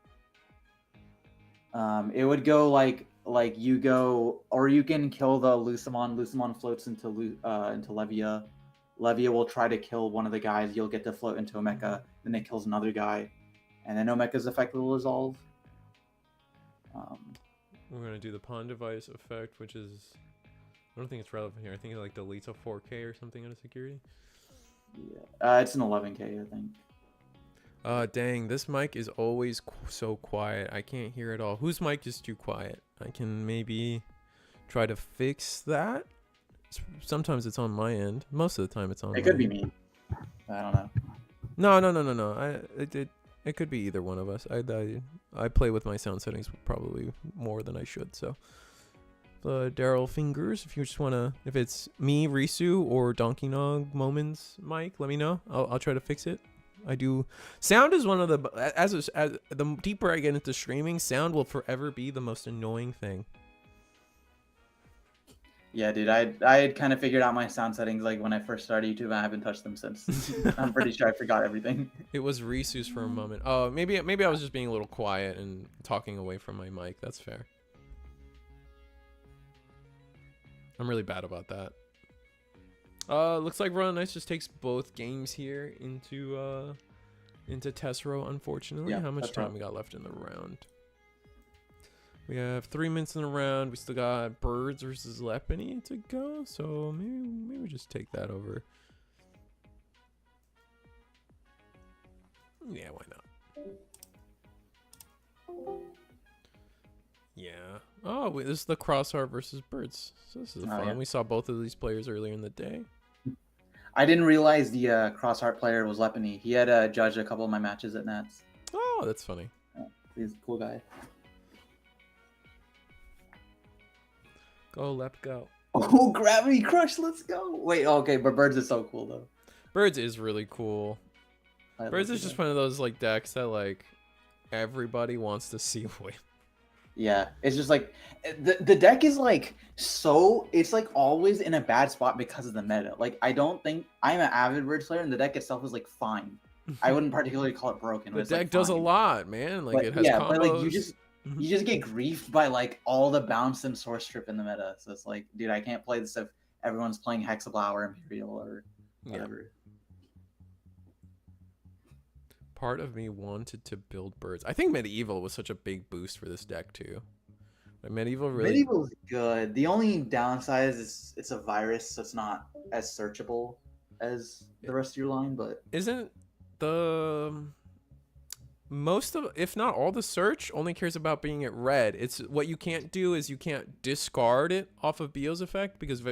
it would go like you go, or you can kill the Lucemon. Lucemon floats into Levia. Levia will try to kill one of the guys. You'll get to float into a mecha. Then it kills another guy, and then Omega's effect will resolve. We're gonna do the pawn device effect, which is, I don't think it's relevant here. I think it like deletes a 4K or something out of security. Yeah, it's an 11K, I think. Dang, this mic is always so quiet. I can't hear it all. Whose mic is too quiet? I can maybe try to fix that. Sometimes it's on my end. Most of the time it's on. It could be me. I don't No. know. It could be either one of us. I play with my sound settings probably more than I should. So, Daryl Fingers, if you just wanna, if it's me, Risu, or Donkey Nog Moments mic, let me know. I'll try to fix it. I do. Sound is one of the as the deeper I get into streaming, sound will forever be the most annoying thing. Yeah, dude, I had kind of figured out my sound settings like when I first started YouTube. I haven't touched them since. I'm pretty sure I forgot everything. It was Risu's for a moment. Oh, maybe I was just being a little quiet and talking away from my mic. That's fair. I'm really bad about that. Looks like Run Nice just takes both games here into test row, unfortunately. Yeah, how much time we got left in the round? We have 3 minutes in the round. We still got Birds versus Lepony to go, so maybe we just take that over. Yeah, why not? Yeah. Oh, wait, this is the Crossheart versus Birds. So this is fun. Yeah. We saw both of these players earlier in the day. I didn't realize the Crossheart player was Lepony. He had judged a couple of my matches at Nats. Oh, that's funny. Yeah, he's a cool guy. Go, Lep, go. Oh, Gravity Crush, let's go. Wait, okay, but Birds is so cool, though. Birds is really cool. Birds is just one of those, like, decks that, like, everybody wants to see win. Yeah, it's just, like, the deck is, like, so, it's, like, always in a bad spot because of the meta. Like, I don't think, I'm an avid Birds player, and the deck itself is, like, fine. I wouldn't particularly call it broken. The deck does a lot, man. Like, it has combos. But, like, you just get griefed by like all the bounce and source strip in the meta. So it's like, dude, I can't play this if everyone's playing Hexablow or Imperial or whatever. Yeah. Part of me wanted to build Birds. I think Medieval was such a big boost for this deck too. Like Medieval is good. The only downside is it's a virus, so it's not as searchable as the rest of your line. But isn't the most of, if not all, the search only cares about being at red. It's what you can't do is you can't discard it off of Bio's effect because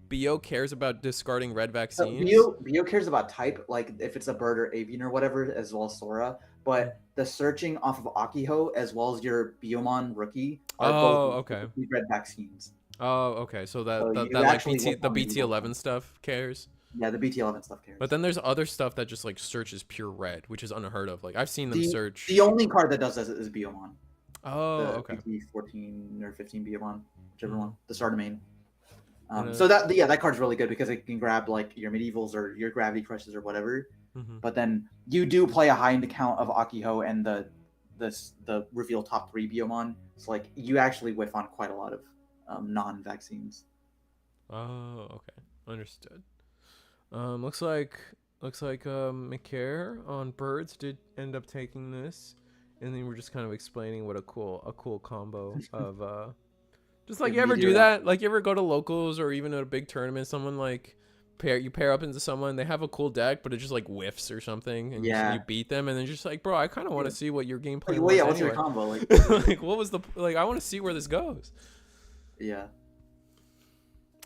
Bio cares about discarding red vaccines. So Bio cares about type, like if it's a bird or avian or whatever, as well as Sora. but the searching off of Akiho as well as your Biyomon rookie are both red vaccines. Oh, okay. So that like the BT11 stuff cares. Yeah, the BT11 stuff cares. But then there's other stuff that just like searches pure red, which is unheard of. Like I've seen them search. The only card that does this is Biyomon. Oh, okay. BT 14 or 15 Biyomon, whichever one. The starter main. So that card's really good because it can grab like your medievals or your gravity crushes or whatever. But then you do play a high count of Akiho and the reveal top 3 Biyomon. So like you actually whiff on quite a lot of non-vaccines. Oh, okay, understood. Looks like McCare on Birds did end up taking this, and then we're just kind of explaining what a cool combo of just like you ever do that, like you ever go to locals or even at a big tournament, someone like pair up into someone, they have a cool deck, but it just like whiffs or something, and you beat them, and then just like, bro, I kind of want to see what your gameplay was. What's your combo? Like, like what was I want to see where this goes. Yeah,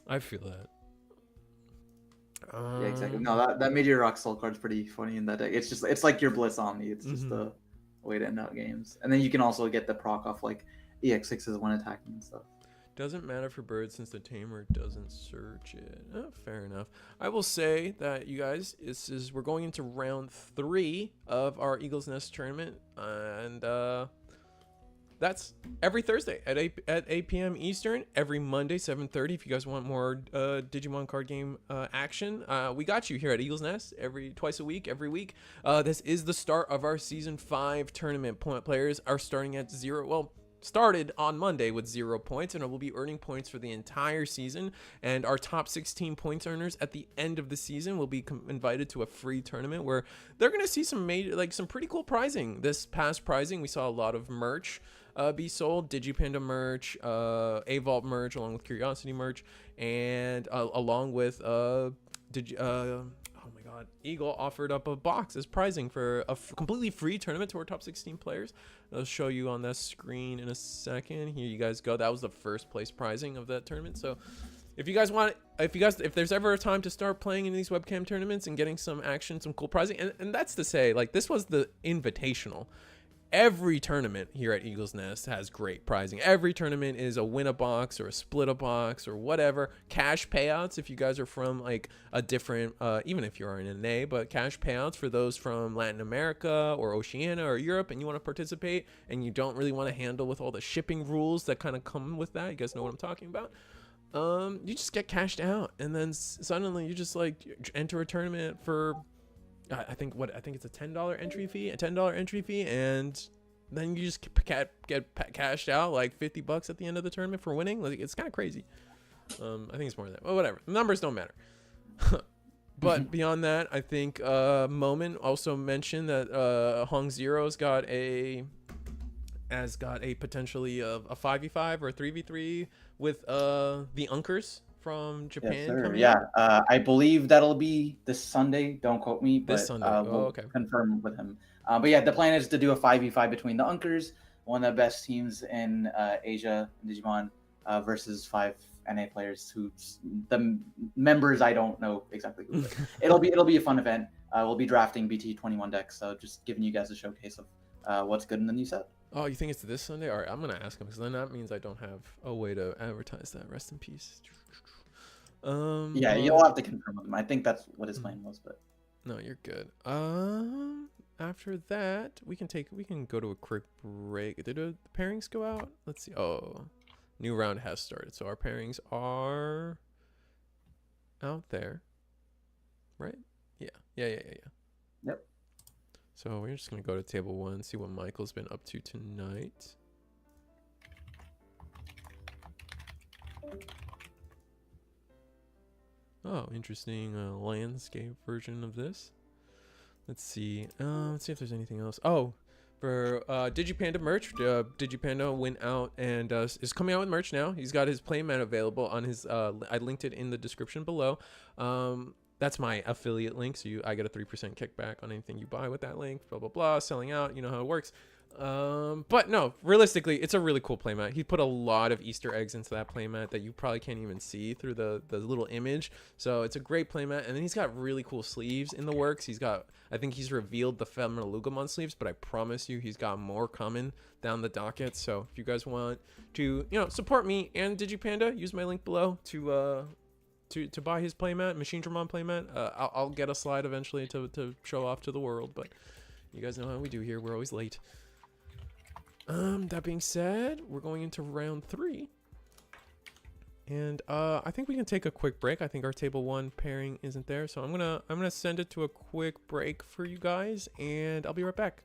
I feel that. Yeah, exactly. No, that Meteor Rock Soul card's pretty funny in that deck. It's like your Bliss Omni. It's just a way to end out games, and then you can also get the proc off like EX6s when attacking and stuff. Doesn't matter for Bird since the tamer doesn't search it. Oh, fair enough. I will say that you guys, we're going into round 3 of our Eagle's Nest tournament, and that's every Thursday at 8 p.m. Eastern, every Monday 7:30. If you guys want more Digimon card game action, we got you here at Eagle's Nest twice a week, every week. This is the start of our season 5 tournament. Players are starting at 0. Well, started on Monday with 0 points, and it will be earning points for the entire season, and our top 16 points earners at the end of the season will be invited to a free tournament where they're going to see some pretty cool prizing. This past prizing, we saw a lot of merch be sold, Digipanda merch, A-Vault merch, along with Curiosity merch, and along with Eagle offered up a box as prizing for a completely free tournament to our top 16 players. I'll show you on that screen in a second. Here you guys go. That was the first place prizing of that tournament. So if you guys want, if there's ever a time to start playing in these webcam tournaments and getting some action, some cool prizing, and that's to say, like, this was the invitational. Every tournament here at Eagle's Nest has great prizing. Every tournament is a win a box or a split a box or whatever. Cash payouts if you guys are from like a different, even if you're in an A, but cash payouts for those from Latin America or Oceania or Europe and you want to participate and you don't really want to handle with all the shipping rules that kind of come with that. You guys know what I'm talking about. You just get cashed out and then suddenly you just like enter a tournament for I think it's a $10 entry fee, and then you just get cashed out like $50 at the end of the tournament for winning. Like, it's kind of crazy. I think it's more than that. Well, whatever. The numbers don't matter. But beyond that, I think Moment also mentioned that Hong Zero's got a potentially a 5v5 or a 3v3 with the Unkers from Japan. Yes, sir. Yeah, I believe that'll be this Sunday. Don't quote me, but this Sunday. We'll confirm with him. But yeah, the plan is to do a 5v5 between the Unkers, one of the best teams in Asia, Digimon, versus 5 NA players who the members I don't know exactly who. It'll be a fun event. We'll be drafting BT21 decks, so just giving you guys a showcase of what's good in the new set. Oh, you think it's this Sunday? All right, I'm gonna ask him because then that means I don't have a way to advertise that. Rest in peace. Yeah, you'll have to confirm with him. I think that's what his plan was, but no, you're good. After that, we can go to a quick break. Did the pairings go out? Let's see. Oh, new round has started, so our pairings are out there, right? Yeah. Yep. So we're just gonna go to table 1, see what Michael's been up to tonight. Oh, interesting landscape version of this. Let's see if there's anything else. Oh, for Digipanda merch, Digipanda went out and is coming out with merch now. He's got his playmat available on his. I linked it in the description below. That's my affiliate link, so I get a 3% kickback on anything you buy with that link. Blah blah blah. Selling out, you know how it works. But no, realistically, it's a really cool playmat. He put a lot of Easter eggs into that playmat that you probably can't even see through the little image. So it's a great playmat. And then he's got really cool sleeves in the works. I think he's revealed the Digimon sleeves, but I promise you he's got more coming down the docket. So if you guys want to, support me and Digipanda, use my link below to buy his playmat, Machine Dramon playmat. I'll get a slide eventually to show off to the world, but you guys know how we do here. We're always late. That being said, we're going into round 3. And I think we can take a quick break. I think our table 1 pairing isn't there, so I'm gonna send it to a quick break for you guys, and I'll be right back.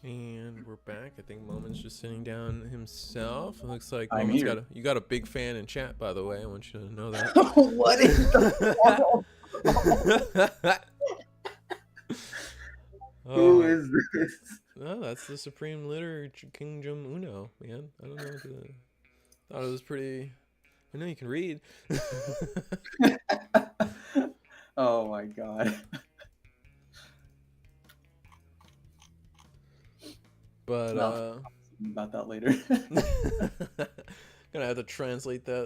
And we're back. I think Moment's just sitting down himself. It looks like Moment's you got a big fan in chat, by the way. I want you to know that. What is the Who is this? No, that's the Supreme Leader, Kingdom Uno, man. I don't know what to... Thought it was pretty... I know you can read. Oh my god. But about that later. Gonna have to translate that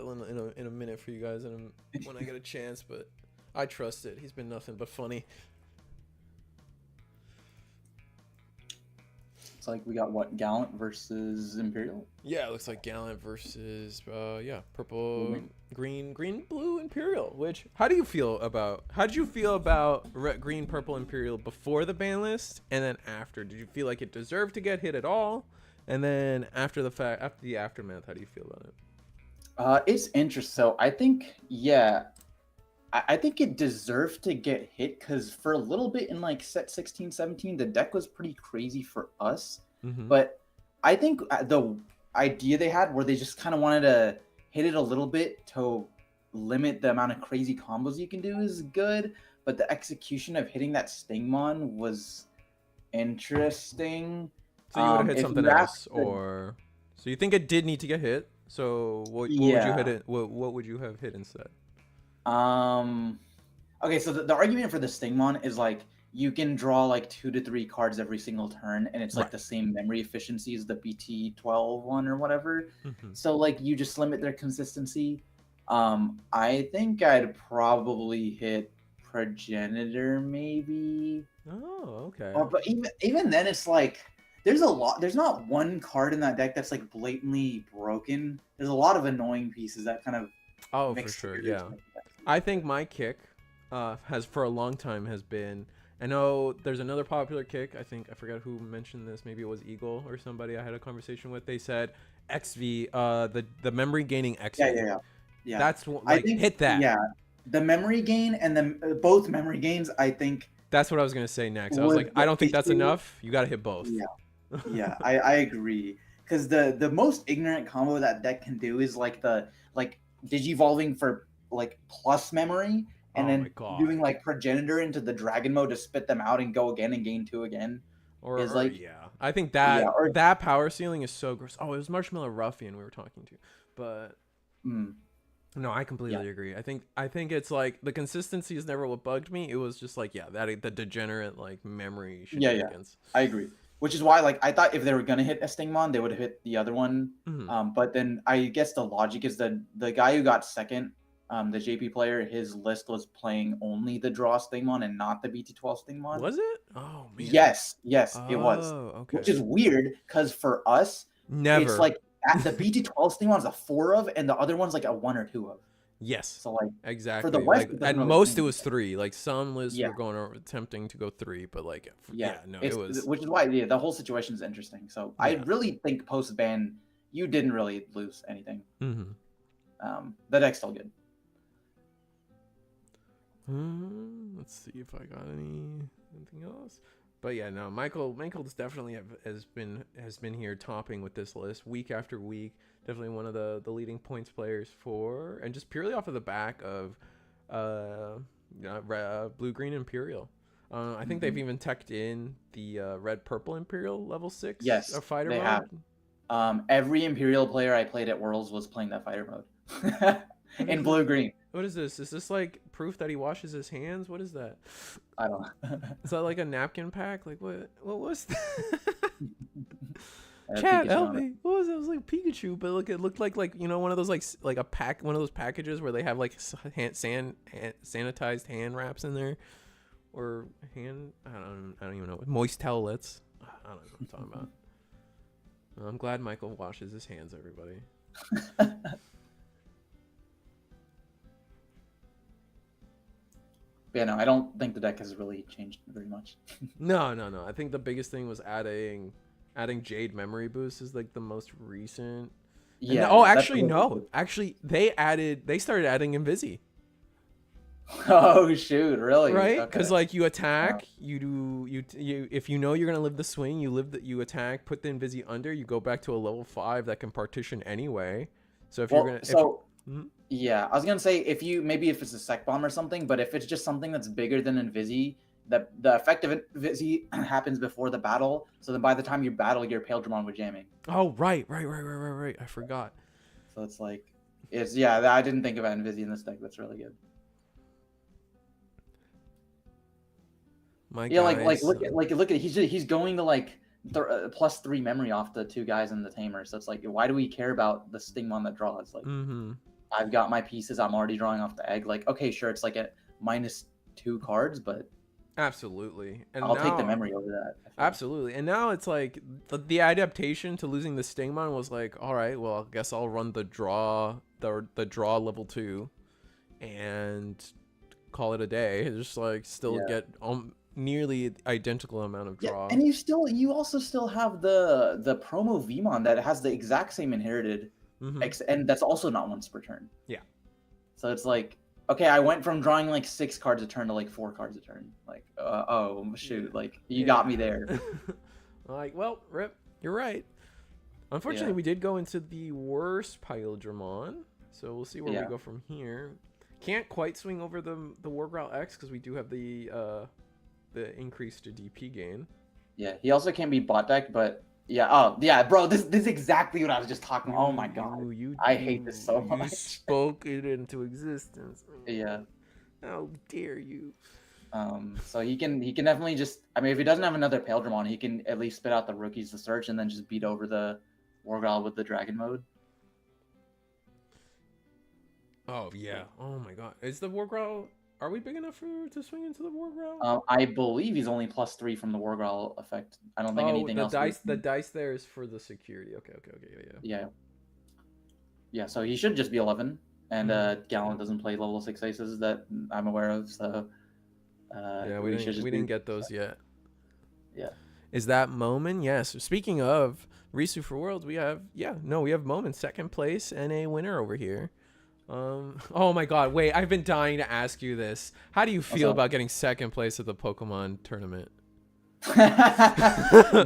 in a minute for you guys when I get a chance, but I trust it. He's been nothing but funny. It's like we got what, Gallant versus Imperial? Yeah, it looks like Gallant versus purple, green, blue Imperial. Which how did you feel about green, purple Imperial before the ban list and then after? Did you feel like it deserved to get hit at all? And then after the aftermath, how do you feel about it? It's interesting. So I think, yeah, I think it deserved to get hit because for a little bit in like set 16, 17, the deck was pretty crazy for us. Mm-hmm. But I think the idea they had where they just kind of wanted to hit it a little bit to limit the amount of crazy combos you can do is good. But the execution of hitting that Stingmon was interesting. So you would have hit something else, or so So you think it did need to get hit? So what would you hit it? What would you have hit instead? Okay, so the argument for the Digimon is like you can draw like 2 to 3 cards every single turn, and it's like the same memory efficiency as the BT12 one or whatever. So like you just limit their consistency. I think I'd probably hit Progenitor maybe. Oh, okay. But even then, it's like there's a lot. There's not one card in that deck that's like blatantly broken. There's a lot of annoying pieces that kind of. Oh, for sure, yeah. I think my kick has for a long time has been. I know there's another popular kick. I forgot who mentioned this. Maybe it was Eagle or somebody I had a conversation with. They said XV, the memory gaining XV. Yeah. That's what, like, I think, hit that. Yeah, the memory gain and the both memory gains. I think that's what I was gonna say next. I was like, I don't think that's enough. You gotta hit both. Yeah, I agree. Because the most ignorant combo that deck can do is like digivolving for like plus memory. And then doing like Progenitor into the Dragon mode to spit them out and go again and gain 2 again. I think that power ceiling is so gross. Oh, it was Marshmallow Ruffian we were talking to, but no, I completely agree. I think it's like the consistency is never what bugged me. It was just like the degenerate like memory shenanigans. I agree. Which is why like I thought if they were gonna hit a Digimon, they would have hit the other one. But then I guess the logic is that the guy who got second. The JP player, his list was playing only the draw Digimon and not the BT12 Digimon. Was it? Oh man. Yes, it was. Okay. Which is weird because for us, it's like the BT12 Digimon is a 4 of, and the other one's like a 1 or 2 of. Yes. So like exactly. For the West, like, at most it was 3. Like some lists were attempting to go 3, but like it was. Which is why the whole situation is interesting. So I really think post ban you didn't really lose anything. The deck's still good. Let's see if I got anything else. But yeah, no, Michael's definitely has been here topping with this list week after week. Definitely one of the leading points players for, and just purely off of the back of Blue Green Imperial. I think they've even teched in the Red Purple Imperial level 6 fighter they mode. Have. Every Imperial player I played at Worlds was playing that fighter mode. In Blue Green. What is this? Is this like proof that he washes his hands? What is that? I don't know. Is that like a napkin pack? Like what was that? Chat, help me. What was it? It was like Pikachu, but look, it looked like one of those like a pack, one of those packages where they have like sanitized hand wraps in there, or I don't even know, moist towelettes. I don't know what I'm talking about. I'm glad Michael washes his hands, everybody. Yeah, no, I don't think the deck has really changed very much. No. I think the biggest thing was adding Jade Memory Boost is like the most recent. Yeah. Actually, no. Actually, they started adding Invisi. Oh shoot! Really? Right? Because like you attack, you if you know you're gonna live the swing, you attack, put the Invisi under, you go back to a level 5 that can partition anyway. So if you're gonna yeah, I was gonna say if it's a sec bomb or something, but if it's just something that's bigger than Invisi, the effect of Invisi happens before the battle. So then by the time you battle, your Paildramon with jamming. Oh right. I forgot. So it's like, I didn't think about Invisi in this deck. That's really good. Look at he's going to like +3 memory off the 2 guys in the tamer. So it's like, why do we care about the Digimon that draws? Like, I've got my pieces. I'm already drawing off the egg. Like, okay, sure, it's like a -2 cards, but absolutely, and I'll take the memory over that. Absolutely, and now it's like the adaptation to losing the Digimon was like, all right, well, I guess I'll run the draw level 2, and call it a day. Just like get nearly identical amount of draw. And you also still have the promo Vmon that has the exact same inherited, and that's also not once per turn. Yeah. So it's like, okay, I went from drawing like 6 cards a turn to like 4 cards a turn. Like, oh shoot, like you got me there. Like, well, Rip, you're right. Unfortunately, we did go into the worst Paildramon, so we'll see where we go from here. Can't quite swing over the Wargrowl X because we do have the increase to DP gain. Yeah, he also can't be bot deck, but Yeah. Oh, yeah, bro. This is exactly what I was just talking about. Oh my god, I hate this so much. You spoke it into existence. Yeah. How dare you? So he can definitely just. I mean, if he doesn't have another Paildramon, he can at least spit out the rookies to search and then just beat over the Wargrowl with the Dragon mode. Oh yeah. Oh my god. Is the Wargrowl? Are we big enough to swing into the Wargrowl? I believe he's only +3 from the Wargrowl effect. I don't think anything else. The dice there is for the security. Okay. Yeah. So he should just be 11. And Gallant doesn't play level 6 aces that I'm aware of. So yeah, we didn't get those yet. Yeah. Is that Moment? Yes. Speaking of Risu for Worlds, we have Moment, second place and a winner over here. Oh my god, wait, I've been dying to ask you this. How do you feel about getting second place at the Pokemon tournament?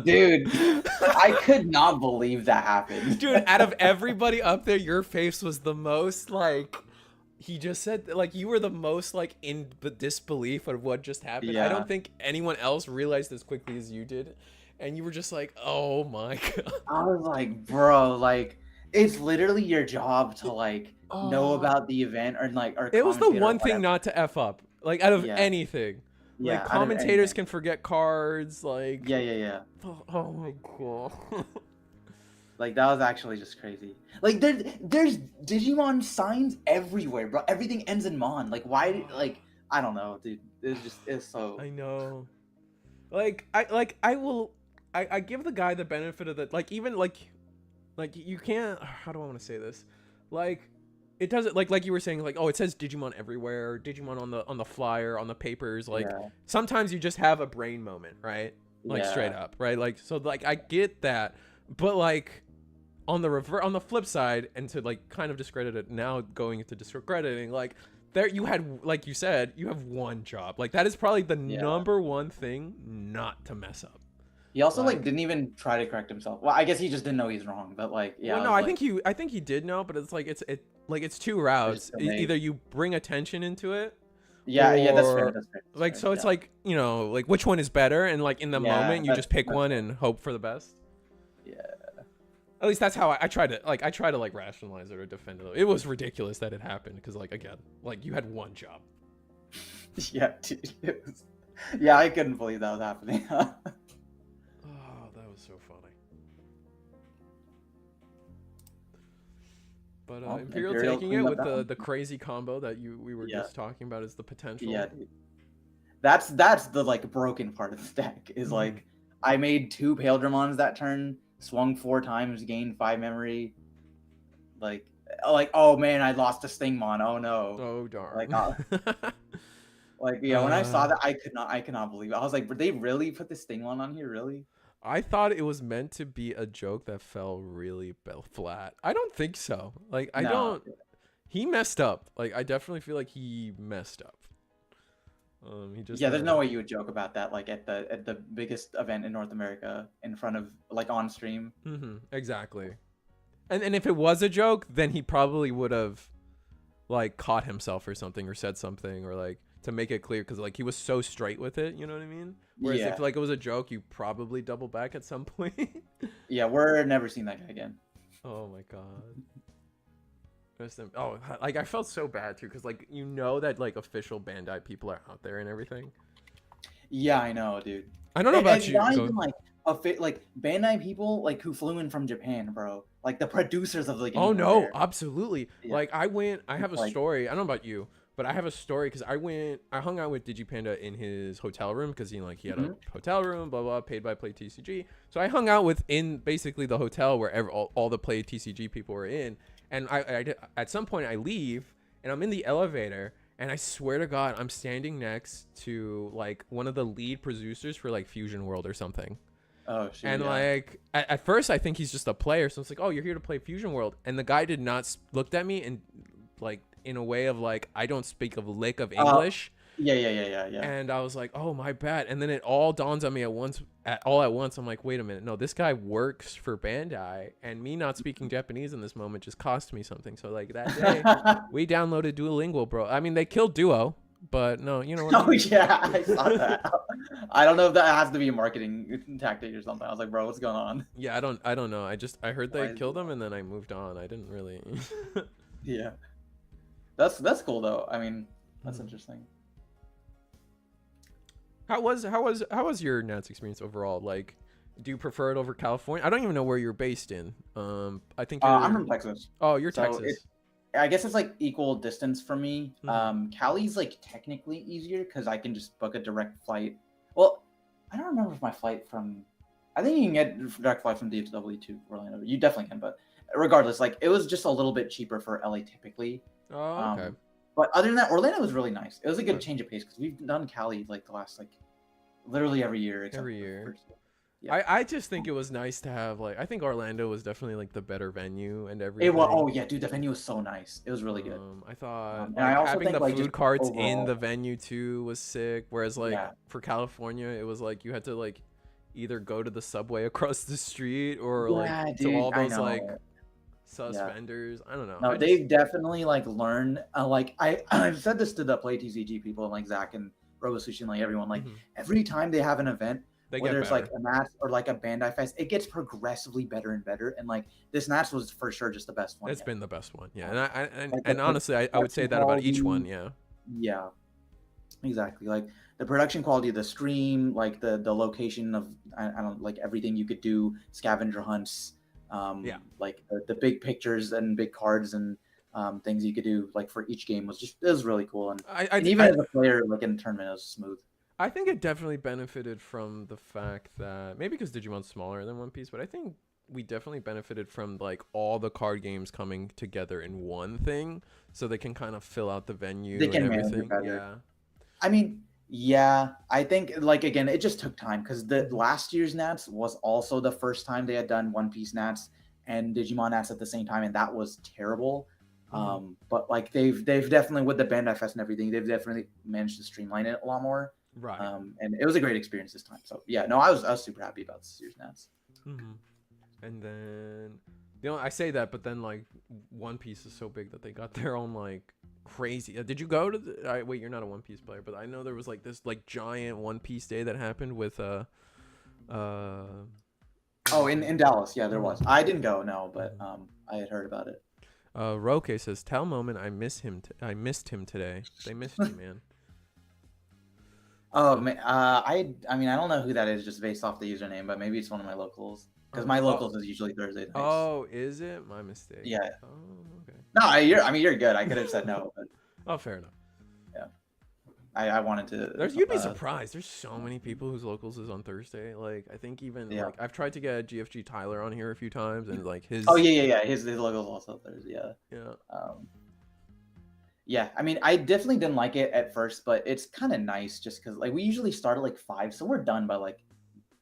Dude, I could not believe that happened. Dude, out of everybody up there, your face was the most like, he just said, like, you were the most like in disbelief of what just happened. Yeah. I don't think anyone else realized as quickly as you did, and you were just like, oh my god. I was like, bro, like, it's literally your job to like know about the event or like, or it was the one thing not to F up, like, out of anything. Yeah, like, commentators can forget cards, like... Yeah. Oh my god. Like, that was actually just crazy. Like, there's Digimon signs everywhere, bro. Everything ends in Mon. Like, why... Like, I don't know, dude. It's so... I know. Like, I give the guy the benefit of the... Like, even, like, you can't... How do I want to say this? Like... It doesn't like you were saying, like, oh, it says Digimon everywhere, Digimon on the flyer, on the papers. Like, sometimes you just have a brain moment, right? Like, straight up, right? Like, so like I get that, but like on the flip side, and to like kind of discredit it now, going into discrediting, like there you had, like you said, you have one job. Like, that is probably the number one thing not to mess up. He also like didn't even try to correct himself. Well, I guess he just didn't know he's wrong. But like, yeah. Well, no, I think he did know, but it's like it's two routes. Either you bring attention into it. Yeah, that's fair. Like, so it's like, you know, like, which one is better, and like in the moment you just pick one and hope for the best. Yeah. At least that's how I try to like rationalize it or defend it. It was ridiculous that it happened because, like, again, like, you had one job. Yeah, dude. Yeah, I couldn't believe that was happening. So funny. But Imperial taking it with the crazy combo that we were just talking about is the potential. Yeah, that's the like broken part of the deck is like I made 2 Paildramons that turn, swung 4 times, gained 5 memory. Like oh man, I lost a Stingmon. Oh no. Oh darn. Like when I saw that, I could not believe it. I was like, did they really put the Stingmon on here? Really? I thought it was meant to be a joke that fell really flat. I don't think so. Like, I don't... He messed up. Like, I definitely feel like he messed up. He just... Yeah, there's no way you would joke about that, like, at the biggest event in North America, in front of, like, on stream. Exactly. And if it was a joke, then he probably would have, like, caught himself or something, or said something, or, like, to make it clear, because, like, he was so straight with it, you know what I mean? Whereas if, like, it was a joke, you probably double back at some point. Yeah, we're never seeing that guy again. Oh my god. Oh, like, I felt so bad too, because, like, you know that, like, official Bandai people are out there and everything. Yeah, I know, dude. I don't know about you. Not even like Bandai people, like, who flew in from Japan, bro. Like, the producers of the game. Oh no, absolutely. Yeah. Like, I have a story. I don't know about you, but I have a story because I hung out with DigiPanda in his hotel room because he had a hotel room, blah blah, paid by Play TCG. So I hung out in basically the hotel where all the Play TCG people were in. And I at some point I leave and I'm in the elevator and I swear to God I'm standing next to like one of the lead producers for like Fusion World or something. Oh shit. And like at first I think he's just a player, so it's like, oh, you're here to play Fusion World, and the guy did not looked at me and like in a way of like, I don't speak a lick of English. Yeah. And I was like, oh, my bad. And then it all dawns on me all at once. I'm like, wait a minute. No, this guy works for Bandai, and me not speaking Japanese in this moment just cost me something. So like that day, we downloaded Duolingo, bro. I mean, they killed Duo. But no, you know what? Oh yeah, I saw that. I don't know if that has to be a marketing tactic or something. I was like, bro, what's going on? Yeah, I don't know. I heard they killed him and then I moved on. I didn't really. Yeah, that's cool though. I mean, that's interesting. How was your Nats experience overall? Like, do you prefer it over California? I don't even know where you're based in. I think you're. I'm from Texas. Oh, you're Texas. I guess it's like equal distance for me. Cali's like technically easier because I can just book a direct flight. Well, I don't remember if my flight from. I think you can get direct flight from DFW to Orlando. You definitely can, but regardless, like it was just a little bit cheaper for LA typically. Oh, okay. But other than that, Orlando was really nice. It was a good change of pace because we've done Cali like the last literally every year. Every year. Yeah. I just think it was nice to have I think Orlando was definitely like the better venue and everything. It was, oh yeah, dude, the venue was so nice. It was really good. I thought and I also having think, the food carts overall, in the venue too was sick. Whereas for California, it was like you had to either go to the subway across the street or to all those sus vendors. I don't know. No, they've definitely learned. I've said this to the Play TCG people and Zach and RoboSushi and everyone. Every time they have an event, whether it's a Nats or a Bandai Fest, it gets progressively better and better. And this Nats was for sure just the best one. It's been the best one, yeah. And honestly, I would say that about each one, yeah. Yeah, exactly. The production quality of the stream, the location of I don't everything you could do, scavenger hunts, the big pictures and big cards and things you could do for each game it was really cool. And even as a player in the tournament, it was smooth. I think it definitely benefited from the fact that maybe because Digimon's smaller than One Piece, but I think we definitely benefited from all the card games coming together in one thing, so they can kind of fill out the venue and everything. Yeah, I mean, yeah, I think again, it just took time because the last year's Nats was also the first time they had done One Piece Nats and Digimon Nats at the same time, and that was terrible. But they've definitely, with the Bandai Fest and everything, they've definitely managed to streamline it a lot more. Right. And it was a great experience this time. So yeah, no, I was super happy about this year's Nats. And then I say that, but then One Piece is so big that they got their own crazy. Did you go to the? Wait, you're not a One Piece player, but I know there was this giant One Piece day that happened with Oh, in Dallas, yeah, there was. I didn't go, no, but I had heard about it. Roque says, "Tell Moment I missed him today. They missed you, man." Oh man, I mean I don't know who that is just based off the username, but maybe it's one of my locals because my locals is usually Thursday nights. Oh, is it? My mistake. Yeah. Oh, okay. No, you're good. I could have said no, but oh, fair enough. Yeah, I wanted to. You'd be surprised. There's so many people whose locals is on Thursday. I think even I've tried to get GFG Tyler on here a few times, and his. Oh yeah. His locals also Thursday. Yeah. Yeah. Yeah, I mean, I definitely didn't like it at first, but it's kind of nice just because we usually start at 5, so we're done by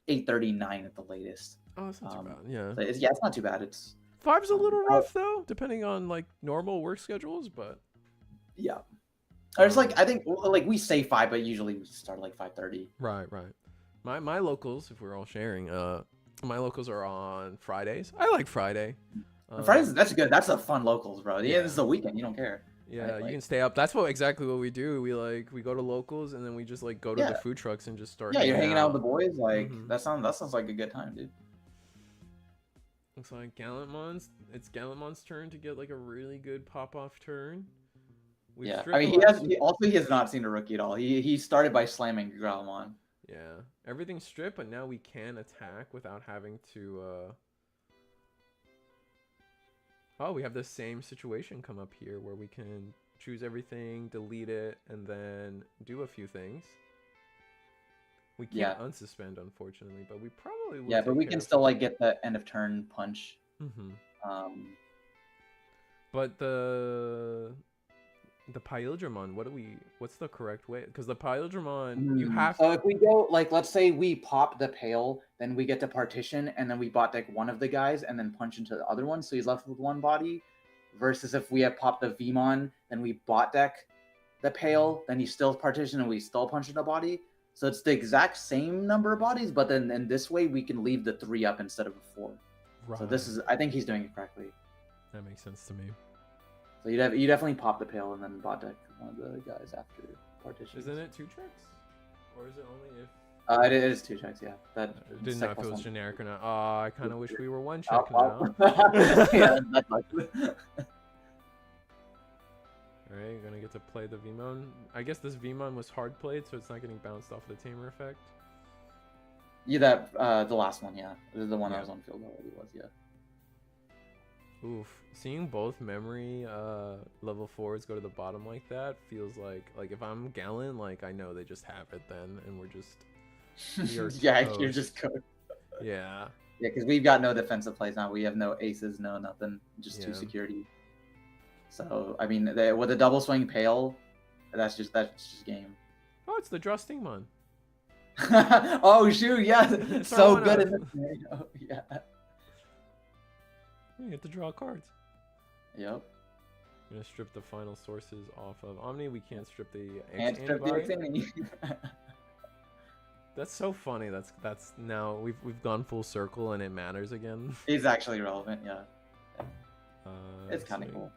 8:39 at the latest. Oh, it's not too bad. Yeah. So it's not too bad. It's 5's a little rough though, depending on normal work schedules, but yeah. There's I think we say 5, but usually we start at 5:30. Right. My locals, if we're all sharing, my locals are on Fridays. I like Friday. Fridays, that's good. That's a fun locals, bro. Yeah, this is the weekend. You don't care. Yeah, right? You can stay up. That's exactly what we do. We go to locals and then we just go to the food trucks and just start. Yeah, you're hanging out with the boys. That sounds like a good time, dude. Looks like it's Gallantmon's turn to get a really good pop off turn. Yeah, I mean he has not seen a rookie at all. He started by slamming Gallantmon. Yeah, everything's stripped, but now we can attack without having to. Oh, we have the same situation come up here where we can choose everything, delete it, and then do a few things. We can't unsuspend, unfortunately, but we probably will. Yeah, but we can still get the end of turn punch. But the Pyldramon, what's the correct way? Because the Pyldramon, you have. So if we go let's say we pop the Pale, then we get to partition, and then we bot deck one of the guys, and then punch into the other one, so he's left with one body. Versus if we have popped the Vmon, then we bot deck the Pale, then he still partition, and we still punch into the body. So it's the exact same number of bodies, but then in this way we can leave the 3 up instead of a 4. Right. So I think he's doing it correctly. That makes sense to me. So you definitely pop the Pale and then bot deck one of the guys after. partitions. Isn't it 2 tricks? Or is it only if... It is 2 checks, yeah. That didn't know if it was generic or not. Oh, I kind of wish we were 1 check now. Yeah, that's Alright, you're gonna get to play the Vmon. I guess this Vmon was hard played, so it's not getting bounced off the tamer effect. Yeah, that the last one, yeah. The one that was on field already was, yeah. Oof. Seeing both memory level 4s go to the bottom like that feels like if I'm Gallon, like I know they just have it then, and we're just yeah, you're just good. Yeah. Yeah, because we've got no defensive plays now. We have no aces, no nothing, just 2 security. So I mean, with a double swing pale, that's just game. Oh, it's the draw Stingmon. Oh shoot, yeah, so good in this scenario. Yeah. You get to draw cards. Yep. I'm gonna strip the final sources off of Omni. We can't strip the antibody. That's so funny. That's now we've gone full circle and it matters again. It's actually relevant, yeah. It's kind of cool.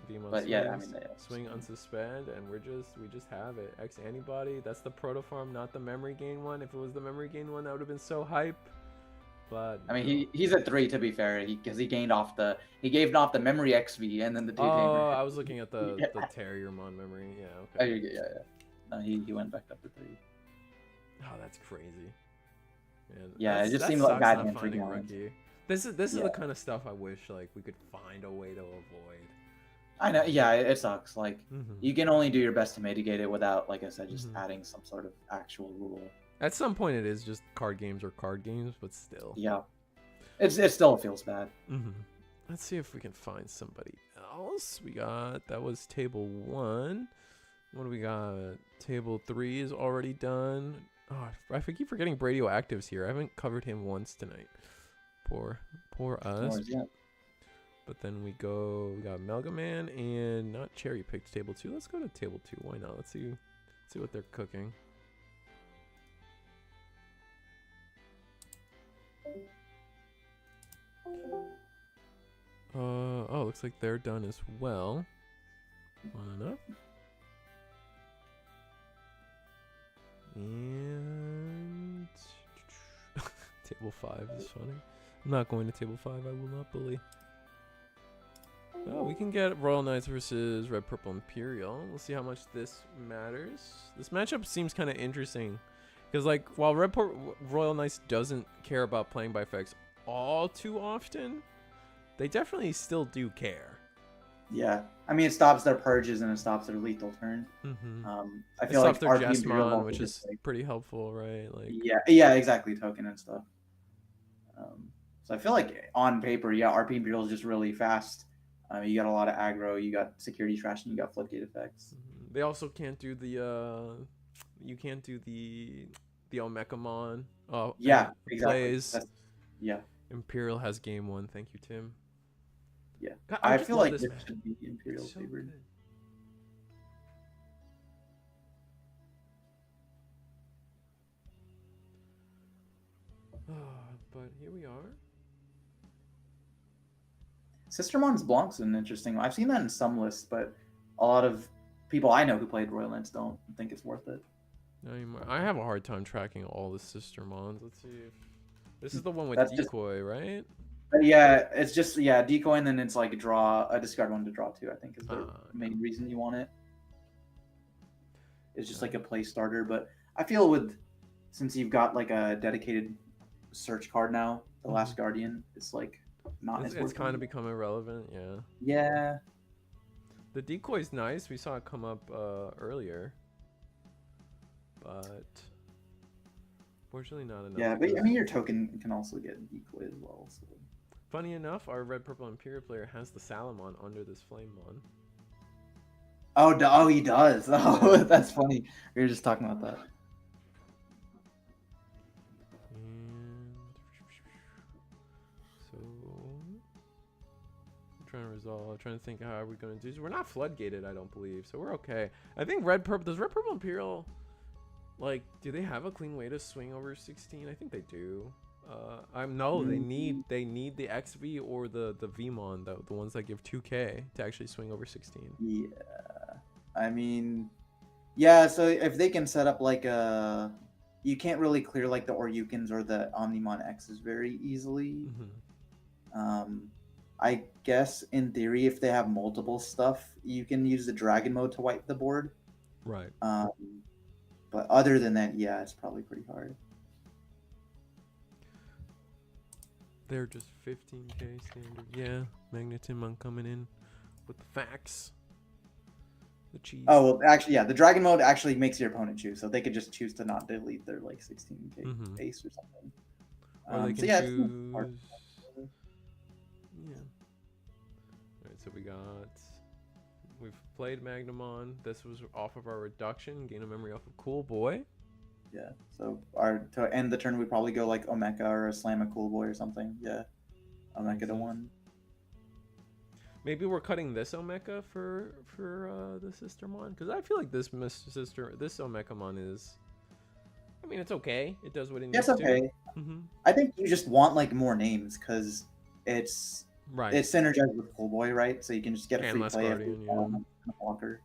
But swings, yeah, I mean, swing unsuspend, and we just have it. X antibody. That's the protoform, not the memory gain one. If it was the memory gain one, that would have been so hype. But I mean, he's a 3 to be fair, because he gave off the memory XV and then the 2 tamer. I was looking at the Terriermon memory. Yeah. Okay. Oh, yeah. No, he went back up to 3. Oh, that's crazy. Man, yeah, it just seemed like bad hand for rookie. This is the kind of stuff I wish like we could find a way to avoid. I know, yeah, it sucks. Like you can only do your best to mitigate it without, like I said, just adding some sort of actual rule. At some point, it is just card games or card games, but still. Yeah, it still feels bad. Let's see if we can find somebody else. That was table 1. What do we got? Table 3 is already done. Oh, I keep forgetting Radioactive's here. I haven't covered him once tonight. Poor us. Yeah. But then we got Melga Man and not cherry picked table 2. Let's go to table 2. Why not? Let's see what they're cooking. Oh, looks like they're done as well. On enough. And table 5 is funny. I'm not going to table 5. I will not bully. Oh, we can get Royal Knights versus Red Purple Imperial. We'll see how much this matters. This matchup seems kind of interesting. Because, like, while Royal Knights doesn't care about playing by effects all too often, they definitely still do care. Yeah. I mean, it stops their purges and it stops their lethal turn. I feel like their Jesmon, which is pretty helpful, right? Like yeah, exactly, token and stuff. So I feel like on paper, yeah, RP Imperial is just really fast. You got a lot of aggro, you got security trash, and you got floodgate effects. They also can't do the you can't do the Omekamon. Oh yeah, exactly. Yeah. Imperial has game 1. Thank you, Tim. Yeah, God, I feel like this should be Imperial favored. But here we are. Sistermon's Blanc's an interesting one. I've seen that in some lists, but a lot of people I know who played Royal Knights don't think it's worth it. I have a hard time tracking all the Sistermons. Let's see. This is the one with Decoy, right? Yeah, it's just Decoy, and then it's like a discard 1 to draw 2. I think is the main reason you want it. It's just like a play starter, but I feel since you've got like a dedicated search card now, the Last Guardian, it's like it's kind of become irrelevant. Yeah. Yeah. The Decoy's nice. We saw it come up earlier, but fortunately not enough. Yeah, but I mean your token can also get Decoy as well. So. Funny enough, our Red Purple Imperial player has the Salamon under this Flamemon. Oh, he does. Oh, that's funny. We were just talking about that. And so I'm trying to think how are we going to do. We're not floodgated, I don't believe, so we're okay. I think does Red Purple Imperial, like, do they have a clean way to swing over 16? I think they do. They need the XV or the Vmon, the ones that give 2k to actually swing over 16. Yeah, I mean, Yeah, so if they can set up like you can't really clear like the Oryukins or the Omnimon X's very easily. I guess in theory, if they have multiple stuff, you can use the dragon mode to wipe the board. Right. But other than that, yeah, it's probably pretty hard. They're just 15k standard. Yeah, Magnetimon coming in with the facts. The cheese. Oh, well, actually, yeah, the dragon mode actually makes your opponent choose, so they could just choose to not delete their like 16k base or something. Or they can choose. Yeah. Alright, so we've played Magnamon. This was off of our reduction. Gain a memory off of Cool Boy. Yeah, so to end the turn, we probably go like Omeka or a Slam a Cool Boy or something. Yeah, Omeka to 1. Maybe we're cutting this Omeka for the Sistermon, because I feel like this Omekamon is. I mean, it's okay. It does what it needs to. It's okay. I think you just want like more names because it's synergized with Cool Boy, right? So you can just get a free play every walker.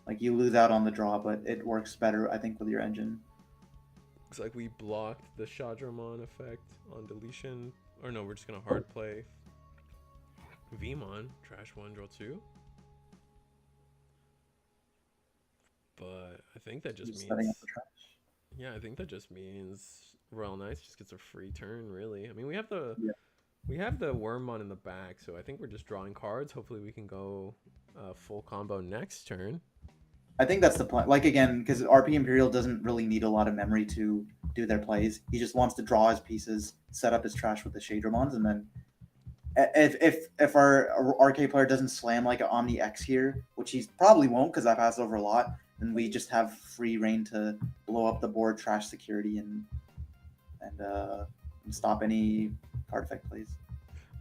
Like you lose out on the draw, but it works better, I think, with your engine. Looks like we blocked the Shadramon effect on deletion. Or no, we're just gonna hard play Vmon, trash 1, draw 2. But I think that just means. Yeah, I think that just means Royal Knights just gets a free turn, really. I mean, we have the Wormmon in the back, so I think we're just drawing cards. Hopefully, we can go full combo next turn. I think that's the point. Like again, because RP Imperial doesn't really need a lot of memory to do their plays. He just wants to draw his pieces, set up his trash with the Shadramons, and then if our RK player doesn't slam like an Omni X here, which he probably won't because I pass over a lot, then we just have free reign to blow up the board, trash security, and stop any card effect plays.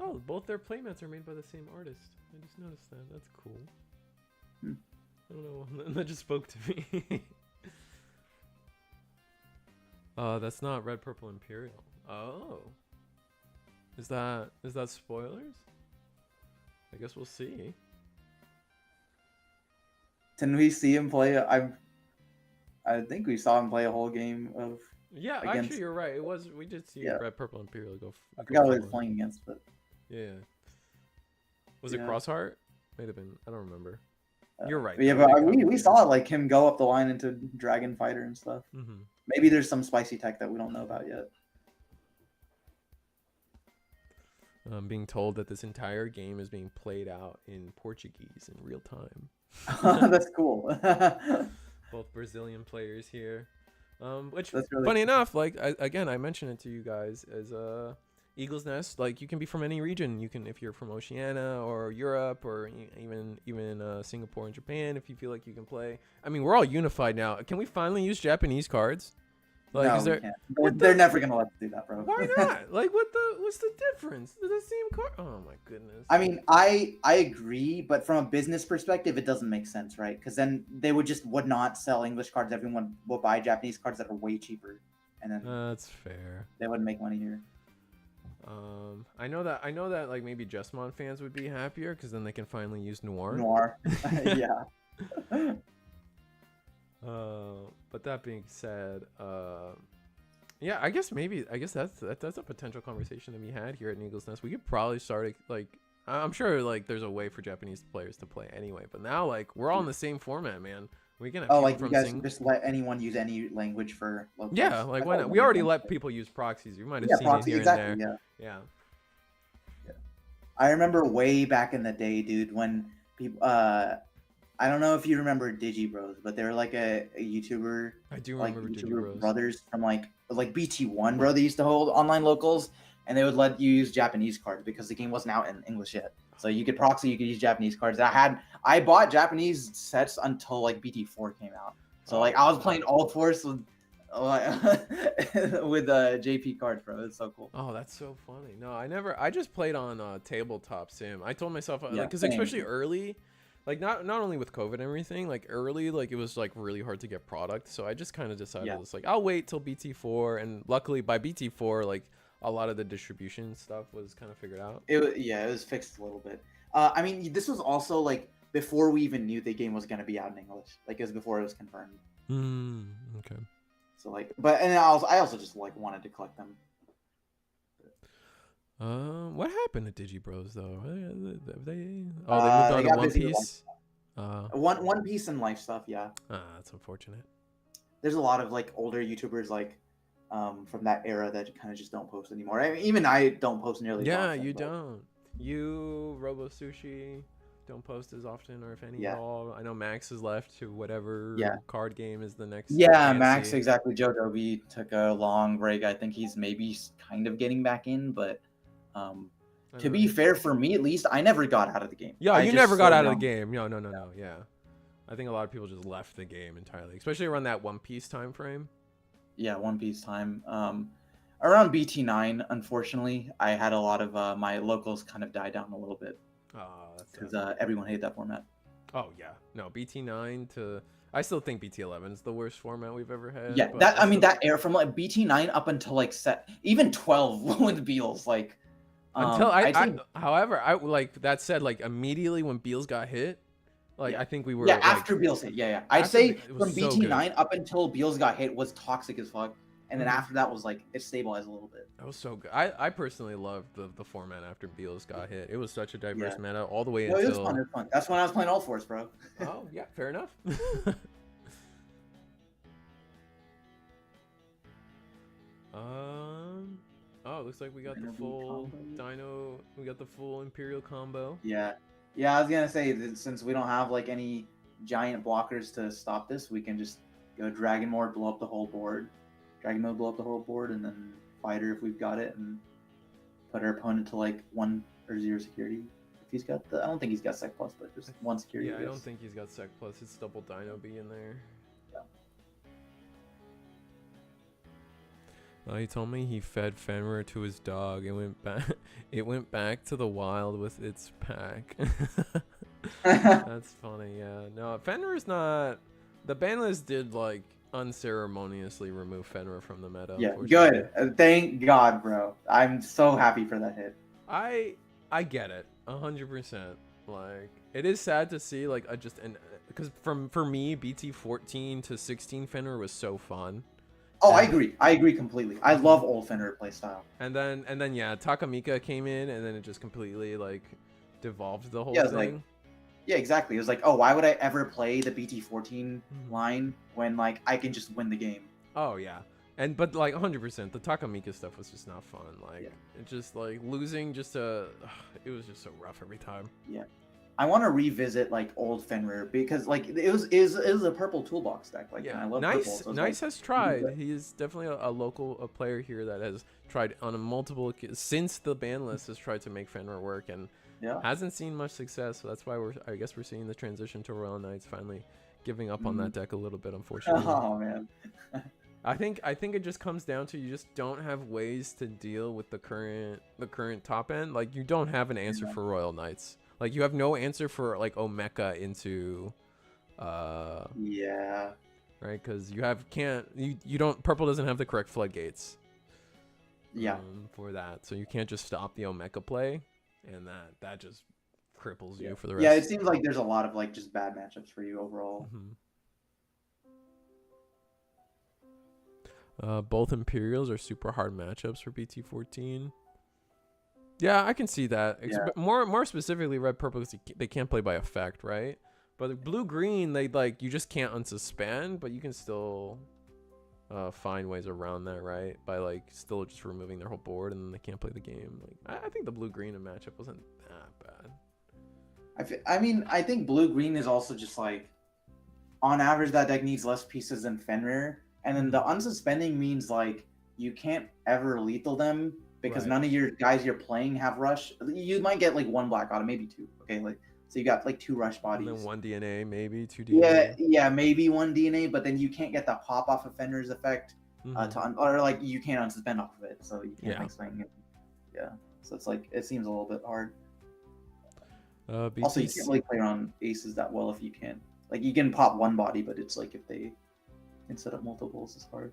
Oh, both their playmats are made by the same artist. I just noticed that. That's cool. I don't know. That just spoke to me. That's not Red Purple Imperial. Oh. Is that spoilers? I guess we'll see. Can we see him play? I think we saw him play a whole game of. Yeah, actually, you're right. It was we did see Red Purple Imperial go. I forgot what he was playing against, but. Yeah. Was it Crossheart? Might have been. I don't remember. You're right. Yeah, but we saw like him go up the line into Dragon Fighter and stuff. Maybe there's some spicy tech that we don't know about yet. I'm being told that this entire game is being played out in Portuguese in real time. That's cool. Both Brazilian players here. Which, really funny enough, like I mentioned it to you guys as Eagle's Nest. Like you can be from any region. You can, if you're from Oceania or Europe or even Singapore and Japan, if you feel like you can play. I mean, we're all unified now. Can we finally use Japanese cards? Like, no, they're never gonna let us do that, bro. Why not? Like, what's the difference? They're the same card. Oh my goodness. I mean, I agree, but from a business perspective, it doesn't make sense, right? Because then they would not sell English cards. Everyone will buy Japanese cards that are way cheaper, and then that's fair. They wouldn't make money here. I know that like maybe Justmon fans would be happier because then they can finally use Noir. Yeah. But that being said, yeah, I guess that's a potential conversation to be had here at Eagle's Nest. We could probably start like I'm sure like there's a way for Japanese players to play anyway, but now like we're all in the same format, man. We can have like you guys just let anyone use any language for locals. Yeah, like why not? We already let people use proxies. You might have seen it here and there. Yeah. I remember way back in the day, dude, when people I don't know if you remember DigiBros, but they were like a YouTuber. I do remember like, DigiBros. Brothers from like BT1, bro. They used to hold online locals, and they would let you use Japanese cards because the game wasn't out in English yet. So you could proxy, you could use Japanese cards. I bought Japanese sets until like BT4 came out. So like I was playing Alt Force with JP cards, bro. It's so cool. Oh, that's so funny. No, I just played on Tabletop Sim. I told myself because especially early. Like not only with COVID and everything, like early, like it was like really hard to get product. So I just kind of decided it's like I'll wait till BT4, and luckily by BT4, like a lot of the distribution stuff was kind of figured out. It was fixed a little bit. I mean, this was also like before we even knew the game was gonna be out in English. Like it was before it was confirmed. Okay. So like, but and I also just like wanted to collect them. What happened to Digibros though? They moved on to One Piece. One Piece and life stuff. Yeah. That's unfortunate. There's a lot of like older YouTubers like from that era that kind of just don't post anymore. I mean, even I don't post nearly. Yeah, as often, you don't. You Robo Sushi don't post as often, or if any at all. I know Max has left to whatever card game is the next. Yeah, fancy. Max, exactly. Joe Dobie took a long break. I think he's maybe kind of getting back in, but to be fair, for me at least, I never got out of the game. Yeah, you never got out of the game. No. Yeah, I think a lot of people just left the game entirely, especially around that One Piece time frame. Yeah, One Piece time. Around BT9, unfortunately, I had a lot of my locals kind of die down a little bit. Because everyone hated that format. Oh yeah, no, BT9 to I still think BT11 is the worst format we've ever had. Yeah, that era from like BT9 up until like even 12 with Beals, like until however, I like that said, like immediately when Beals got hit, like I think we were after Beals hit, I'd say from BT9 up until Beals got hit was toxic as fuck. And then after that was like it stabilized a little bit. That was so good. I personally loved the format after Beals got hit. It was such a diverse meta all the way until. It was fun. It was fun. That's when I was playing All Force, bro. Oh yeah, fair enough. Oh, it looks like we got the full Dino. We got the full Imperial combo. Yeah, I was gonna say that since we don't have like any giant blockers to stop this, we can just go Dragon Mode, blow up the whole board. Dragon Mode, blow up the whole board, and then Fighter if we've got it, and put our opponent to like 1 or 0 security. If he's got I don't think he's got Sec Plus, but just 1 security. Yeah, I don't think he's got Sec Plus. It's double Dino B in there. Yeah. He told me he fed Fenrir to his dog. It went back. It went back to the wild with its pack. That's funny. Yeah. No, Fenrir's not. The Banlist did like unceremoniously remove Fenrir from the meta. Yeah, good. Thank God, bro. I'm so happy for that hit. I get it 100%. Like it is sad to see like because for me BT14 to 16 Fenrir was so fun. Oh, I agree completely. I love old Fenrir playstyle. And then yeah, Takamika came in and then it just completely like devolved the whole thing. Like, yeah, exactly. It was like, oh, why would I ever play the BT14 line when like I can just win the game? Oh yeah, but like 100%, the Takamika stuff was just not fun. Like it just like losing it was just so rough every time. Yeah, I want to revisit like old Fenrir because like it was a purple toolbox deck. Like I love Nice. purple, so Nice has tried. He is definitely a local player here that has tried on a multiple since the ban list has tried to make Fenrir work and. Yeah. Hasn't seen much success, so that's why I guess we're seeing the transition to Royal Knights finally giving up on that deck a little bit, unfortunately. Oh man. I think it just comes down to you just don't have ways to deal with the current top end. Like you don't have an answer for Royal Knights. Like you have no answer for like Omeka into yeah. Right, because you don't purple doesn't have the correct floodgates. Yeah. For that. So you can't just stop the Omeka play. And that just cripples you for the rest. Yeah, it seems like there's a lot of like just bad matchups for you overall. Both Imperials are super hard matchups for BT14. Yeah, I can see that. More specifically, red purple because they can't play by effect, right? But blue green, they like you just can't unsuspend, but you can still find ways around that, right? By like still just removing their whole board and then they can't play the game. Like I think the blue-green matchup wasn't that bad. I think blue-green is also just like on average that deck needs less pieces than Fenrir, and then the unsuspending means like you can't ever lethal them because none of your guys you're playing have rush. You might get like 1 black auto, maybe 2. Okay, like so you got like 2 rush bodies. And then 1 DNA, maybe 2 DNA. Yeah, maybe 1 DNA, but then you can't get the pop off of Fenrir's effect, or like you can't unsuspend off of it, so you can't like swing it. Yeah, so it's like it seems a little bit hard. Also, you can't really play around aces that well if you can't. Like you can pop 1 body, but it's like if they can set up multiples, it's hard.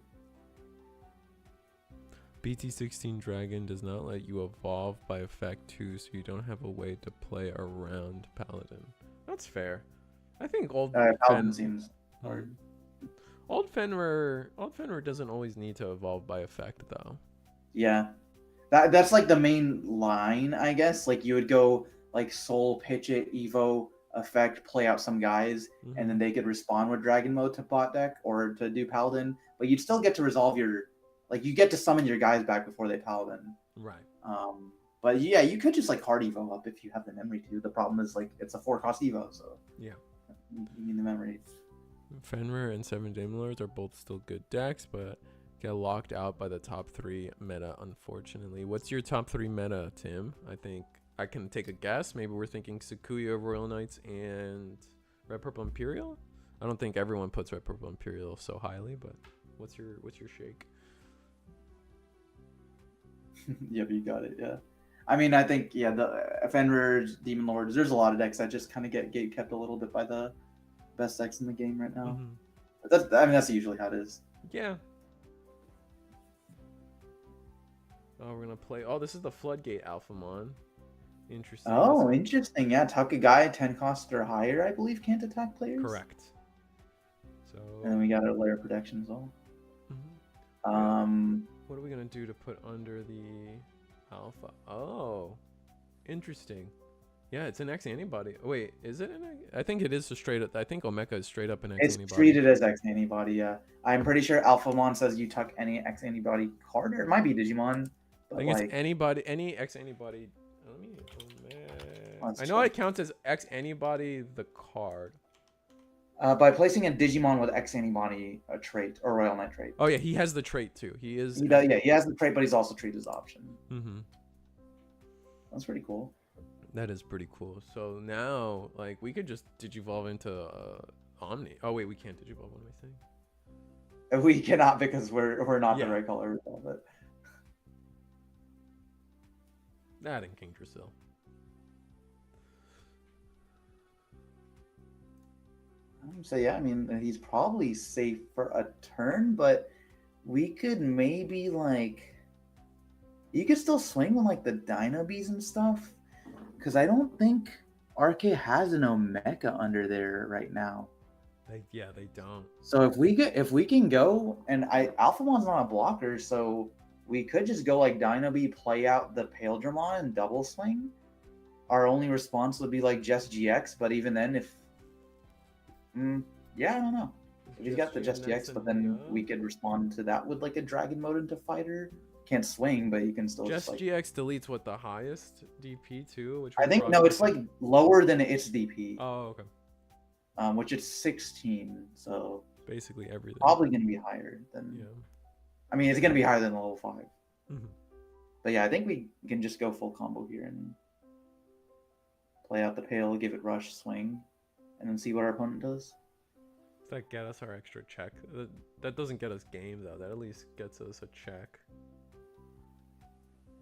BT16 Dragon does not let you evolve by effect 2, so you don't have a way to play around Paladin. That's fair. I think old Paladin seems hard. Old Fenrir doesn't always need to evolve by effect though. Yeah. That's like the main line, I guess. Like you would go like soul, pitch it, evo, effect, play out some guys, and then they could respond with dragon mode to bot deck or to do paladin. But you'd still get to resolve your, like you get to summon your guys back before they paladin. Right. But yeah, you could just like hard evo up if you have the memory to. The problem is like it's a 4-cost evo, so yeah, you need the memory. Fenrir and 7 Demon Lords are both still good decks, but get locked out by the top 3 meta, unfortunately. What's your top 3 meta, Tim? I think I can take a guess. Maybe we're thinking Sakuya, Royal Knights, and Red Purple Imperial. I don't think everyone puts Red Purple Imperial so highly, but what's your shake? Yep, you got it. Yeah, I mean, I think the Fenrir's, Demon Lords. There's a lot of decks that just kind of get kept a little bit by the best decks in the game right now. But that's usually how it is. Yeah. Oh, we're gonna play. Oh, this is the Floodgate Alphamon. Interesting. Oh, interesting. Yeah, tuck a guy 10 cost or higher, I believe, can't attack players. Correct. So. And then we got our layer protection as well. What are we gonna do to put under the alpha? Oh, interesting. Yeah, it's an X antibody. Wait, is it an X? I think it is a straight up. I think Omeka is straight up an X antibody. It's treated as X antibody, yeah. I'm pretty sure Alphamon says you tuck any X antibody card, or it might be Digimon. I think it's anybody, any X antibody. Let me. I know it counts as X antibody the card. By placing a Digimon with X antibody a trait or Royal Knight trait. Oh yeah, he has the trait too. He is. He does, yeah, he has the trait, but he's also treated as option. That's pretty cool. That is pretty cool. So now, like, we could just digivolve into Omni. Oh wait, we can't digivolve. What am I saying? We cannot because we're not the right color. But that in King Drasil. So yeah, I mean he's probably safe for a turn, but we could maybe like you could still swing with like the Dino Bees and stuff, because I don't think RK has an Omeka under there right now. They don't. So if we can go, and Alphamon's not a blocker, so we could just go like Dino Bee, play out the Paildramon and double swing. Our only response would be like just GX, but even then, if I don't know. If he's got the Just GX, but then we could respond to that with like a Dragon Mode into Fighter. Can't swing, but you can still just like, GX deletes what, the highest DP too? Which I think no, it's like lower than its DP. Oh, okay. Which is 16, so basically everything. Probably gonna be higher than. Yeah. I mean, it's gonna be higher than level 5. But yeah, I think we can just go full combo here and play out the Pale, give it rush, swing, and then see what our opponent does. Does that get us our extra check? That doesn't get us game though. That at least gets us a check.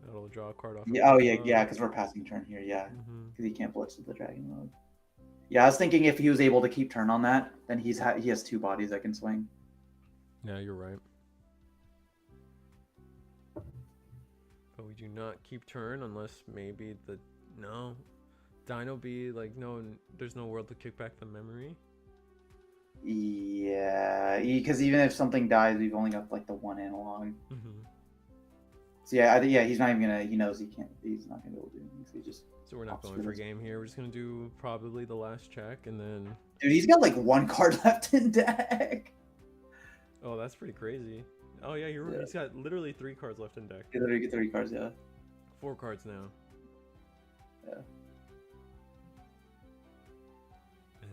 That'll draw a card off. Yeah, because we're passing turn here. Yeah, because he can't blitz with the Dragon Mode. Yeah, I was thinking if he was able to keep turn on that, then he has 2 bodies that can swing. Yeah, you're right. But we do not keep turn unless maybe Dino Bee, like, no, there's no world to kick back the memory. Yeah, because even if something dies, we've only got like the 1 analog. So yeah, he's not even gonna. He knows he can't. He's not gonna be able to do anything. So we're not going for game here. We're just gonna do probably the last check and then. Dude, he's got like 1 card left in deck. Oh, that's pretty crazy. Oh yeah, you're right. He's got literally 3 cards left in deck. He literally get 3 cards, yeah. 4 cards now.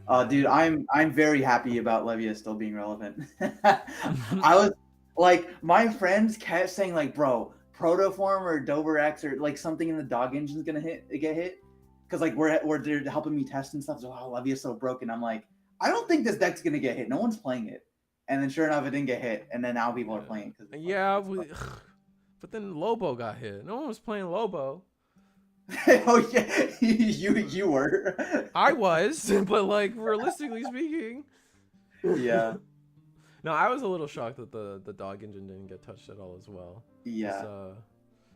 Yeah. Dude, I'm very happy about Levia still being relevant. I was like, my friends kept saying like, bro, Protoform or Dober X or like something in the dog engine's gonna get hit, because like they're helping me test and stuff. So Levia's so broken. I'm like, I don't think this deck's gonna get hit. No one's playing it. And then sure enough, it didn't get hit. And then now people are playing it. But then Lobo got hit. No one was playing Lobo. Oh yeah, you were. I was, but like realistically speaking. Yeah. No, I was a little shocked that the dog engine didn't get touched at all as well. Yeah.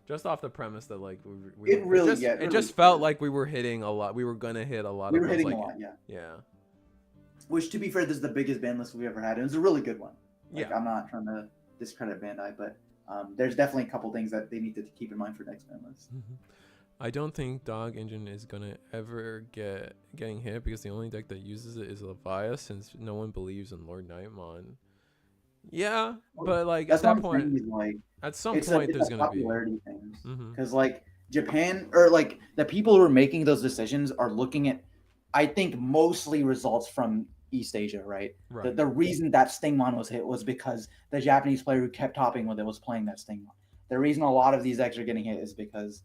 Just off the premise that like it just felt like we were hitting a lot. We were gonna hit a lot. We of were those, hitting like, a lot, yeah. Yeah. Which, to be fair, this is the biggest ban list we've ever had. It was a really good one. Like, Yeah. I'm not trying to discredit Bandai, but there's definitely a couple things that they need to keep in mind for next ban list. I don't think Dog Engine is gonna ever getting hit because the only deck that uses it is Leviathan, since no one believes in Lord Nightmon. Yeah, but like That's at that point, like, at some point there's gonna be popularity things, because like Japan, or like the people who are making those decisions are looking at, I think, mostly results from East Asia, right? The reason that Stingmon was hit was because the Japanese player who kept topping with it was playing that Stingmon. The reason a lot of these decks are getting hit is because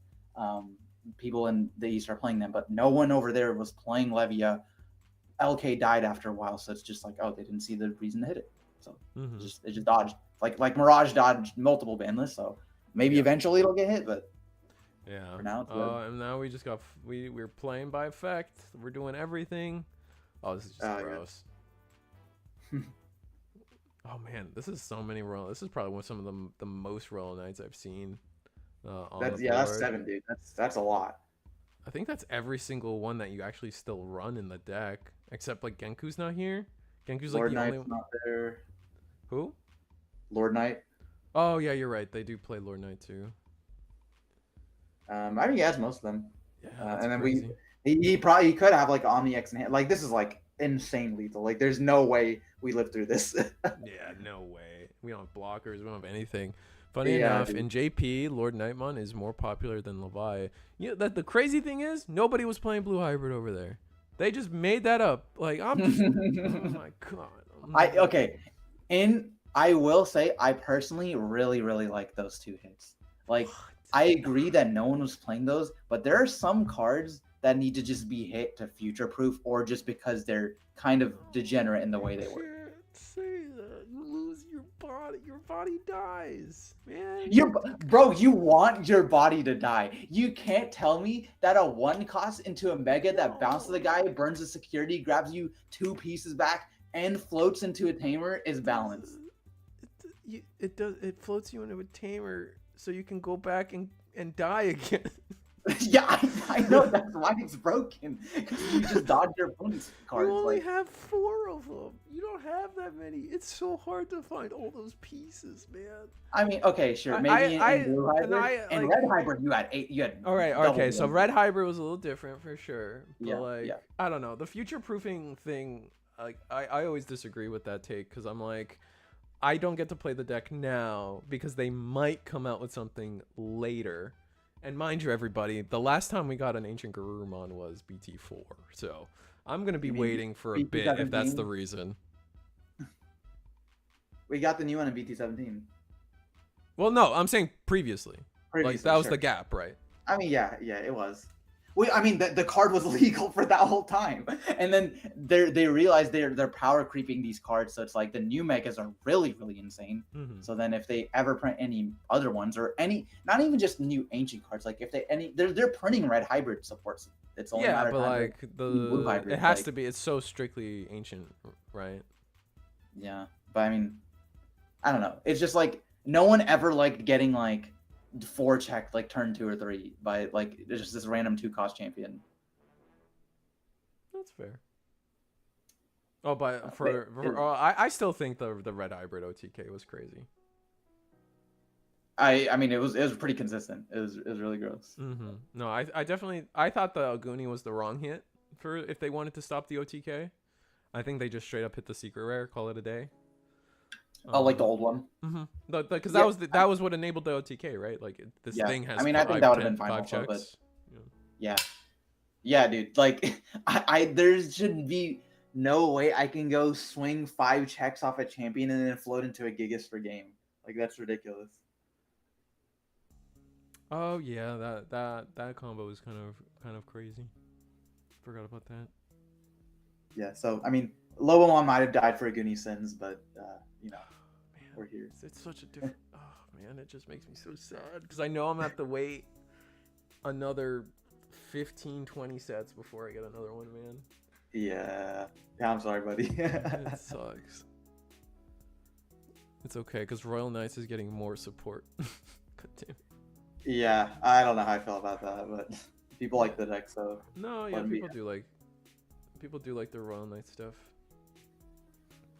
people in the East are playing them, but no one over there was playing Levia. LK died after a while, so it's just like, oh, they didn't see the reason to hit it, so it just dodged. Like Mirage dodged multiple ban lists, so maybe eventually it'll get hit, but yeah. For now, it's and now we just got we're playing by effect. We're doing everything. Oh, this is just gross. Oh man, this is so many roll. This is probably some of the most roll Knights I've seen. That's 7, dude. That's a lot. I think that's every single one that you actually still run in the deck, except like Genku's not here. Genku's Lord like the Knight's only not there. Who? Lord Knight. Oh yeah, you're right. They do play Lord Knight too. I think he has most of them. Yeah, and then crazy. he could have like Omni X in hand. Like, this is like insane lethal. Like, there's no way we live through this. Yeah, no way. We don't have blockers. We don't have anything. Funny enough, dude. In JP, Lord Nightmon is more popular than Levi. You know, that the crazy thing is, nobody was playing Blue Hybrid over there. They just made that up. Like, I'm just, oh my god. Okay. I will say, I personally really, really like those 2 hits. Like, what? I agree that no one was playing those, but there are some cards that need to just be hit to future-proof, or just because they're kind of degenerate in the way they work. Say that. You lose your body. Your body dies, man. Bro, you want your body to die. You can't tell me that a 1 cost into a mega that bounces the guy, burns the security, grabs you 2 pieces back, and floats into a tamer is balanced. It does. It floats you into a tamer, so you can go back and die again. Yeah, I know, that's why it's broken. Because you just dodge your opponent's cards. You only have 4 of them. You don't have that many. It's so hard to find all those pieces, man. I mean, okay, sure. Maybe in Blue Hybrid. In Red Hybrid, you had 8. You had all right, okay. So Red Hybrid was a little different for sure. But yeah. I don't know. The future proofing thing, like, I always disagree with that take, because I'm like, I don't get to play the deck now because they might come out with something later. And mind you, everybody, the last time we got an Ancient Garurumon was BT4. So I'm going to be waiting for a bit if that's the reason. We got the new one in BT17. Well, no, I'm saying previously. Like, that was the gap, right? I mean, yeah, it was. I mean, the card was legal for that whole time, and then they realized they're power creeping these cards, so it's like the new megas are really, really insane. So then if they ever print any other ones, or not even just new ancient cards, like if they're printing Red Hybrid supports. It's only but like Blue Hybrid, it has to be. It's so strictly ancient, right? Yeah, but I mean, I don't know. It's just like no one ever liked getting like 4 checked like turn 2 or 3 by like just this random 2-cost champion. That's fair. Oh, but I still think the Red Hybrid OTK was crazy. I mean, it was pretty consistent. It was really gross. No, I definitely thought the Aguni was the wrong hit for if they wanted to stop the OTK. I think they just straight up hit the secret rare, call it a day. Oh, like the old one. Because that was what enabled the OTK, right? Like this thing has. I mean, I think that would have been fine. 5 checks. But yeah, dude. Like, there should be no way I can go swing 5 checks off a champion and then float into a Gigas per game. Like, that's ridiculous. Oh yeah, that combo is kind of crazy. Forgot about that. Yeah. So I mean, Lobomon might have died for Aguni sins, but you know. We're here. It's such a different. Oh man, it just makes me so sad because I know I'm gonna have to wait another 15-20 sets before I get another one, man. Yeah, I'm sorry, buddy. It sucks. It's okay because Royal Knights is getting more support. God damn. Yeah, I don't know how I feel about that, but people like the deck, so no, yeah, people do like the Royal Knight stuff.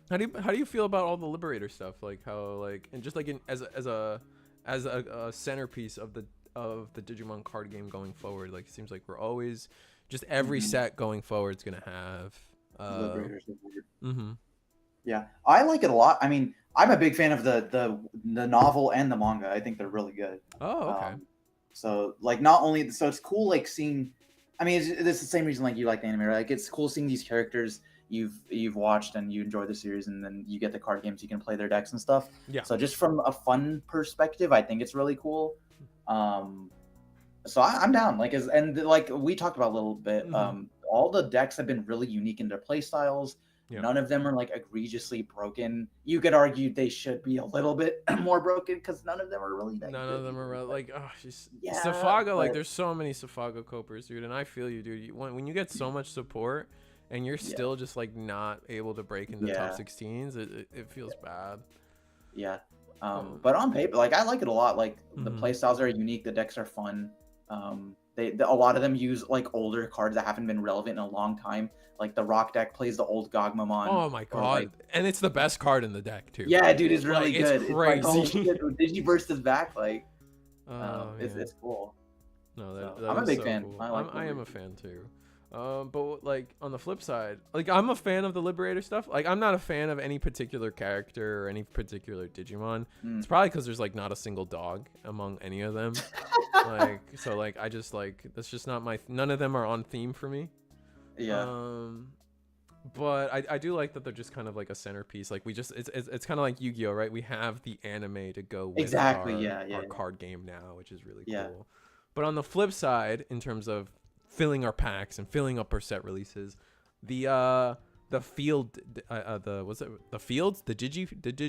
How do you feel about all the Liberator stuff? Like how like and just like as a centerpiece of the Digimon card game going forward. Like it seems like we're always just every set going forward is gonna have Liberator support. Mm-hmm. Yeah, I like it a lot. I mean, I'm a big fan of the novel and the manga. I think they're really good. Oh, okay. So like not only so it's cool like seeing. I mean, it's the same reason like you like the anime, right? Like it's cool seeing these characters you've watched and you enjoy the series, and then you get the card games, you can play their decks and stuff. Yeah. So just from a fun perspective, I think it's really cool. So I'm down. Like like we talked about a little bit. All the decks have been really unique in their play styles. Yeah. None of them are like egregiously broken. You could argue they should be a little bit more broken because none of them are really that None good. of them are like, oh, she's yeah, Safaga. But... like, there's so many Safaga Copers, dude, and I feel you, dude. When you get so much support and you're still just like not able to break into top 16s, it feels bad. Yeah. But on paper, like I like it a lot. Like the play styles are unique. The decks are fun. A lot of them use like older cards that haven't been relevant in a long time. Like the Rock deck plays the old Gogmamon. Oh my god! Like, and it's the best card in the deck too. Yeah, dude, it's really good. It's crazy. It's like, oh shit, Digiburst is back. Like, it's cool. No, that I'm a big so fan. Cool. I am a fan too. But like on the flip side, like I'm a fan of the Liberator stuff. Like I'm not a fan of any particular character or any particular Digimon. It's probably because there's like not a single dog among any of them. Like so, like I just like that's just not my. None of them are on theme for me. Yeah. But I do like that they're just kind of like a centerpiece. Like we just it's kind of like Yu-Gi-Oh, right? We have the anime to go with our card game now, which is really cool. But on the flip side, in terms of filling our packs and filling up our set releases, the field the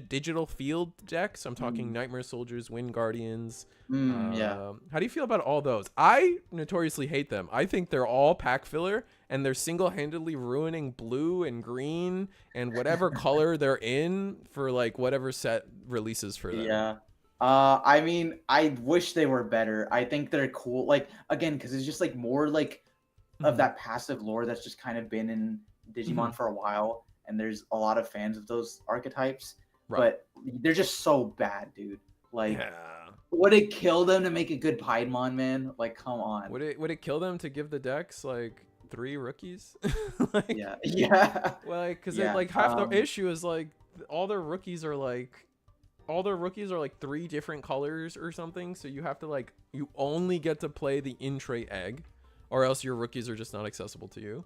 digital field decks. I'm talking Nightmare Soldiers, Wind Guardians. How do you feel about all those? I notoriously hate them. I think they're all pack filler and they're single-handedly ruining blue and green and whatever color they're in for like whatever set releases for them. Yeah. I mean, I wish they were better. I think they're cool. Like again, because it's just like more like of that passive lore that's just kind of been in Digimon for a while, and there's a lot of fans of those archetypes, but they're just so bad, dude. Like, would it kill them to make a good Piedmon, man? Like, come on. Would it kill them to give the decks like 3 rookies? Like, yeah. Well, like, because like half the issue is like all their rookies are like 3 different colors or something, so you have to like you only get to play the in-tray egg, or else your rookies are just not accessible to you.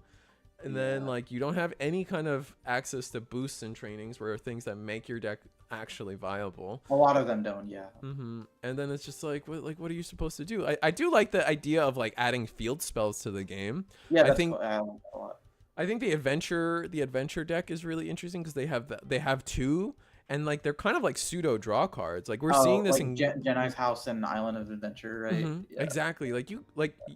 And then like you don't have any kind of access to boosts and trainings, where are things that make your deck actually viable. A lot of them don't, And then it's just like what are you supposed to do? I do like the idea of like adding field spells to the game. I think a lot. I think the adventure deck is really interesting because they have 2. And like they're kind of like pseudo draw cards. Like we're seeing this like in Jedi's House and Island of Adventure, right? Exactly. Like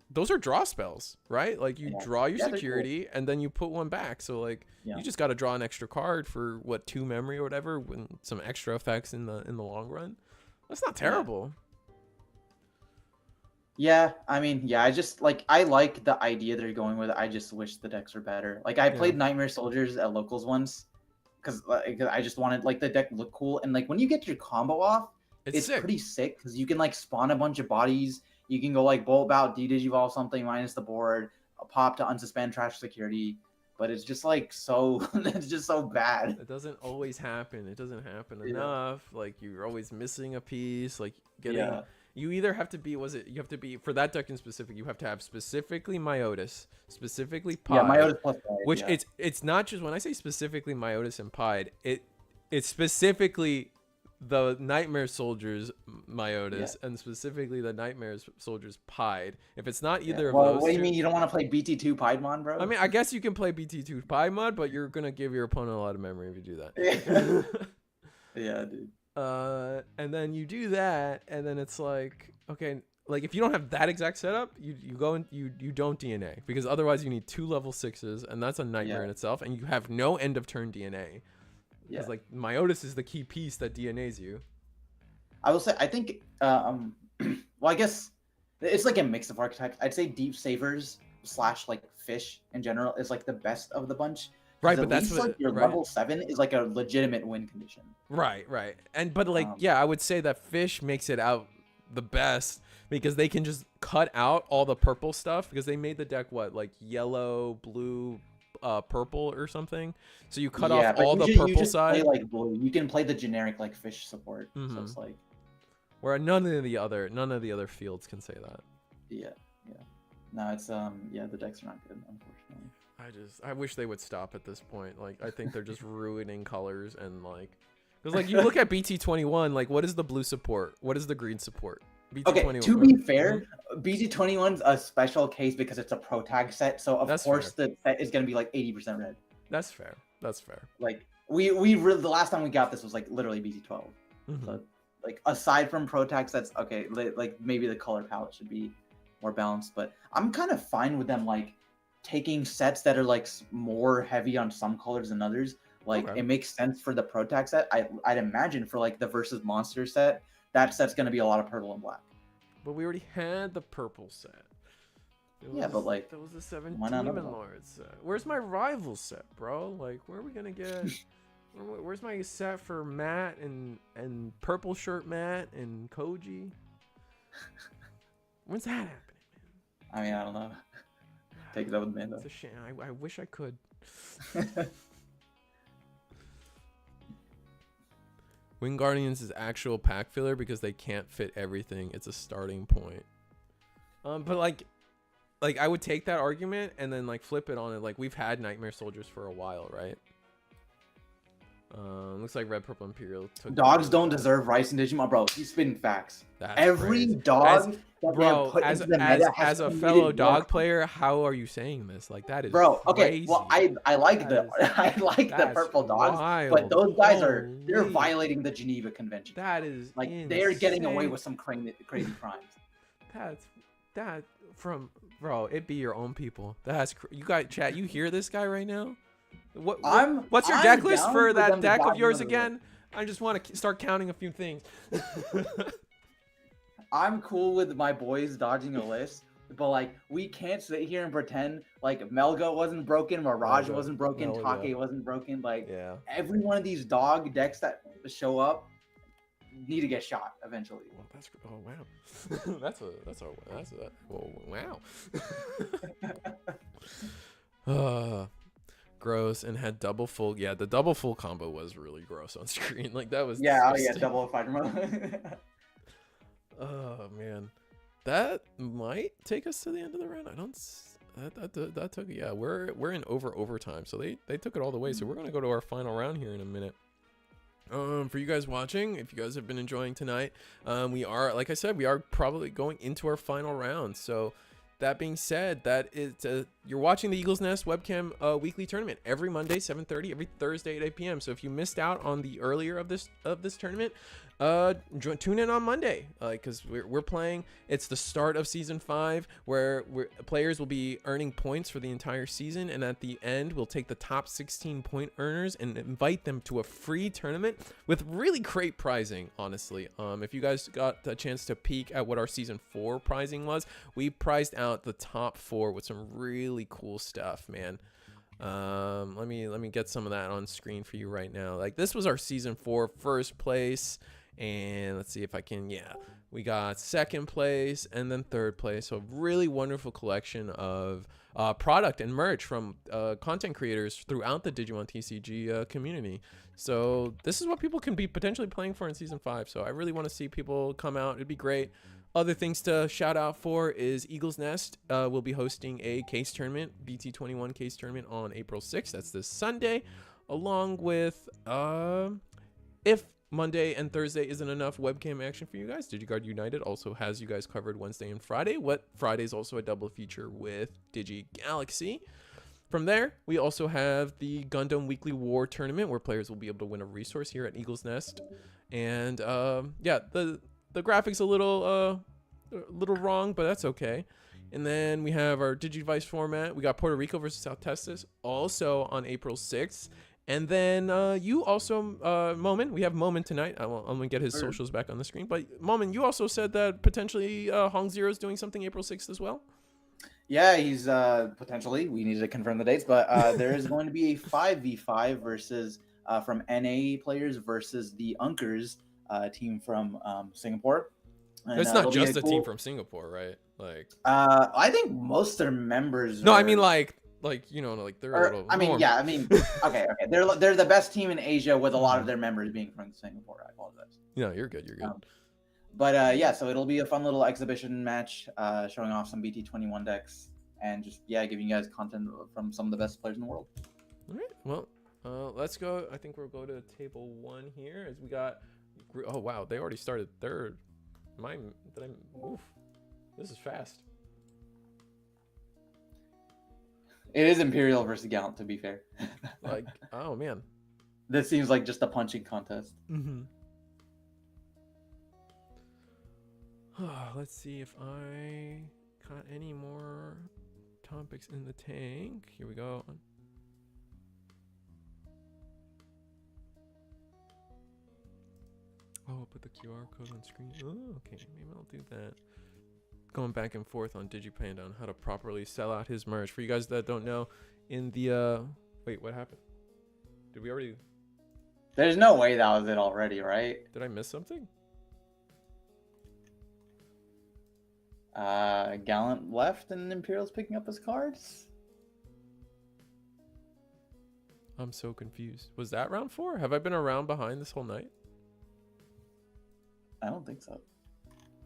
those are draw spells, right? Like you draw your security and then you put one back. So like you just got to draw an extra card for 2 memory or whatever, with some extra effects in the long run. That's not terrible. Yeah, I mean, I just like I like the idea they're going with. I just wish the decks were better. Like I played Nightmare Soldiers at locals once. Because I just wanted like the deck to look cool, and like when you get your combo off, it's pretty sick because you can like spawn a bunch of bodies. You can go like Bolt Bout, Digivolve something minus the board, a pop to unsuspend trash security, but it's just like so it's just so bad. It doesn't always happen. It doesn't happen enough. Like you're always missing a piece. Like getting. You either have to be, you have to be, for that deck in specific, you have to have specifically Myotis, specifically Pied. Myotis plus Pied, which it's not just, when I say specifically Myotis and Pied, it's specifically the Nightmare Soldiers Myotis and specifically the Nightmare Soldiers Pied. If it's not either of those. What do you mean you don't want to play BT2 Piedmon, bro? I mean, I guess you can play BT2 Piedmon, but you're going to give your opponent a lot of memory if you do that. Yeah, dude. And then you do that, and then it's like, okay, like if you don't have that exact setup, you go and you don't DNA, because otherwise you need 2 level 6s, and that's a nightmare in itself, and you have no end of turn DNA. Because like Myotis is the key piece that DNAs you. I will say, I think Well, I guess it's like a mix of archetypes. I'd say Deep Savers / like Fish in general is like the best of the bunch. Right, but at that's least like your level 7 is like a legitimate win condition. Right. And but like yeah, I would say that Fish makes it out the best because they can just cut out all the purple stuff because they made the deck like yellow, blue, purple or something. So you cut off all the purple side. Play like blue. You can play the generic like Fish support. So it's like where none of the other fields can say that. Yeah. No, it's the decks are not good, unfortunately. I wish they would stop at this point. Like I think they're just ruining colors and like because like you look at BT21, like what is the blue support? What is the green support? BT21, okay, to be fair, BT21's a special case because it's a pro tag set, so of course the set is gonna be like 80% red. That's fair. Like we the last time we got this was like literally BT12. So like aside from pro tag sets, okay, like maybe the color palette should be more balanced, but I'm kind of fine with them like taking sets that are like more heavy on some colors than others. Like it makes sense for the pro tag set. I'd imagine for like the versus monster set, that set's gonna be a lot of purple and black. But we already had the purple set. But like that was the 7 Demon Lord set. Where's my rival set, bro? Like where are we gonna get? Where's my set for Matt and purple shirt Matt and Koji? When's that happening, man? I mean, I don't know. Take it up with Mando. It's a shame. I wish I could. Wing Guardians is actual pack filler because they can't fit everything. It's a starting point. But like I would take that argument and then like flip it on it. Like we've had Nightmare Soldiers for a while, right? Looks like Red Purple Imperial took dogs don't deserve Rice and Digimon, bro. He's spitting facts. That's every crazy. dog as a fellow dog player, how are you saying this? Like that is okay. Well, I like the purple dogs, but those guys they're violating the Geneva Convention. That is like insane. They're getting away with some crazy crimes. That from bro. It be your own people. You got chat. You hear this guy right now? What's your deck list for that deck of yours again? I just want to start counting a few things. I'm cool with my boys dodging a list, but like we can't sit here and pretend like Melga wasn't broken, Mirage wasn't broken, Take wasn't broken. Like every one of these dog decks that show up need to get shot eventually. Well, that's wow. Gross, and had double full. Yeah, the double full combo was really gross on screen. Like that was double fighter. Oh man, that might take us to the end of the round. I don't. That took. Yeah, we're in overtime, so they took it all the way. So we're gonna go to our final round here in a minute. For you guys watching, if you guys have been enjoying tonight, we are, like I said, we are probably going into our final round. So that being said, that is you're watching the Eagles Nest webcam weekly tournament every Monday 7:30, every Thursday at 8 p.m. So if you missed out on the earlier of this tournament, tune in on Monday because we're playing. It's the start of season 5 where players will be earning points for the entire season, and at the end we'll take the top 16 point earners and invite them to a free tournament with really great prizing. Honestly, if you guys got a chance to peek at what our season 4 prizing was, we prized out the top 4 with some really cool stuff, man. Let me get some of that on screen for you right now. Like this was our season 4 first place. And let's see if I can, we got second place and then third place. So really wonderful collection of product and merch from content creators throughout the Digimon TCG community. So this is what people can be potentially playing for in season 5. So I really want to see people come out. It'd be great. Other things to shout out for is Eagles Nest will be hosting a case tournament, BT21 case tournament on April 6th. That's this Sunday, along with if Monday and Thursday isn't enough webcam action for you guys, DigiGuard United also has you guys covered Wednesday and Friday. Friday is also a double feature with Digi Galaxy. From there, we also have the Gundam Weekly War Tournament where players will be able to win a resource here at Eagles Nest. And the graphics a little wrong, but that's okay. And then we have our Digivice format. We got Puerto Rico versus South Texas also on April 6th. And then you also, Moment, we have Moment tonight. I'm going to get his socials back on the screen. But Moment, you also said that potentially Hong Zero is doing something April 6th as well? Yeah, he's potentially. We need to confirm the dates, but there is going to be a 5v5 versus from NA players versus the Unkers team from Singapore. And, it's not just a team from Singapore, right? Like, I think most of their members. No, I mean like you know, like they're a little. I mean, yeah, I mean, okay. They're the best team in Asia with a lot of their members being from Singapore. I apologize. No, you're good. You're good. But yeah, so it'll be a fun little exhibition match, showing off some BT21 decks and just giving you guys content from some of the best players in the world. All right. Well, let's go. I think we'll go to table 1 here as we got. Oh wow, they already started third. Oof, this is fast. It is Imperial versus Gallant, to be fair. Like, oh man, this seems like just a punching contest. Let's see if I got any more topics in the tank. Here we go. Oh, put the QR code on screen. Oh, okay, maybe I'll do that. Going back and forth on DigiPanda on how to properly sell out his merch. For you guys that don't know, in the wait, what happened? Did we already? There's no way that was it already, right? Did I miss something? Gallant left and Imperial's picking up his cards. I'm so confused. Was that round 4? Have I been around behind this whole night? I don't think so.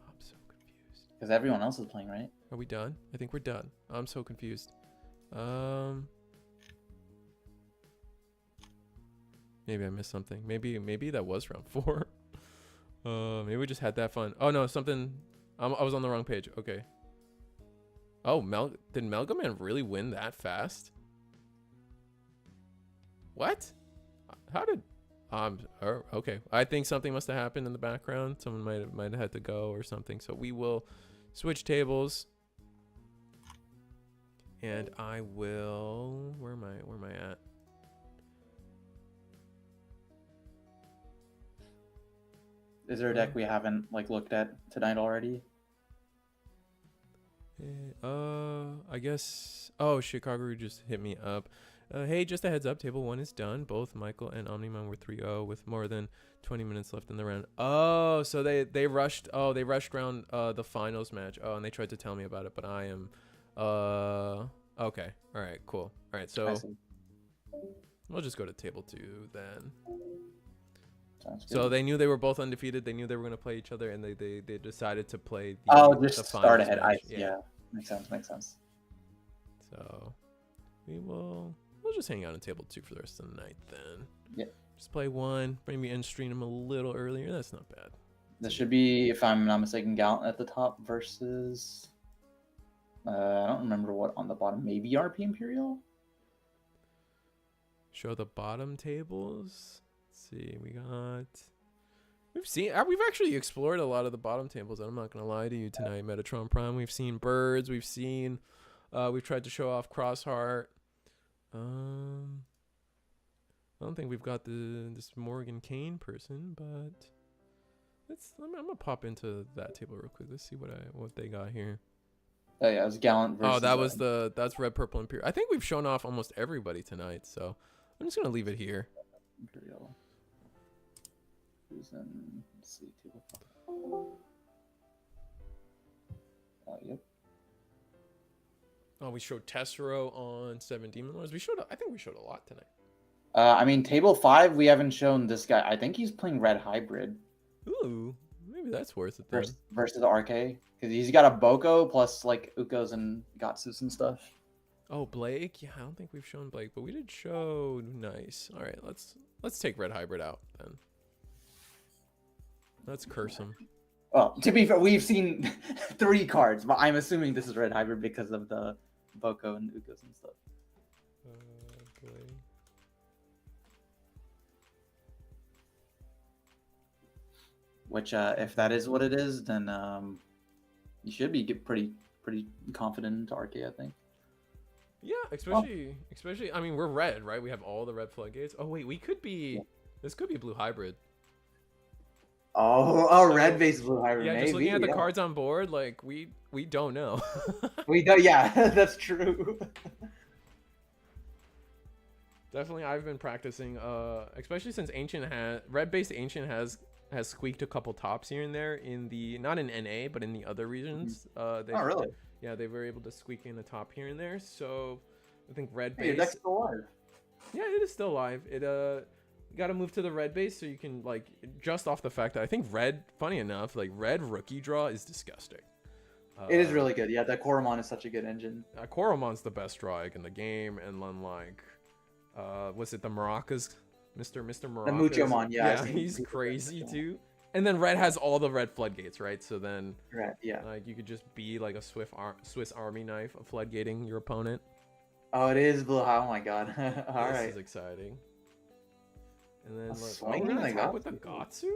I'm so confused. Because everyone else is playing, right? Are we done? I think we're done. I'm so confused. Maybe I missed something. Maybe that was round 4. Maybe we just had that fun. Oh no, something. I was on the wrong page. Okay. Oh, did Melgaman really win that fast? What? How did? Okay. I think something must have happened in the background. Someone might have had to go or something. So we will switch tables. And I will. Where am I at? Is there a deck we haven't looked at tonight already? I guess. Oh, Chicago just hit me up. Hey, just a heads up, table 1 is done. Both Michael and Omnimon were 3-0 with more than 20 minutes left in the round. Oh, so they rushed. Oh, they rushed around the finals match. Oh, and they tried to tell me about it, but I am. Okay. All right. Cool. All right. So we'll just go to table 2 then. So they knew they were both undefeated. They knew they were going to play each other, and they decided to play. Just start ahead. Yeah, makes sense. So we'll just hang out on table 2 for the rest of the night then. Yeah. Just play 1. Maybe end stream them a little earlier. That's not bad. This should be, if I'm not mistaken, Gallant at the top versus. I don't remember what on the bottom. Maybe RP Imperial. Show the bottom tables. See, we've actually explored a lot of the bottom tables. I'm not gonna lie to you tonight, Metatron Prime. We've seen birds. We've tried to show off Crossheart. I don't think we've got this Morgan Kane person, but I'm gonna pop into that table real quick. Let's see what they got here. Oh yeah, it was Gallant versus. Oh, that's Red, Purple, Imperial. I think we've shown off almost everybody tonight, so I'm just gonna leave it here. Imperial. Who's in? Let's see, table 5. Yep. Oh, we showed Tessero on 7 Demon Lords. I think we showed a lot tonight. I mean, table 5, we haven't shown this guy. I think he's playing Red Hybrid. Ooh, maybe that's worth it then. Versus RK. Because he's got a Boko plus Ukos and Gatsus and stuff. Oh, Blake? Yeah, I don't think we've shown Blake, but we did show Nice. All right, let's take Red Hybrid out then. Let's curse him. Well, to be fair, we've seen 3 cards, but I'm assuming this is Red Hybrid because of the Boko and Ukos and stuff. Which, if that is what it is, then you should be pretty confident into RK, I think. Yeah, especially. I mean, we're red, right? We have all the red floodgates. Oh wait, we could be. This could be blue hybrid. Oh, red base blue hybrid. Yeah, maybe, just looking at the cards on board, like we don't know. We don't. Yeah, that's true. Definitely, I've been practicing. Especially since red base ancient has squeaked a couple tops here and there in the not in NA but in the other regions. Oh really? Yeah, they were able to squeak in a top here and there. So I think red base. Hey, that's still alive. Yeah, it is still alive. It you got to move to the red base so you can like just off the fact that I think red. Funny enough, like red rookie draw is disgusting. It is really good. Yeah, that Koromon is such a good engine. Koromon's the best draw egg in the game, and then like, was it the Maracas, Mr. Maracas? The Muchomon, yeah, he's crazy too. And then red has all the red floodgates, right? So then, yeah, like you could just be like a Swiss Army knife of floodgating your opponent. Oh, it is blue. Oh my god! All this right, is exciting. And then we're gonna attack with the Gatsu.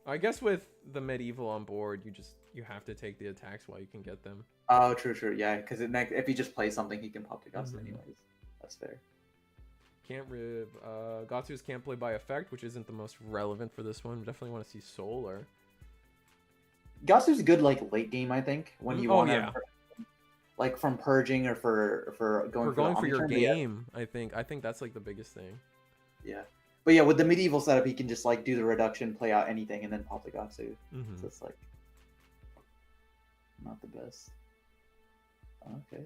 I guess with the medieval on board, you have to take the attacks while you can get them. Oh, true. Yeah, because if he just plays something, he can pop the Gatsu anyways. That's fair. Gatsus can't play by effect, which isn't the most relevant for this one. Definitely want to see Solar. Gatsu's good like late game, I think, when you want to like from purging or for going for your game. Yeah. I think that's like the biggest thing. Yeah. But yeah, with the medieval setup, he can just like do the reduction, play out anything, and then pop the Gatsu. So it's like not the best. Okay.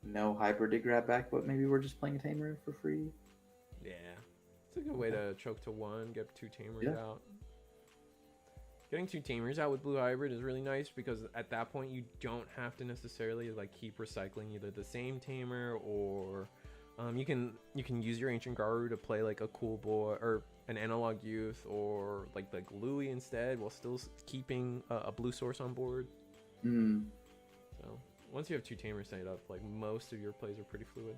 No hybrid to grab back, but maybe we're just playing a tamer for free. Yeah, it's a good way to choke to one, get 2 tamers out. Getting 2 tamers out with blue hybrid is really nice because at that point you don't have to necessarily like keep recycling either the same tamer or you can use your ancient Garu to play like a cool boy or an analog youth or like Louis instead while still keeping a blue source on board. So once you have 2 tamers set up, like most of your plays are pretty fluid.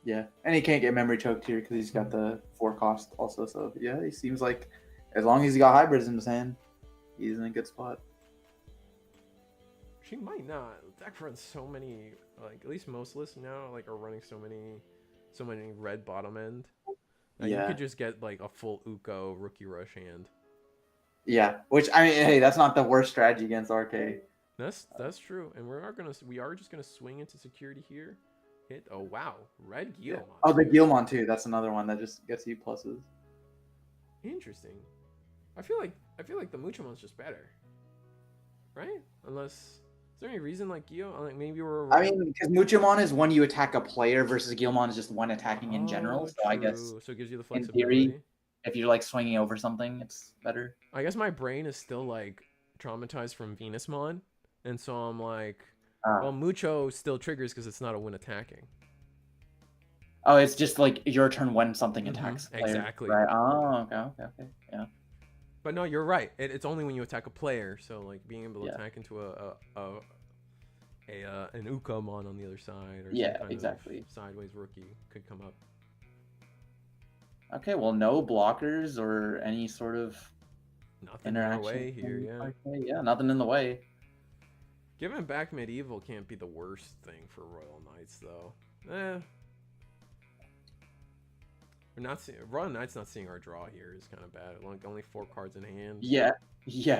Yeah, and he can't get memory choked here because he's got the 4 cost also. So yeah, he seems like as long as he got hybrids in his hand, he's in a good spot. She might not. Deck runs so many, like at least most lists now like are running so many red bottom end. You could just get like a full Uko rookie rush hand. Yeah, which I mean, hey, that's not the worst strategy against RK. That's true, and we are just gonna swing into security here. Hit. Oh wow, red Guilmon. Oh, the Guilmon too. That's another one that just gets you pluses. Interesting. I feel like the Muchomon's just better, right? Unless is there any reason like Gil? Like maybe we're. I mean, because Muchomon is when you attack a player versus Guilmon is just one attacking in general. So true. I guess so it gives you the flexibility. In theory, if you're like swinging over something, it's better. I guess my brain is still like traumatized from Venusmon. And so I'm like, well, Mucho still triggers because it's not a win attacking. Oh, it's just like your turn when something attacks. Exactly. Right. Oh, okay. Yeah. But no, you're right. It's only when you attack a player. So like being able to attack into an Ukomon on the other side, or some kind of sideways rookie could come up. Okay. Well, no blockers or any sort of nothing in the way here. Yeah. Okay, yeah. Nothing in the way. Giving back medieval can't be the worst thing for Royal Knights, though. We're not seeing Royal Knights not seeing our draw here is kind of bad. Like only 4 cards in hand. Yeah,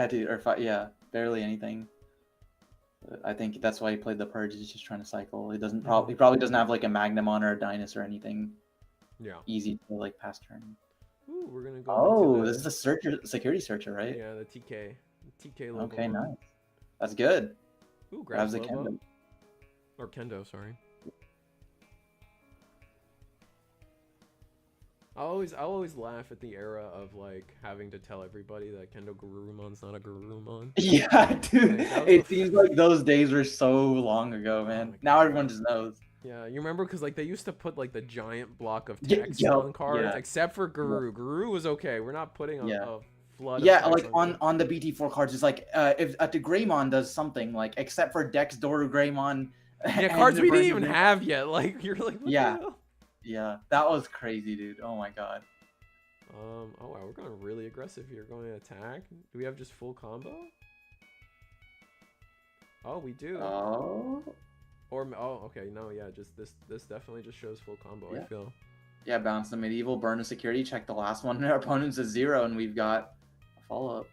dude. Or barely anything. I think that's why he played the Purge. He's just trying to cycle. He probably doesn't have like a Magnamon or a Dynus or anything. Yeah. Easy to like pass turn. Ooh, we're gonna go. Oh, this is a security searcher, right? Yeah, the TK level. Okay, nice. That's good. Ooh, grabs the Kendo. Or Kendo, sorry. I'll always laugh at the era of like having to tell everybody that Kendo Garurumon's not a Garurumon. Yeah, dude. It seems like those days were so long ago, man. Now everyone just knows. Yeah, you remember because like they used to put like the giant block of text on cards, except for Guru. Guru was okay. We're not putting a flood. Yeah, like on the BT4 cards, it's like if the Greymon does something like except for Dex, Doru, Greymon. Yeah, cards we didn't even have yet. Like you're like, what the hell? Yeah, that was crazy, dude. Oh my god. Oh wow, we're going really aggressive here. Going to attack. Do we have just full combo? Oh, we do. Oh. Or okay, no, yeah, just this definitely just shows full combo. Yeah. I feel. Yeah, bounce the medieval, burn a security, check the last one. Our opponent's a 0, and we've got a follow up.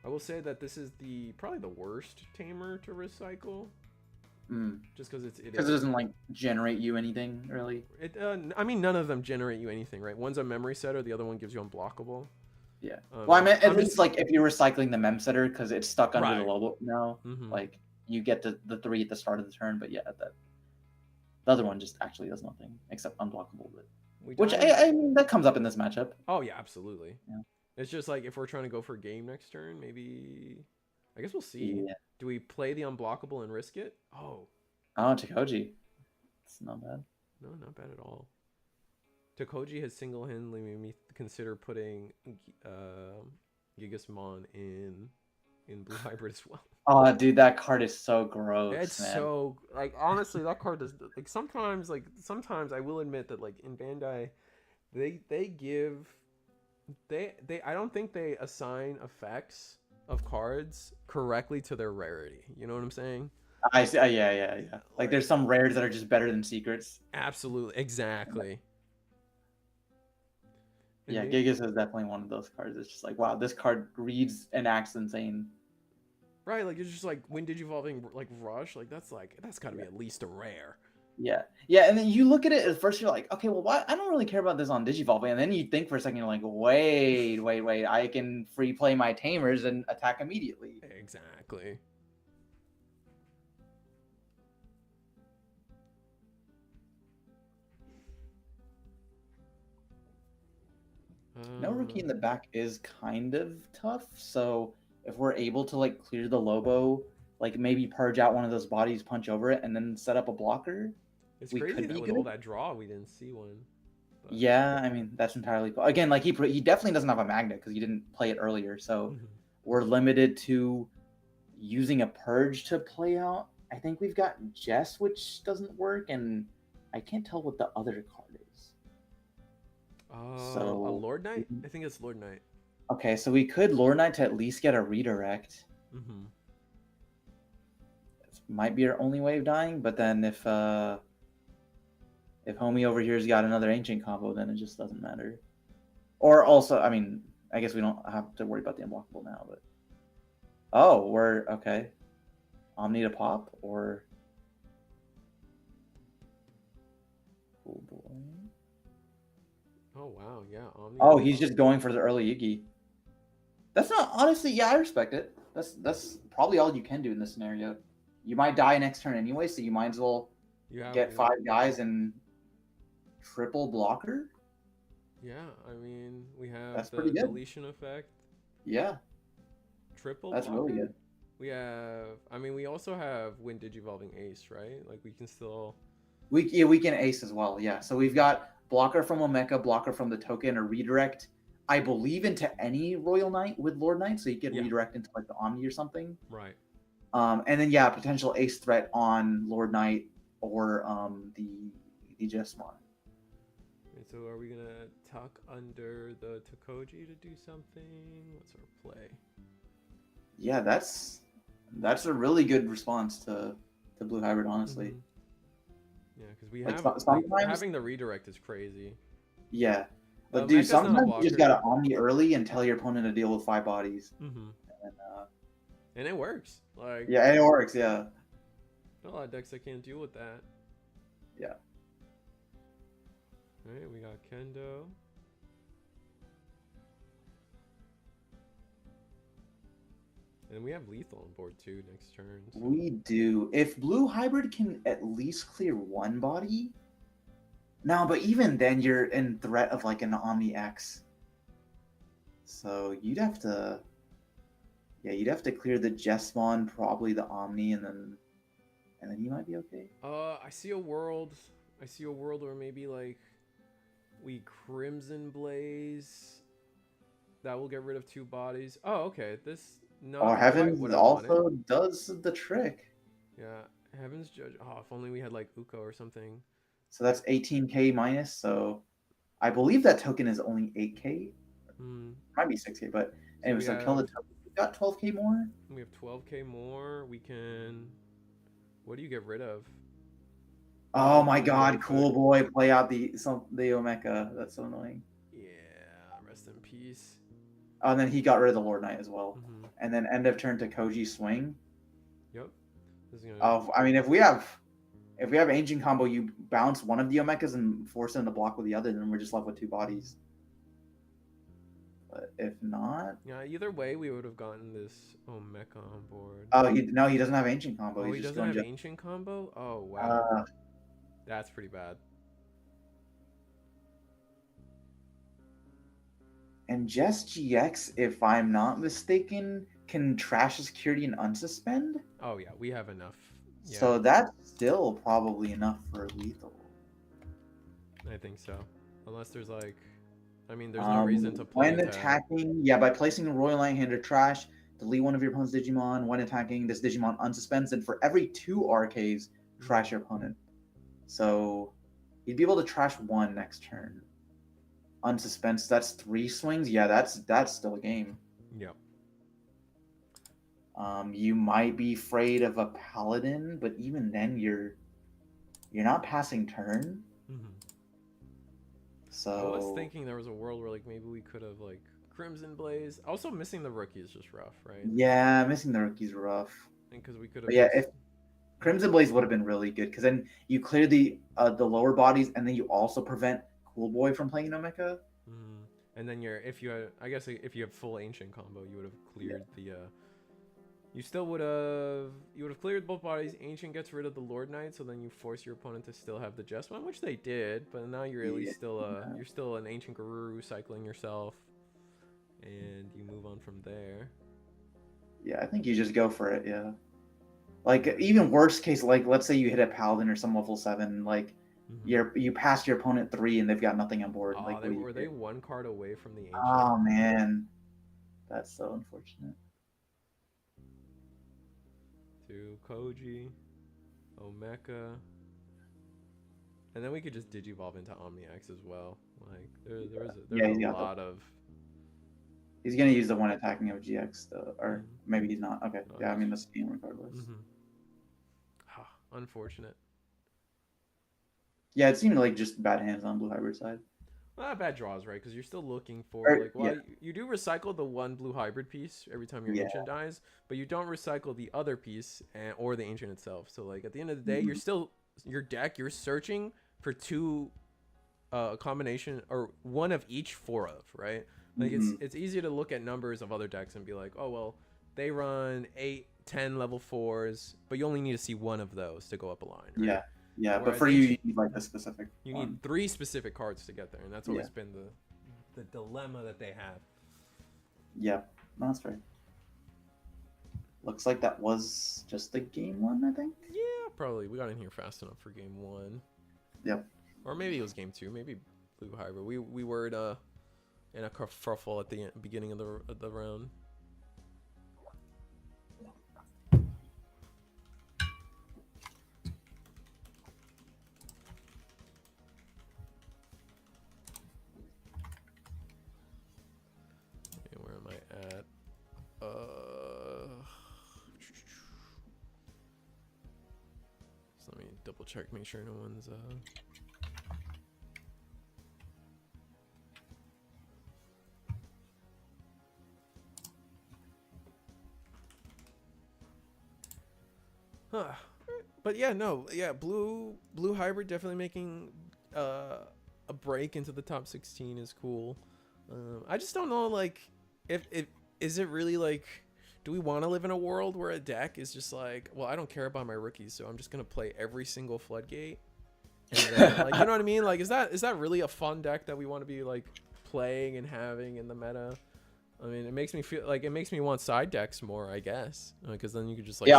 I will say that this is probably the worst tamer to recycle. Just because it doesn't like generate you anything really. I mean, none of them generate you anything, right? One's a memory setter, the other one gives you unblockable. Yeah. Well, I meant at least like if you're recycling the mem setter because it's stuck under the logo now, like you get the 3 at the start of the turn, but yeah, the other one just actually does nothing except unblockable. But which I mean that comes up in this matchup. Oh yeah, absolutely. Yeah. It's just like if we're trying to go for a game next turn, maybe. I guess we'll see. Yeah. Do we play the unblockable and risk it? Oh, Takoji. It's not bad. No, not bad at all. Takoji has single-handedly made me consider putting Gigasmon in Blue Hybrid as well. Oh, dude, that card is so gross. It's man. so like honestly, that card does like sometimes I will admit that like in Bandai, they give I don't think they assign effects of cards correctly to their rarity. You know what I'm saying? I see. Yeah. Like there's some rares that are just better than secrets. Absolutely, exactly. Yeah, Gigas is definitely one of those cards. It's just like, wow, this card reads and acts insane. Right, like it's just like when Digivolving like Rush, like that's got to be at least a rare. Yeah, and then you look at it at first, you're like, okay, well, why? I don't really care about this on Digivolving, and then you think for a second, you're like, wait, I can free play my tamers and attack immediately. Exactly. No Rookie in the back is kind of tough, so if we're able to like clear the Lobo, like maybe purge out one of those bodies, punch over it, and then set up a blocker. It's crazy that with all that draw, we didn't see one. But... Yeah, I mean that's entirely cool. Again, like he definitely doesn't have a magnet because he didn't play it earlier, so we're limited to using a purge to play out. I think we've got Jess, which doesn't work, and I can't tell what the other card is. So a Lord Knight? I think it's Lord Knight. Okay, so we could Lord Knight to at least get a redirect. This might be our only way of dying, but then if homie over here's got another ancient combo, then it just doesn't matter. Or also, I mean, I guess we don't have to worry about the unblockable now, but we're okay. Omni to pop or oh boy. Oh wow, yeah. Omni he's just going for the early Iggy. That's not honestly, yeah, I respect it. That's probably all you can do in this scenario. You might die next turn anyway, so you might as well get 5 guys and triple blocker. Yeah, I mean we have that's the pretty good. Deletion effect. Yeah. Triple That's blocker? really good. We have we also have Wind Digivolving Ace, right? Like we can still we can ace as well, yeah. So we've got blocker from Omeka, blocker from the token, or redirect, I believe, into any Royal Knight with Lord Knight, so you can redirect into like the Omni or something. Right. And then potential ace threat on Lord Knight or the Jesmon. So are we gonna tuck under the Takoji to do something? What's our play? Yeah, that's a really good response to Blue Hybrid, honestly. Yeah, because we have having the redirect is crazy. Yeah, but dude, sometimes you just gotta Omni early and tell your opponent to deal with 5 bodies. And it works. Like it works. Yeah. A lot of decks that can't deal with that. Yeah. All right, we got Kendo. And we have lethal on board too next turn. So. We do. If Blue Hybrid can at least clear 1 body. No, but even then you're in threat of like an Omni X. So you'd have to clear the Jesmon, probably the Omni, and then you might be okay. I see a world where maybe like we Crimson Blaze. That will get rid of 2 bodies. Oh, okay. Heavens also does the trick. Yeah, Heaven's Judge. Oh, if only we had like Uko or something. So that's 18k minus. So I believe that token is only 8k. Might be 6k, but anyway, so kill the token. We got 12k more. We have 12k more. We can. What do you get rid of? Oh my god, cool boy, play out the Omeka. That's so annoying. Yeah, rest in peace. Oh, and then he got rid of the Lord Knight as well. And then end of turn to Koji swing. Yep. Oh, I mean, if we have ancient combo, you bounce one of the Omekas and force them to block with the other, then we're just left with 2 bodies. But if not, yeah, either way, we would have gotten this Omeka on board. Oh, he doesn't have ancient combo. Oh, he doesn't have ancient combo. Oh wow, that's pretty bad. And Just GX, if I'm not mistaken, can trash security and unsuspend. Oh yeah, we have enough. Yeah. So that's still probably enough for lethal. I think so, unless there's like, I mean, there's no reason to play. When attacking, by placing a Royal Lion Hand or trash, delete one of your opponent's Digimon. When attacking, this Digimon unsuspends, and for every 2 RKs, trash your opponent. So you'd be able to trash 1 next turn. Unsuspends, that's 3 swings. Yeah, that's still a game. Yep. You might be afraid of a Paladin, but even then, you're not passing turn. So I was thinking there was a world where like maybe we could have like Crimson Blaze. Also, missing the rookie is just rough, right? Yeah, missing the rookie's rough. And because we could have. Yeah, if Crimson Blaze would have been really good, because then you clear the lower bodies, and then you also prevent Cool Boy from playing Omeka. And then if you have full ancient combo, you would have cleared the. You still would have cleared both bodies. Ancient gets rid of the Lord Knight, so then you force your opponent to still have the Jessamine, which they did. But now you're at least you're still an ancient guru cycling yourself, and you move on from there. Yeah, I think you just go for it. Yeah, like even worst case, like let's say you hit a Paladin or some level 7, like you pass your opponent 3 and they've got nothing on board. Like were they 1 card away from the ancient? Oh man, that's so unfortunate. To Koji, Omeka, and then we could just digivolve into OmniX as well. Like there's a lot of. He's gonna use the one attacking of GX though, or maybe he's not. Okay, yeah, I mean that's game regardless. Unfortunate. Yeah, it seemed like just bad hands on blue hybrid side. Well, not bad draws, right? Because you're still looking for you do recycle the 1 blue hybrid piece every time your ancient dies, but you don't recycle the other piece or the ancient itself. So like at the end of the day, you're still you're searching for 2 combination or 1 of each 4 of, right? Like it's easy to look at numbers of other decks and be like, oh well, they run 8, 10 level 4s, but you only need to see 1 of those to go up a line, right? Yeah, but for you need like a specific. You need 3 specific cards to get there, and that's always been the dilemma that they have. Yeah, no, that's fair. Looks like that was just the game 1, I think. Yeah, probably. We got in here fast enough for game 1. Yep. Or maybe it was game 2. Maybe blue hybrid. We were in a kerfuffle at the beginning of the round. So let me double check, make sure no one's but yeah, blue hybrid definitely making a break into the top 16 is cool. I just don't know, like, if is it really like, do we want to live in a world where a deck is just like, well, I don't care about my rookies, so I'm just gonna play every single Floodgate, and then, like, you know what I mean? Like, is that really a fun deck that we want to be like playing and having in the meta? I mean, it makes me want side decks more, I guess, because then you could just like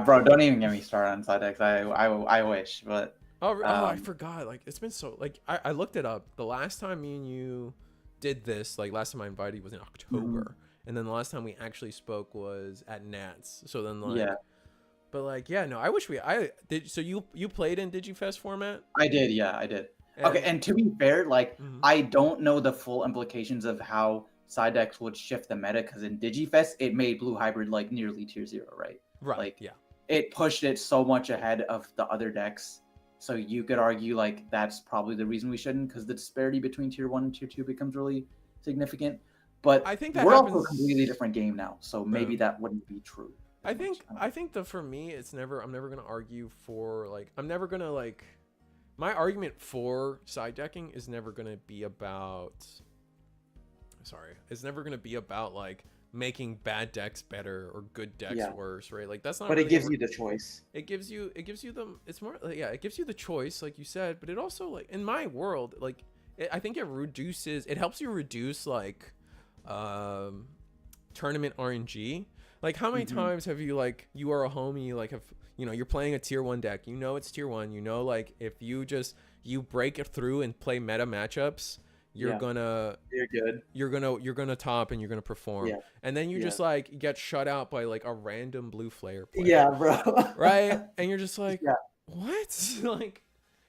bro, don't even get me started on side decks. I wish, but I forgot. Like, it's been so, like, I looked it up. The last time me and you did this, like, last time I invited you was in October. And then the last time we actually spoke was at Nats. So then, like, but like, yeah, no, I wish I did. So you played in DigiFest format? I did. Yeah, I did. Okay. And to be fair, like, I don't know the full implications of how side decks would shift the meta, because in DigiFest, it made blue hybrid like nearly tier 0, right? Right. Like, yeah. it pushed it so much ahead of the other decks. So you could argue like that's probably the reason we shouldn't, because the disparity between tier 1 and tier 2 becomes really significant. But I think that we're happens... also a completely different game now, so maybe that wouldn't be true. I think that for me, it's never... I'm never gonna argue for like... I'm never gonna like... My argument for side decking is never gonna be about... Sorry, it's never gonna be about like making bad decks better or good decks worse, right? Like that's not... But really it gives you the choice. It gives you the... It's more like, yeah, it gives you the choice, like you said, but it also, like, in my world, like, I think it reduces... It helps you reduce like tournament RNG. Like, how many times have you, like, you are a homie, like, if, you know, you're playing a tier 1 deck, you know it's tier 1, you know, like, if you just, you break it through and play meta matchups, you're gonna top and you're gonna perform. And then you just, like, get shut out by, like, a random blue flare player. Yeah, bro. Right? And you're just like, what? Like,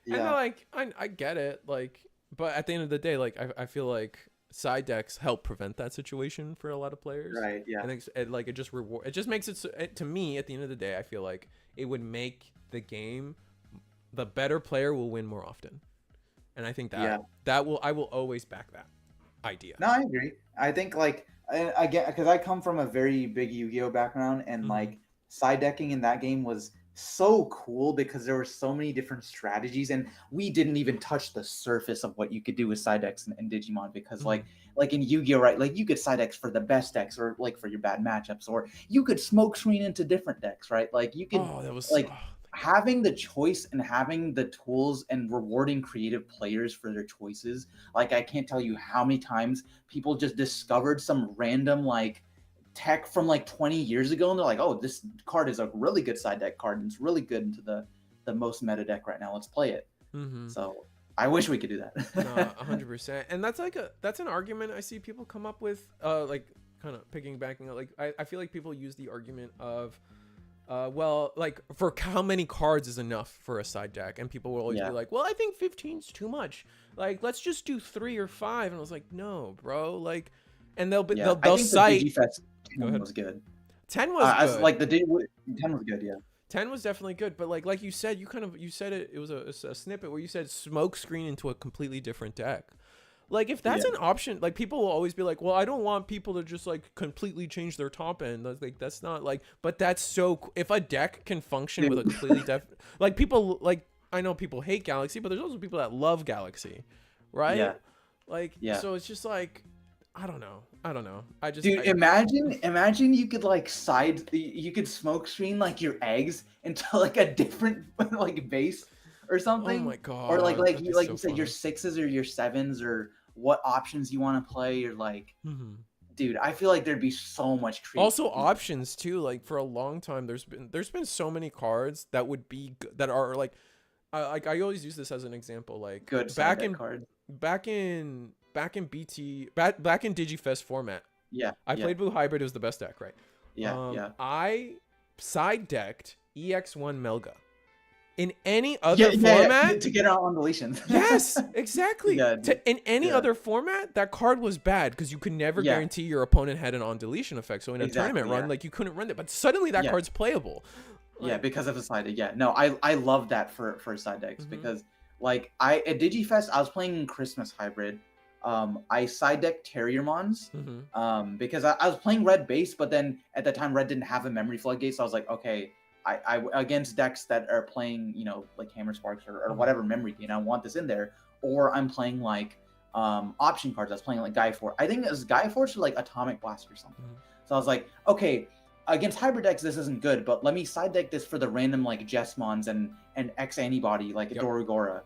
and like, I get it, like, but at the end of the day, like, I feel like side decks help prevent that situation for a lot of players, right? Yeah, and it just makes it so, to me, at the end of the day, I feel like it would make the game, the better player will win more often, and I think that I will always back that idea. No, I agree. I think, like, I get, because I come from a very big Yu-Gi-Oh background, and like side decking in that game was so cool because there were so many different strategies, and we didn't even touch the surface of what you could do with side decks in Digimon, because like in Yu-Gi-Oh, right, like you could side decks for the best decks, or like for your bad matchups, or you could smoke screen into different decks, right? Like you could having the choice and having the tools and rewarding creative players for their choices. Like, I can't tell you how many times people just discovered some random like tech from like 20 years ago, and they're like, oh, this card is a really good side deck card, and it's really good into the most meta deck right now, let's play it. So I wish we could do that. 100%. And that's an argument I see people come up with, like, kind of piggybacking, like, I feel like people use the argument of well, like, for how many cards is enough for a side deck, and people will always be like, well, I think 15's too much, like, let's just do 3 or 5. And I was like, no, bro, like, and they'll cite the 10 was good. 10 was good. Like 10 was good, 10 was definitely good, but like you said, you said it was a snippet where you said smoke screen into a completely different deck. Like, if that's an option, like, people will always be like, well, I don't want people to just like completely change their top end. Like, that's not like, but that's so, if a deck can function with a completely like, people, like, I know people hate Galaxy, but there's also people that love Galaxy, right? So it's just like, I don't know. Dude, imagine you could like you could smoke screen like your eggs into like a different like base or something. Oh my god. Or like you said, your 6s or your 7s, or what options you want to play, or like, dude, I feel like thered be so much creativity. Also options too. Like, for a long time, there's been so many cards that would be that are like I always use this as an example. Like, good back in Digifest format. I played Blue Hybrid. It was the best deck, right? I side decked EX1 Melga. In any other format, to get out on deletions. Yes, exactly. In any other format, that card was bad because you could never guarantee your opponent had an on deletion effect. So in a tournament run, like, you couldn't run it, but suddenly that card's playable. Like, because of the side deck. No, I love that for side decks, because like at Digifest, I was playing Christmas Hybrid. I side decked Terriermons because I was playing red base, but then at the time red didn't have a memory floodgate, so I was like, okay, I against decks that are playing, you know, like Hammer Sparks or whatever memory gain, I want this in there. Or I'm playing like option cards. I was playing like Gaia Force. I think it was Gaia Force or like Atomic Blast or something. So I was like, okay, against hybrid decks this isn't good, but let me side deck this for the random like Jessmons and X Antibody like Dorogora.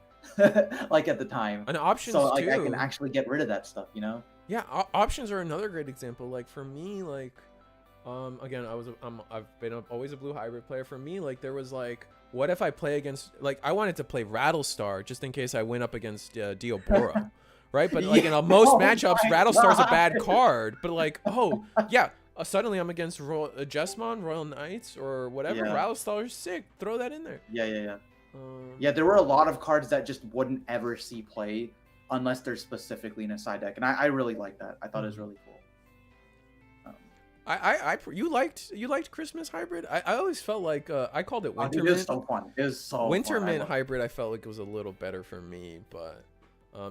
Like at the time. And options so like too. I can actually get rid of that stuff, you know? Yeah, options are another great example. Like, for me, like, again, I've been always a blue hybrid player. For me, like, there was like, what if I play against, like, I wanted to play Rattlestar just in case I went up against Diobora, right? But like in most matchups, Rattlestar's a bad card. But like, suddenly I'm against Jessmon, Royal Knights, or whatever. Rattlestar's sick. Throw that in there. Yeah, there were a lot of cards that just wouldn't ever see play unless they're specifically in a side deck, and I really like that. I thought it was really cool. You liked Christmas hybrid. I always felt like I called it winter mint. It mint. was so fun. It was so winter fun. mint hybrid. I felt like it was a little better for me, but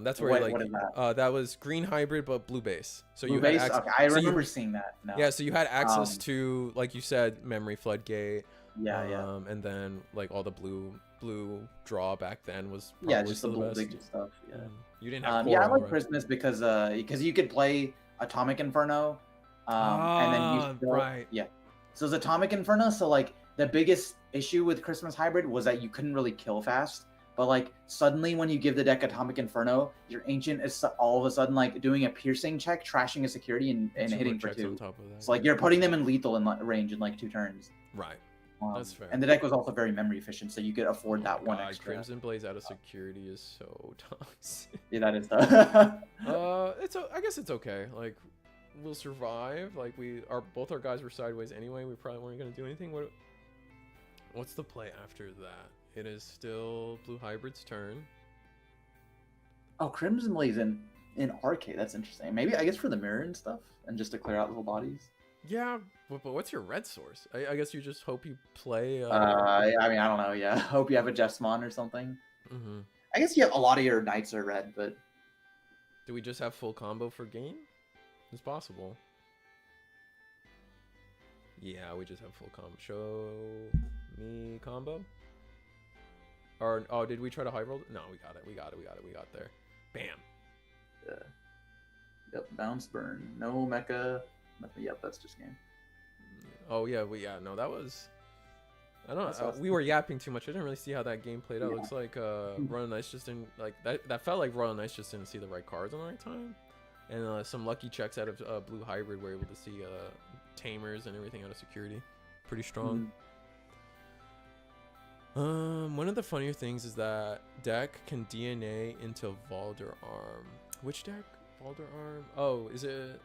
that's where what is that? That was green hybrid but blue base. So blue you base? had Okay, I remember seeing that. No. Yeah, so you had access to, like you said, memory floodgate. Yeah. And then like all the blue draw back then was just the blue big stuff. Yeah. You didn't have I like Christmas because you could play Atomic Inferno, and then you still, So it's Atomic Inferno. So like the biggest issue with Christmas hybrid was that you couldn't really kill fast. But like suddenly when you give the deck Atomic Inferno, your ancient is all of a sudden like doing a piercing check, trashing a security, and hitting for 2. So like you're putting them in lethal range in like 2 turns. Right. That's fair. And the deck was also very memory efficient, so you could afford that one extra. Crimson Blaze out of security is so toxic. Yeah, that is tough. I guess it's okay. Like, we'll survive. Like, both our guys were sideways anyway. We probably weren't gonna do anything. What's the play after that? It is still Blue Hybrid's turn. Oh, Crimson Blaze in arcade. That's interesting. Maybe I guess for the mirror and stuff, and just to clear out little bodies. Yeah, but what's your red source? I guess you just hope you play. I mean, I don't know. Yeah, hope you have a Jessamon or something. I guess a lot of your knights are red, but do we just have full combo for game? It's possible. Yeah, we just have full combo. Show me combo. Or did we try to high roll? No, we got it. We got there. Bam. Yeah. Yep. Bounce burn. No mecha. Nothing. Yep. That's just game. Oh yeah. No, that was. I don't know. We were yapping too much. I didn't really see how that game played out. Looks like Royal Knights just didn't like that. That felt like Royal Knights just didn't see the right cards on the right time. And some lucky checks out of Blue Hybrid were able to see Tamers and everything out of security. Pretty strong. One of the funnier things is that deck can DNA into Valder Arm. Which deck? Valder Arm? Oh, is it?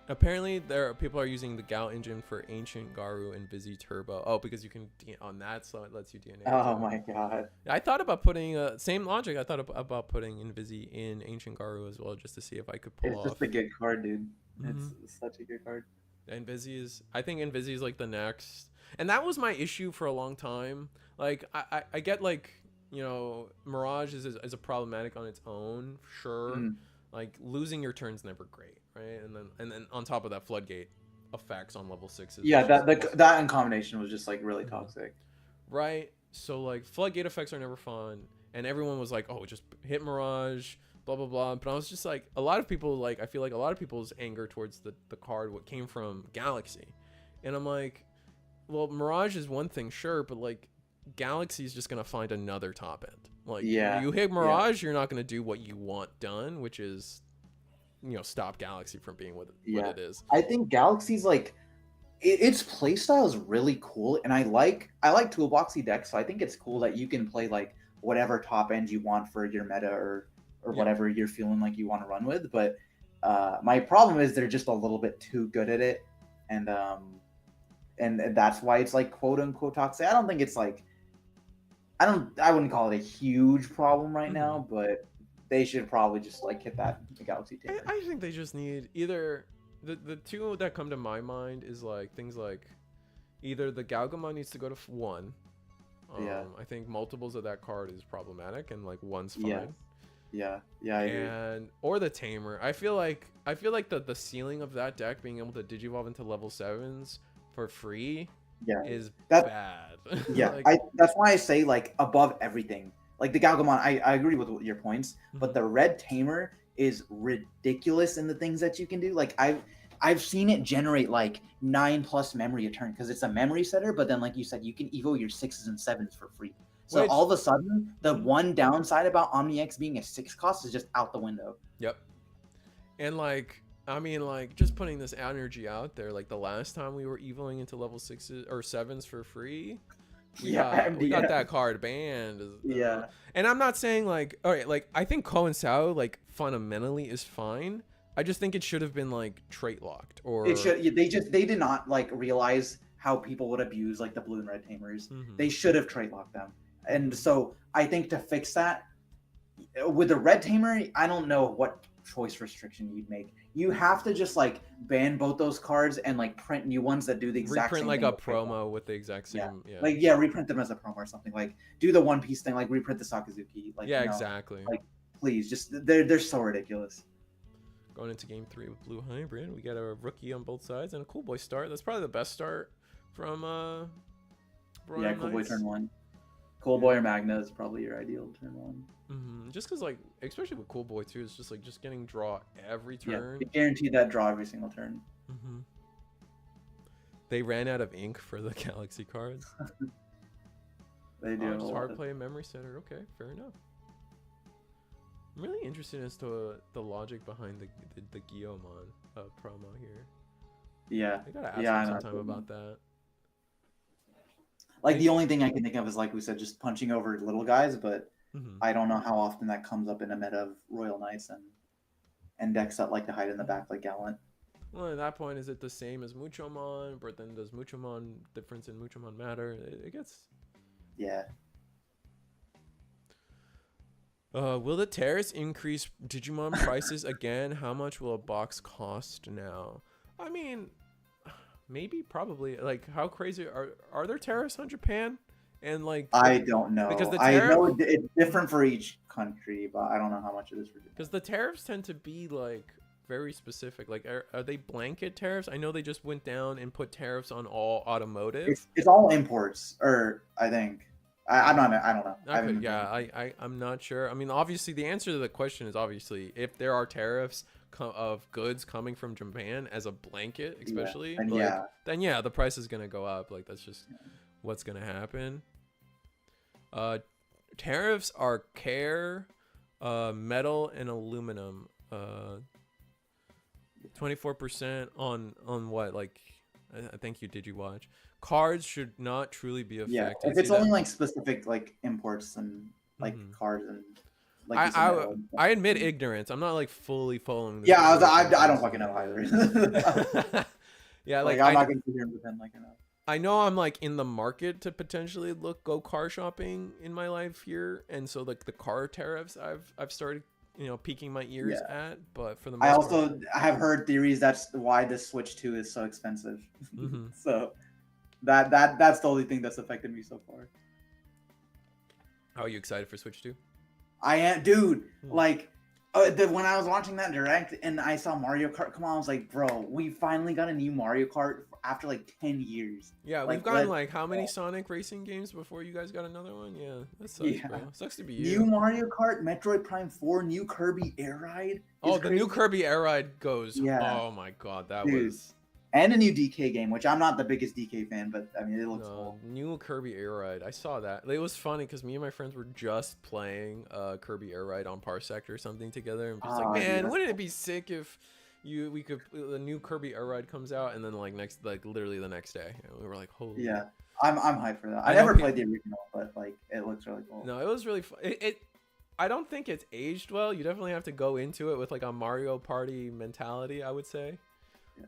Apparently people are using the Gal engine for Ancient Garu and Busy Turbo. Oh, because you can on that, so it lets you DNA. Oh my god! I thought about putting same logic. I thought about putting Invisi in Ancient Garu as well, just to see if I could pull off. It's just a good card, dude. It's such a good card. Invisi is. I think Invisi is like the next. And that was my issue for a long time. Like, I get, like, you know, Mirage is a problematic on its own, sure. Like, losing your turn's never great, right? And then on top of that, Floodgate effects on level 6s. Yeah, that in combination was just, like, really toxic. Right? So, like, Floodgate effects are never fun. And everyone was like, oh, just hit Mirage, blah, blah, blah. But I was just like, I feel like a lot of people's anger towards the card came from Galaxy. And I'm like... Well, Mirage is one thing, sure, but like Galaxy is just gonna find another top end. Like, you hit Mirage, you're not gonna do what you want done, which is, you know, stop Galaxy from being what it is. I think Galaxy's like, its playstyle is really cool, and I like toolboxy decks, so I think it's cool that you can play like whatever top end you want for your meta or whatever you're feeling like you want to run with. But my problem is they're just a little bit too good at it, and that's why it's like quote unquote toxic. I don't think it's like I wouldn't call it a huge problem right now, but they should probably just like hit that Galaxy tamer. I think they just need either the two that come to my mind is like things like either the Galgamon needs to go to 1. I think multiples of that card is problematic and like 1's fine. Yeah, I agree. Or the Tamer. I feel like the ceiling of that deck being able to digivolve into level 7s for free is bad. Yeah, like, that's why I say like above everything. Like the Galgamon, I agree with your points, but the Red Tamer is ridiculous in the things that you can do. Like I've seen it generate like 9+ memory a turn because it's a memory setter, but then like you said, you can evo your 6s and 7s for free. So all of a sudden, the one downside about OmniX being a 6 cost is just out the window. Yep. And like, I mean, like, just putting this energy out there, like the last time we were evoing into level 6s or 7s for free, we got that card banned. And I'm not saying like, all right, like I think Ko and Sao like fundamentally is fine. I just think it should have been like trait locked, or it should. They did not like realize how people would abuse like the blue and red tamers. They should have trait locked them. And so I think to fix that with the red tamer, I don't know what choice restriction you'd make. You have to just like ban both those cards and like print new ones that do the exact same like thing. a promo with the exact same. Yeah. Like reprint them as a promo or something. Like do the One Piece thing. Like reprint the Sakazuki. Like yeah, exactly. Like please, just they're so ridiculous. Going into game 3 with Blue Hybrid, we got a rookie on both sides and a Cool Boy start. That's probably the best start from Cool Boy turn 1. Cool Boy or Magna is probably your ideal turn 1. Just because, like, especially with Cool Boy too, it's just like just getting draw every turn. Yeah, guaranteed that draw every single turn. They ran out of ink for the Galaxy cards. They do. Just hard play memory setter. Okay, fair enough. I'm really interested as to the logic behind the Guillemon promo here. Yeah. I gotta ask him sometime about that. Like the only thing I can think of is, like we said, just punching over little guys, but I don't know how often that comes up in a meta of Royal Knights and decks that like to hide in the back like Gallant. Well, at that point, is it the same as Muchomon? But then does Muchomon difference in Muchomon matter? It gets. Yeah. Will the tariffs increase Digimon prices again? How much will a box cost now? I mean, maybe, probably. Like, how crazy are there tariffs on Japan? And like, I don't know. Because I know it's different for each country, but I don't know how much it is for Japan. Because the tariffs tend to be like very specific. Like, are they blanket tariffs? I know they just went down and put tariffs on all automotive. It's all imports, or I think. I don't know. I'm not sure. I mean, obviously, the answer to the question is obviously if there are tariffs of goods coming from Japan as a blanket, especially, then yeah, the price is gonna go up. Like that's just what's gonna happen. Tariffs are care, metal, and aluminum. 24% on what? Like, I think you did you watch. Cards should not truly be affected. Yeah, if it's only like specific like imports and like cards and like I admit ignorance. I'm not like fully following this. Yeah, I don't fucking know either. Yeah, like I'm not gonna sit here and pretend like I know. I know I'm like in the market to potentially go car shopping in my life here, and so like the car tariffs I've started peeking my ears at, but for the most part, I have heard theories that's why the Switch 2 is so expensive. So that's the only thing that's affected me so far. How are you excited for Switch 2? I am, dude. Like, when I was watching that direct and I saw Mario Kart come on, I was like, bro, we finally got a new Mario Kart after like 10 years. Yeah, we've gotten like how many Sonic racing games before you guys got another one? Yeah, that sucks, bro. It sucks to be you. New Mario Kart, Metroid Prime 4, new Kirby Air Ride. Oh, the new Kirby Air Ride goes. Yeah. Oh my god, that was. And a new DK game, which I'm not the biggest DK fan, but I mean, it looks cool. New Kirby Air Ride. I saw that. It was funny because me and my friends were just playing Kirby Air Ride on Parsec or something together. And just like, man, wouldn't it be sick if the new Kirby Air Ride comes out and then literally the next day. And we were like, holy. Yeah, I'm hyped for that. I never played the original, but like, it looks really cool. No, it was really fun. I don't think it's aged well. You definitely have to go into it with like a Mario Party mentality, I would say.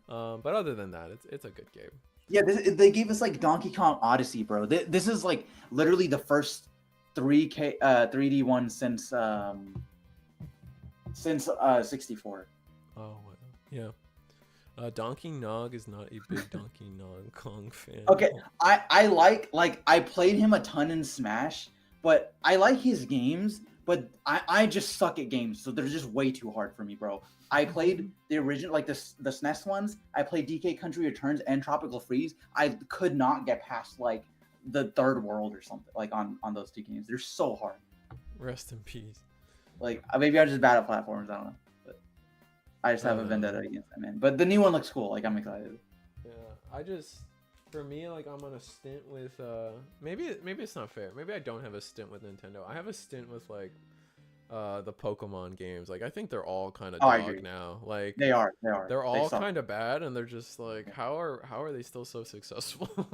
But other than that, it's a good game. Yeah, they gave us like Donkey Kong Odyssey, bro. This is like literally the first 3D one since 64. Oh yeah. Donkey Nog is not a big Donkey Kong fan. Okay, I played him a ton in Smash, but I like his games. But I just suck at games, so they're just way too hard for me, bro. I played the original, like the SNES ones. I played DK Country Returns and Tropical Freeze. I could not get past like the third world or something like on those two games. They're so hard. Rest in peace. Like maybe I'm just bad at platforms. I don't know, but I just have a vendetta against that, man. But the new one looks cool. Like I'm excited. Yeah, for me, like I'm on a stint with maybe it's not fair. Maybe I don't have a stint with Nintendo. I have a stint with like the Pokemon games. Like I think they're all kind of dog now. Like they are. They're all kind of bad, and they're just like how are they still so successful?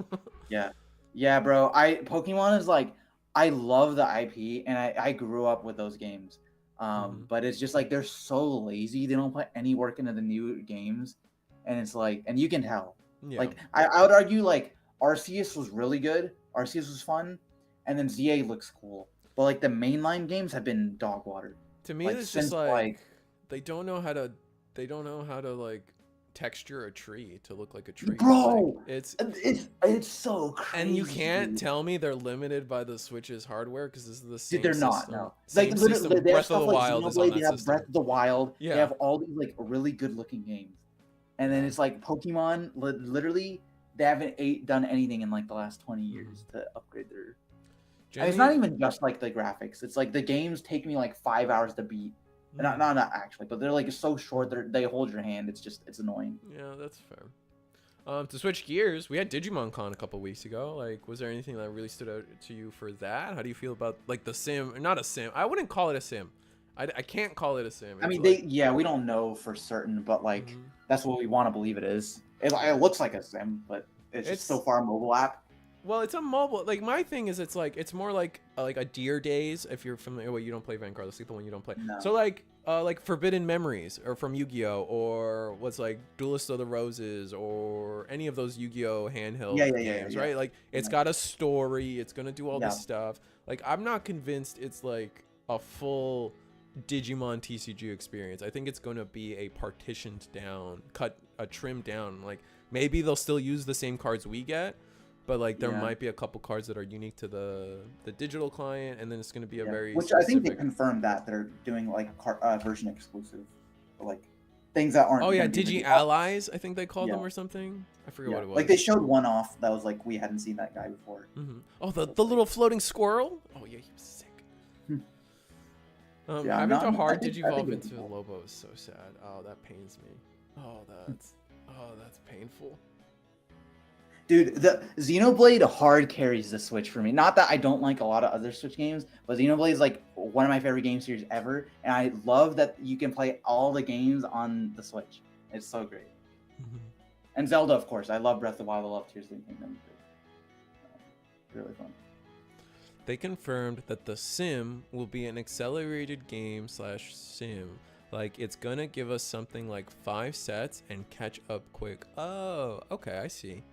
Yeah, bro. Pokemon is like I love the IP, and I grew up with those games. But it's just like they're so lazy. They don't put any work into the new games, and it's like, and you can tell. Yeah. Like I would argue like Arceus was really good. Arceus was fun, and then ZA looks cool. But like the mainline games have been dog water. To me, like, it's just like they don't know how to like texture a tree to look like a tree. Bro, like, it's so crazy. And you can't tell me they're limited by the Switch's hardware because this is the same. Dude, they're not. System. No, same like literally, system. they have Breath stuff of the like Wild Xenoblade, is on that they have system. Breath of the Wild. Yeah. They have all these like really good looking games, and then it's like Pokemon. Literally, they haven't done anything in like the last 20 years to upgrade their. And it's not even just like the graphics. It's like the games take me like 5 hours to beat. Not actually, but they're like so short. They hold your hand. It's annoying. Yeah, that's fair. To switch gears, we had Digimon Con a couple weeks ago. Like, was there anything that really stood out to you for that? How do you feel about like the sim? Not a sim. I wouldn't call it a sim. I can't call it a sim. I mean, we don't know for certain, but like that's what we want to believe it is. It looks like a sim, but it's just so far a mobile app. Well, it's a mobile. Like my thing is, it's more like a Deer Days. If you're familiar, well, you don't play Vanguard. That's like the one you don't play. No. So like Forbidden Memories, or from Yu-Gi-Oh, or what's like Duelist of the Roses, or any of those Yu-Gi-Oh handheld games, right? Like it's got a story. It's gonna do all this stuff. Like I'm not convinced it's like a full Digimon TCG experience. I think it's gonna be a partitioned down, trimmed down. Like maybe they'll still use the same cards we get. But like there might be a couple cards that are unique to the digital client, and then it's going to be a very which specific... I think they confirmed that they're doing like version exclusive, like things that aren't. Oh yeah, Digi Allies, I think they called them or something. I forget what it was. Like they showed one off that was like we hadn't seen that guy before. Oh, the little floating squirrel. Oh yeah, he was sick. Having to hard Digivolve into Lobo is so sad. Oh, that pains me. Oh, that's painful. Dude, the Xenoblade hard carries the Switch for me. Not that I don't like a lot of other Switch games, but Xenoblade is like one of my favorite game series ever, and I love that you can play all the games on the Switch. It's so great. And Zelda, of course. I love Breath of the Wild. I love Tears of the Kingdom. Really fun. They confirmed that the sim will be an accelerated game /sim. Like it's gonna give us something like 5 sets and catch up quick. Oh, okay, I see.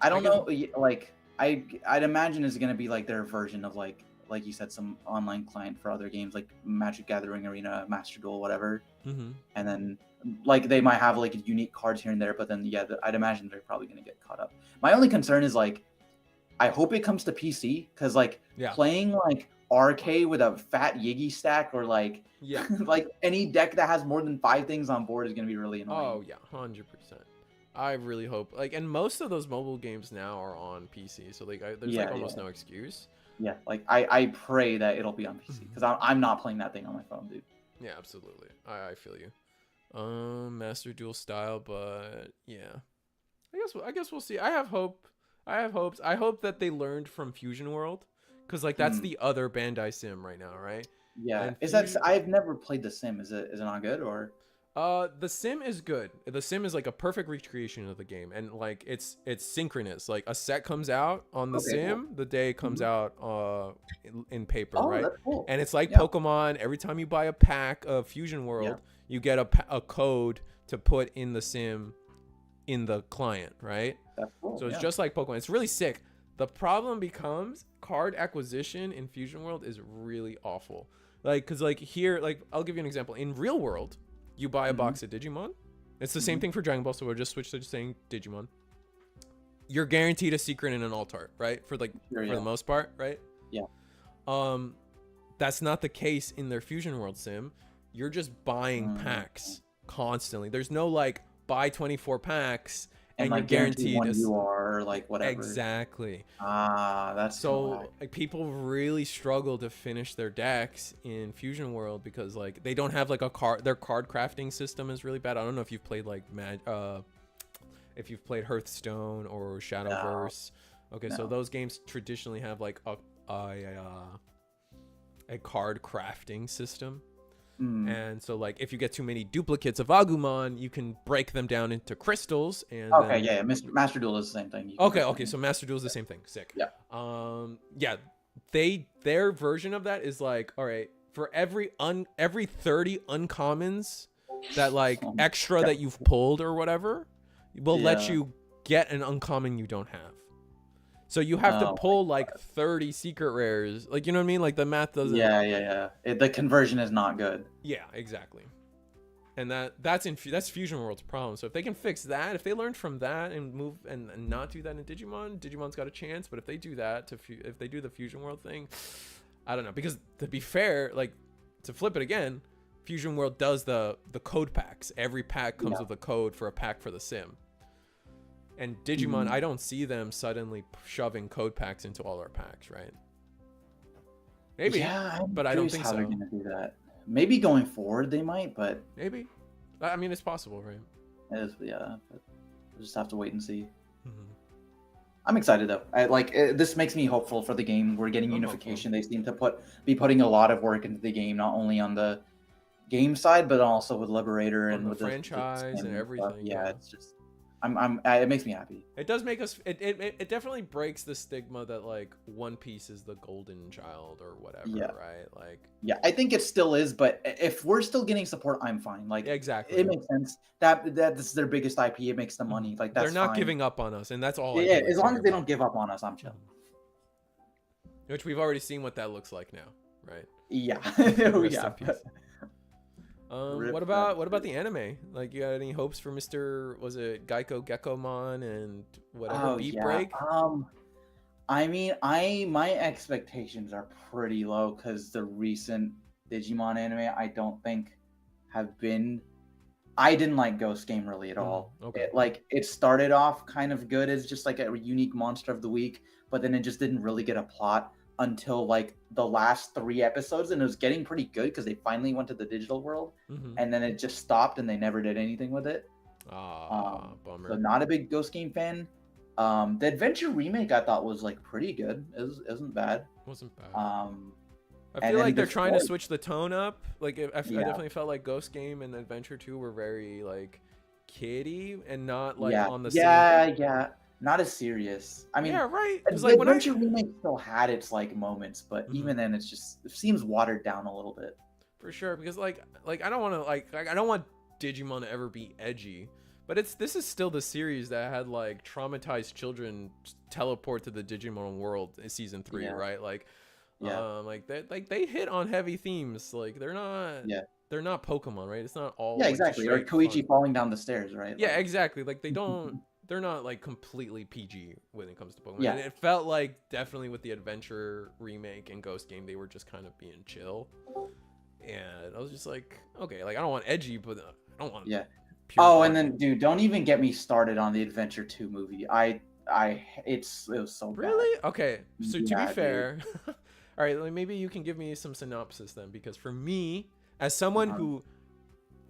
I don't know. Like I'd imagine it's gonna be like their version of like you said, some online client for other games like Magic Gathering Arena, Master Duel, whatever. And then like they might have like unique cards here and there, but then I'd imagine they're probably gonna get caught up. My only concern is like I hope it comes to PC because like playing like RK with a fat Yigi stack or like like any deck that has more than 5 things on board is gonna be really annoying. Oh yeah, 100%. I really hope like, and most of those mobile games now are on PC, so like there's like almost no excuse. Yeah, like I pray that it'll be on PC because I'm not playing that thing on my phone, dude. Yeah, absolutely. I feel you. Master Duel style, but yeah, I guess we'll see. I have hope. I have hopes. I hope that they learned from Fusion World, because like that's the other Bandai sim right now, right? Yeah. And is that I've never played the sim. Is it not good or? The sim is good. The sim is like a perfect recreation of the game, and like it's synchronous. Like a set comes out on the sim the day it comes out in paper, right? That's cool. And it's like Pokemon. Every time you buy a pack of Fusion World, you get a code to put in the sim in the client, right? That's cool. So it's just like Pokemon. It's really sick. The problem becomes card acquisition in Fusion World is really awful. Like, cause like here, like I'll give you an example. In real world, you buy a box of Digimon. It's the same thing for Dragon Ball, so we'll just switch to just saying Digimon. You're guaranteed a secret and an alt art, right? For like for the most part, right? Yeah. That's not the case in their Fusion World sim. You're just buying packs constantly. There's no like buy 24 packs and like you're guaranteed one you are or like whatever. Exactly. That's so like people really struggle to finish their decks in Fusion World because like they don't have like their card crafting system is really bad. I don't know if you've played like if you've played Hearthstone or Shadowverse. Okay, so those games traditionally have like a card crafting system. And so like if you get too many duplicates of Agumon, you can break them down into crystals and Master Duel is the same thing. Okay, so Master Duel is the same thing. Sick. Their version of that is like, all right, for every 30 uncommons that like extra that you've pulled or whatever, we'll let you get an uncommon you don't have. So you have to pull like 30 secret rares. Like, you know what I mean? Like the math doesn't. Yeah. The conversion is not good. Yeah, exactly. And that's Fusion World's problem. So if they can fix that, if they learn from that and move and not do that in Digimon's got a chance. But if they do that if they do the Fusion World thing, I don't know. Because to be fair, like to flip it again, Fusion World does the code packs. Every pack comes with a code for a pack for the sim. And Digimon, I don't see them suddenly shoving code packs into all our packs, right? Maybe, but I don't think so. They're gonna do that. Maybe going forward they might, but maybe. I mean, it's possible, right? It is, yeah. But we'll just have to wait and see. I'm excited though. This makes me hopeful for the game. We're getting Unification. They seem to be putting a lot of work into the game, not only on the game side, but also with Liberator and with the franchise and everything. Yeah, it's just. It makes me happy. It does make us. It definitely breaks the stigma that like One Piece is the golden child or whatever, right? Like, yeah, I think it still is, but if we're still getting support, I'm fine. Like, exactly, it makes sense that this is their biggest IP. It makes the money. Like, that's they're not fine. giving up on us, and that's all. Yeah, as long as they don't give up on us, I'm chill. Which we've already seen what that looks like now, right? Yeah. What about the anime? Like, you got any hopes for Mr. Was it Geico Geckomon and whatever Beat Break? I mean, my expectations are pretty low because the recent Digimon anime I don't think have been. I didn't like Ghost Game really at all. Okay. It started off kind of good as just like a unique monster of the week, but then it just didn't really get a plot until like the last 3 episodes, and it was getting pretty good because they finally went to the digital world, and then it just stopped and they never did anything with it. Bummer. So not a big Ghost Game fan. The Adventure remake I thought was like pretty good. It wasn't bad. Wasn't bad. I feel like they're trying to switch the tone up. Like I definitely felt like Ghost Game and Adventure 2 were very like kiddie and not like on the same. Yeah. Not as serious. I mean, yeah, right. It's like Adventure remake still had its like moments, but even then, it seems watered down a little bit. For sure, because like I don't want to I don't want Digimon to ever be edgy, but this is still the series that had like traumatized children teleport to the Digimon world in season 3, right? Like, they hit on heavy themes. Like they're not Pokemon, right? It's not all exactly. Or Koichi falling down the stairs, right? Yeah, exactly. Like they don't. They're not like completely PG when it comes to Pokemon. Yeah. And it felt like definitely with the Adventure remake and Ghost Game, they were just kind of being chill. And I was just like, okay, like I don't want edgy, but I don't want and then dude, don't even get me started on the Adventure 2 movie. It was so bad. Really? Okay. So to be fair, all right, like maybe you can give me some synopsis then, because for me, as someone who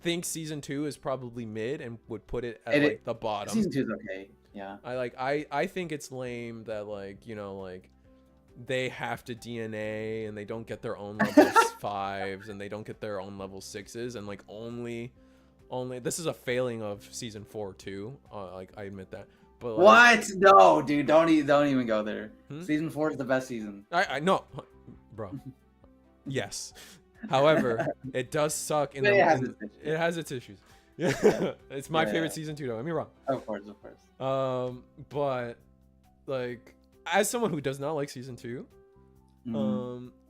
thinks season 2 is probably mid and would put it at like the bottom. Season 2 is okay. Yeah. I think it's lame that like, you know, like they have to DNA and they don't get their own level 5s and they don't get their own level 6s, and like only this is a failing of season 4 too. Like I admit that. But like, what? No, dude, don't even go there. Season 4 is the best season. I know, bro. Yes. However, it does suck. It has its issues. Yeah. It's my favorite season 2, though. Don't get me wrong. Of course. But like, as someone who does not like season 2,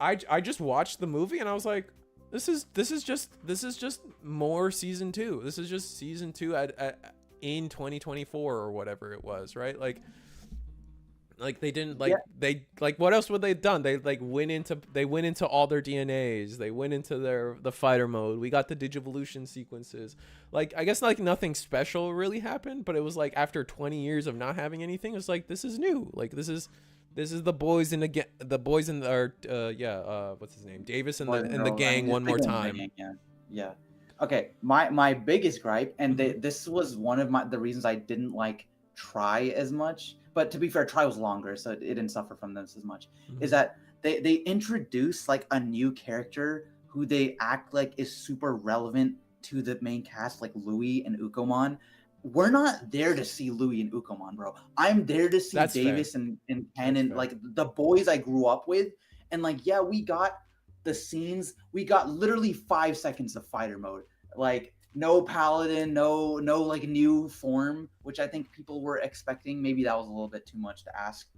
I just watched the movie and I was like, this is just more season 2. This is just season 2 in 2024 or whatever it was, right? Like they didn't they what else would they have done? They went into all their DNAs. They went into the fighter mode. We got the Digivolution sequences. Like I guess like nothing special really happened, but it was like after 20 years of not having anything, it's like this is new. Like this is the boys in what's his name? Davis and the gang one more time. Yeah. Okay, my biggest gripe, and this was one of the reasons I didn't like Try as much. But to be fair, Try was longer, so it didn't suffer from this as much. Is that they introduce like a new character who they act like is super relevant to the main cast, like Louis and Ukomon. We're not there to see Louis and Ukomon, bro. I'm there to see Davis and Ken and like the boys I grew up with. And like, yeah, we got the scenes. We got literally 5 seconds of fighter mode. Like, no paladin, no like new form, which I think people were expecting. Maybe that was a little bit too much to ask.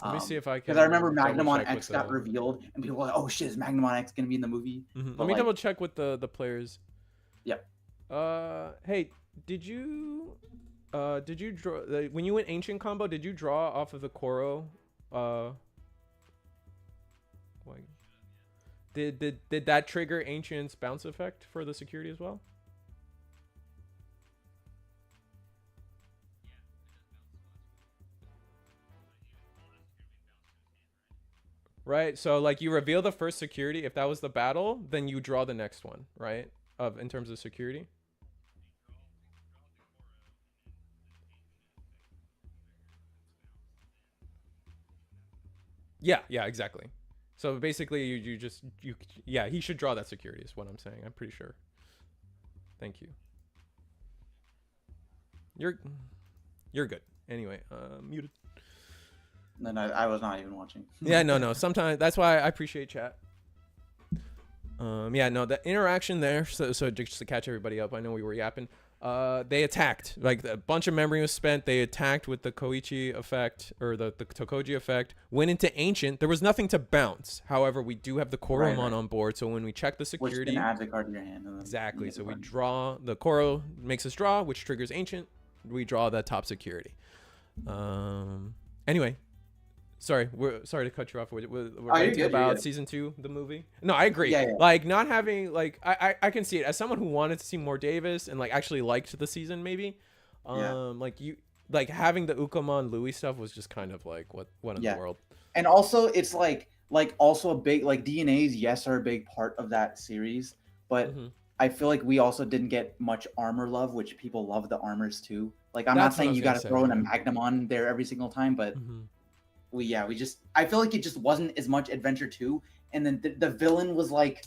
Let me see if I can. Because I remember Magnamon X got revealed, and people were like, "Oh shit, is Magnamon X gonna be in the movie?" Let me double check with the players. Yep. Hey, did you draw when you went ancient combo? Did you draw off of the Koro? Did that trigger Ancient's bounce effect for the security as well? Right, so like you reveal the first security. If that was the battle, then you draw the next one, right? In terms of security. Yeah, exactly. So basically, you yeah, he should draw that security is what I'm saying. I'm pretty sure. Thank you. You're good. Anyway, muted. No, I was not even watching. Yeah, no. Sometimes that's why I appreciate chat. Yeah, no, the interaction there. So just to catch everybody up, I know we were yapping. They attacked, like a bunch of memory was spent. They attacked with the Koichi effect or the Tokoji effect, went into ancient. There was nothing to bounce. However, we do have the Koromon on board. So when we check the security, which can add the card to your hand. Exactly. So we draw the Koro makes us draw, which triggers ancient. We draw that top security. Anyway, sorry to cut you off. We're writing about season 2, the movie. No, I agree. Yeah. Like not having like I can see it as someone who wanted to see more Davis and like actually liked the season maybe. Like having the Ukomon Louis stuff was just kind of like what in the world. And also it's like also a big like DNAs yes are a big part of that series, but I feel like we also didn't get much armor love, which people love the armors too. Like I'm not saying you got to throw in a Magnamon there every single time, but I feel like it just wasn't as much Adventure 2. And then the villain was like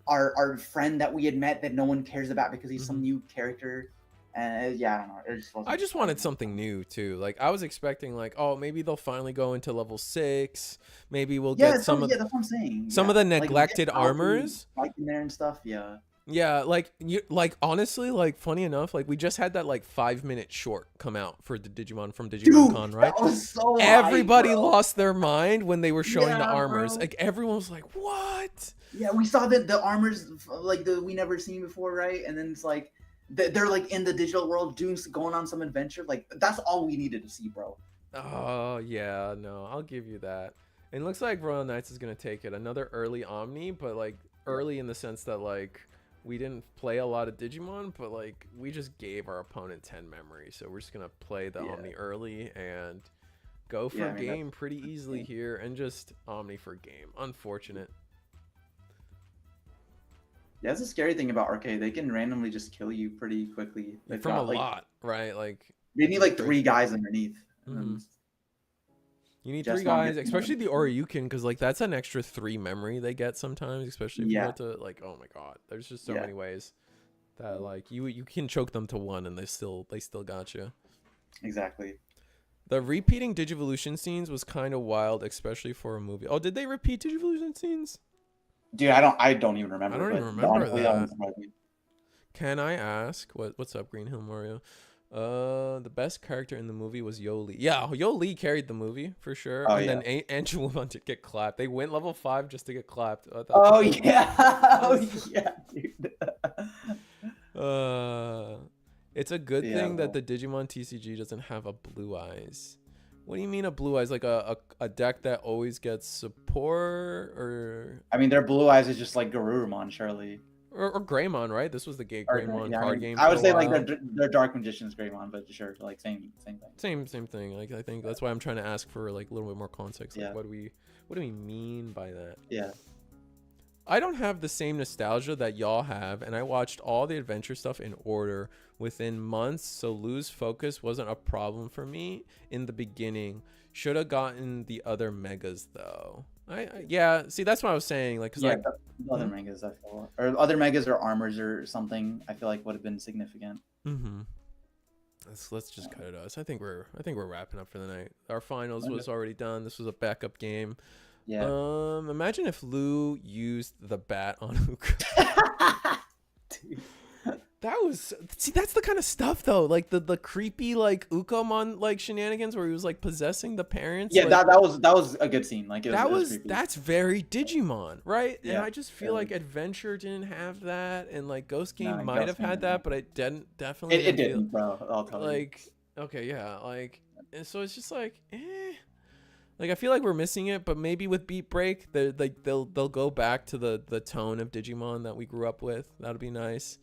our friend that we had met that no one cares about because he's some new character. And I don't know. It just wasn't. I just wanted something new too. Like I was expecting like, oh, maybe they'll finally go into level 6. Maybe we'll get some of that's what I'm saying. Some of the neglected armors. Like in there and stuff. Yeah, like honestly, like funny enough, like we just had that like 5-minute short come out for the Digimon from DigimonCon, right? That was so everybody lost their mind when they were showing the armors. Like everyone was like, "What?" Yeah, we saw the armors like we never seen before, right? And then it's like they're like in the digital world going on some adventure. Like that's all we needed to see, bro. Oh yeah, no, I'll give you that. It looks like Royal Knights is gonna take it another early Omni, but like early in the sense that like. We didn't play a lot of Digimon, but like we just gave our opponent 10 memory, so we're just gonna play the Omni early and go for game pretty easily here, and just Omni for game. Unfortunate. Yeah, that's the scary thing about Arcade. They can randomly just kill you pretty quickly. From a lot, right? Like they need like 3 guys underneath. You need 3 guys, especially the Oryukin, because like that's an extra 3 memory they get sometimes, especially if you have to like, oh my god, there's just so many ways that like you can choke them to 1 and they still got you. Exactly. The repeating Digivolution scenes was kind of wild, especially for a movie. Oh, did they repeat Digivolution scenes? Dude, I don't even remember. I don't even remember that. Can I ask what's up, Green Hill Mario? The best character in the movie was Yoli. Yeah, Yoli carried the movie for sure. Then Angel wanted to get clapped. They went level 5 just to get clapped. Oh yeah, dude. It's a good thing that the Digimon TCG doesn't have a Blue Eyes. What do you mean a Blue Eyes? Like a deck that always gets support, or? I mean, their Blue Eyes is just like Garurumon, surely. Or Greymon, right? This was the Greymon card game. I would say like they're Dark Magician's Greymon, but sure, like same thing. Same thing. Like I think that's why I'm trying to ask for like a little bit more context. Like what do we mean by that? Yeah. I don't have the same nostalgia that y'all have, and I watched all the adventure stuff in order within months, so lose focus wasn't a problem for me in the beginning. Should have gotten the other megas though. Yeah, see, that's what I was saying. Like, cause like other megas, I feel, or other megas or armors or something, I feel like would have been significant. Let's just cut it out. So I think we're wrapping up for the night. Our finals was already done. This was a backup game. Yeah. Imagine if Lou used the bat on Uka. That's the kind of stuff though, like the creepy like Ukomon like shenanigans where he was like possessing the parents. Yeah, like, that was a good scene. Like it was creepy. That's very Digimon, right? Yeah, and I just feel like Adventure didn't have that, and like Ghost Game might Ghost have had Game that, but it definitely it didn't, bro. I'll tell like, you. Okay, yeah, like, and so it's just like, like I feel like we're missing it, but maybe with Beat Break, they'll go back to the tone of Digimon that we grew up with. That'll be nice.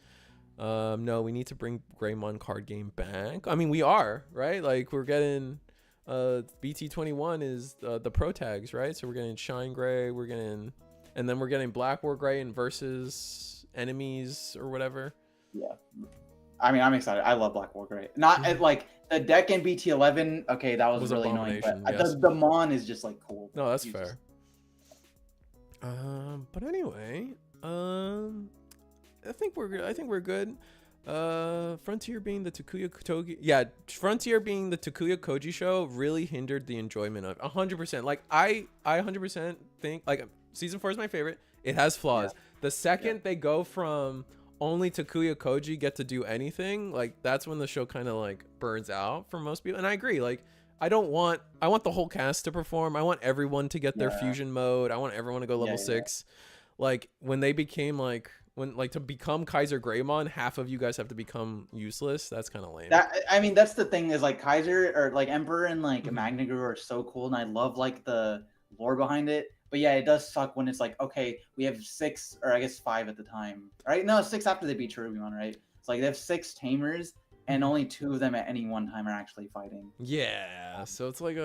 No, we need to bring Greymon card game back. I mean, we are, right? Like we're getting BT21 is the pro tags, right? So we're getting Shine Gray, and then we're getting Black War Gray and versus enemies or whatever. Yeah. I mean, I'm excited. I love Black War Gray. Not like the deck in BT11. Okay, that was really annoying. But yes. the Mon is just like cool. No, that's fair. But anyway, I think we're good. Frontier being the Takuya Koji show really hindered the enjoyment of 100%. Like I 100% think like season 4 is my favorite. It has flaws. Yeah. The second they go from only Takuya Koji get to do anything, like that's when the show kind of like burns out for most people. And I agree. Like I want the whole cast to perform. I want everyone to get their fusion mode. I want everyone to go level 6. Like when they became like to become Kaiser Greymon, half of you guys have to become useless. That's kind of lame. I mean, that's the thing is like Kaiser or like Emperor and like Magnaguru are so cool, and I love like the lore behind it. But yeah, it does suck when it's like, okay, we have 6 or I guess 5 at the time, right? No, 6 after they beat Cherubimon, right? It's like they have 6 tamers, and only 2 of them at any one time are actually fighting. Yeah, so it's like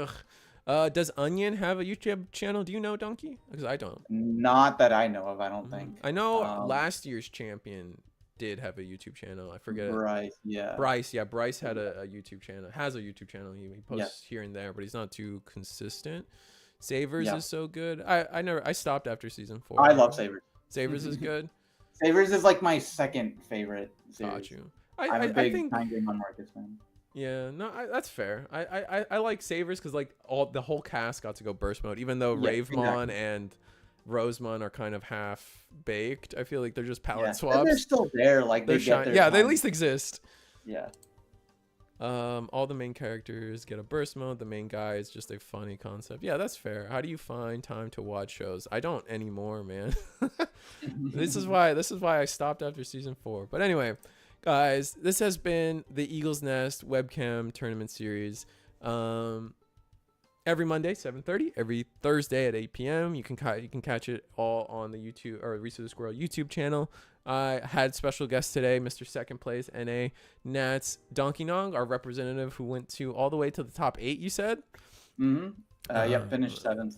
does Onion have a YouTube channel? Do you know, Donkey? Because I don't. Not that I know of, I don't think. I know last year's champion did have a YouTube channel. I forget. Bryce, yeah. Bryce had a YouTube channel. Has a YouTube channel. He posts here and there, but he's not too consistent. Savers is so good. I stopped after season 4. I love Savers. Savers is good. Savers is like my second favorite series. Got you. I'm a big Time Greymon Marcus fan. Yeah, no, that's fair. I like Savers because like the whole cast got to go burst mode, even though Ravemon and Rosemon are kind of half baked. I feel like they're just palette swaps. And they're still there, like they get their they at least exist. Yeah. All the main characters get a burst mode. The main guy is just a funny concept. Yeah, that's fair. How do you find time to watch shows? I don't anymore, man. This is why I stopped after season 4. But anyway, guys, this has been the Eagle's Nest webcam tournament series. Every Monday 7:30, every Thursday at 8 p.m. You can catch it all on the YouTube or Reese of the Squirrel YouTube channel. I had special guest today, Mr. Second Place NA Nats Donkey Nong, our representative who went all the way to the top 8. You said? Yeah, finished 7th.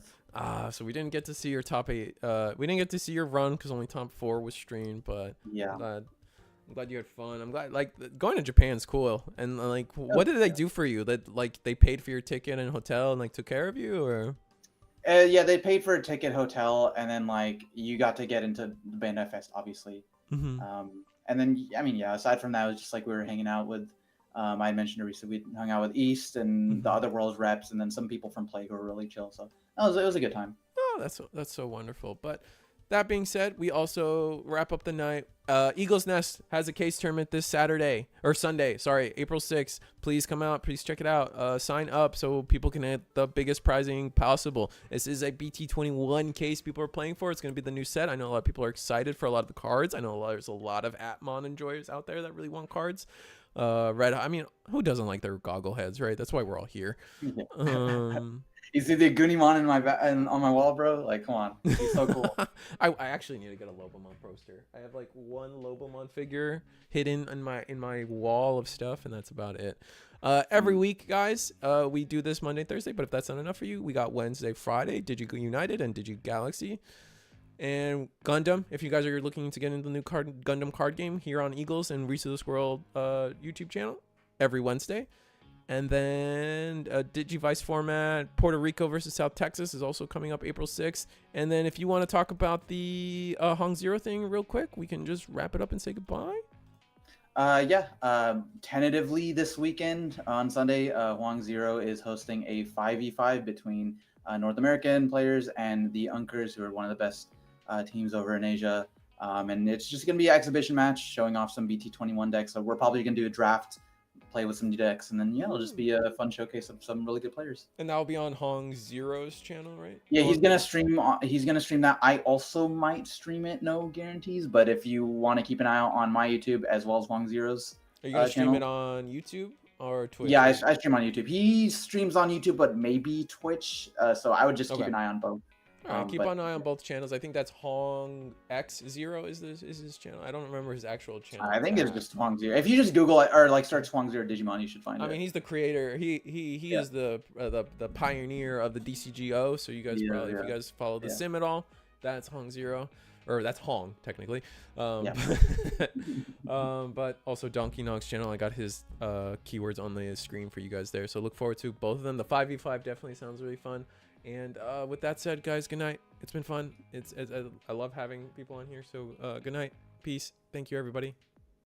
So we didn't get to see your top 8. We didn't get to see your run because only top 4 was streamed. But yeah, I'm glad you had fun. I'm glad, like, going to Japan's cool. And like, what did they do for you? That like they paid for your ticket and hotel and like took care of you, or? Yeah, they paid for a ticket, hotel, and then like you got to get into the Bandai Fest, obviously. And then I mean, yeah. Aside from that, it was just like we were hanging out with. I mentioned to Risa, we hung out with East and the other world's reps, and then some people from Plague who were really chill. So it was a good time. Oh, that's so wonderful. But that being said, we also wrap up the night. Eagle's Nest has a case tournament this Sunday, April 6th. Please come out. Please check it out. Sign up so people can hit the biggest prizing possible. This is a BT21 case people are playing for. It's going to be the new set. I know a lot of people are excited for a lot of the cards. I know there's a lot of Atmon enjoyers out there that really want cards. I mean, who doesn't like their goggle heads, right? That's why we're all here. You see the Goonimon on my wall, bro? Like, come on. He's so cool. I actually need to get a Lobomon poster. I have like one Lobomon figure hidden in my wall of stuff, and that's about it. Every week, guys, we do this Monday, Thursday, but if that's not enough for you, we got Wednesday, Friday, Digi United and Digi Galaxy. And Gundam, if you guys are looking to get into the new Gundam card game here on Eagles and Reese of the Squirrel YouTube channel every Wednesday. And then Digivice format, Puerto Rico versus South Texas is also coming up April 6th. And then if you want to talk about the Hong Zero thing real quick, we can just wrap it up and say goodbye. Tentatively this weekend on Sunday, Hwang Zero is hosting a 5v5 between North American players and the Unkers, who are one of the best teams over in Asia. And it's just going to be an exhibition match showing off some BT21 decks. So we're probably going to do a draft, play with some new decks, and then it'll just be a fun showcase of some really good players. And that'll be on Hong Zero's channel, right? Yeah, he's gonna stream. He's gonna stream that. I also might stream it. No guarantees, but if you want to keep an eye out on my YouTube as well as Hong Zero's, are you gonna stream it on YouTube or Twitch? Yeah, I stream on YouTube. He streams on YouTube, but maybe Twitch. So I would just keep an eye on both. All right, keep an eye on both channels. I think that's Hong X Zero is his channel. I don't remember his actual channel. I think it's just Hong Zero. If you just Google it or like search Hong Zero Digimon, you should find it. I mean, he's the creator. He is the pioneer of the DCGO. So you guys probably, if you guys follow the sim at all, that's Hong Zero, or that's Hong technically. But also Donkey Nog's channel. I got his keywords on the screen for you guys there. So look forward to both of them. The 5v5 definitely sounds really fun. And with that said, guys, good night. It's been fun. I love having people on here. So good night. Peace. Thank you, everybody.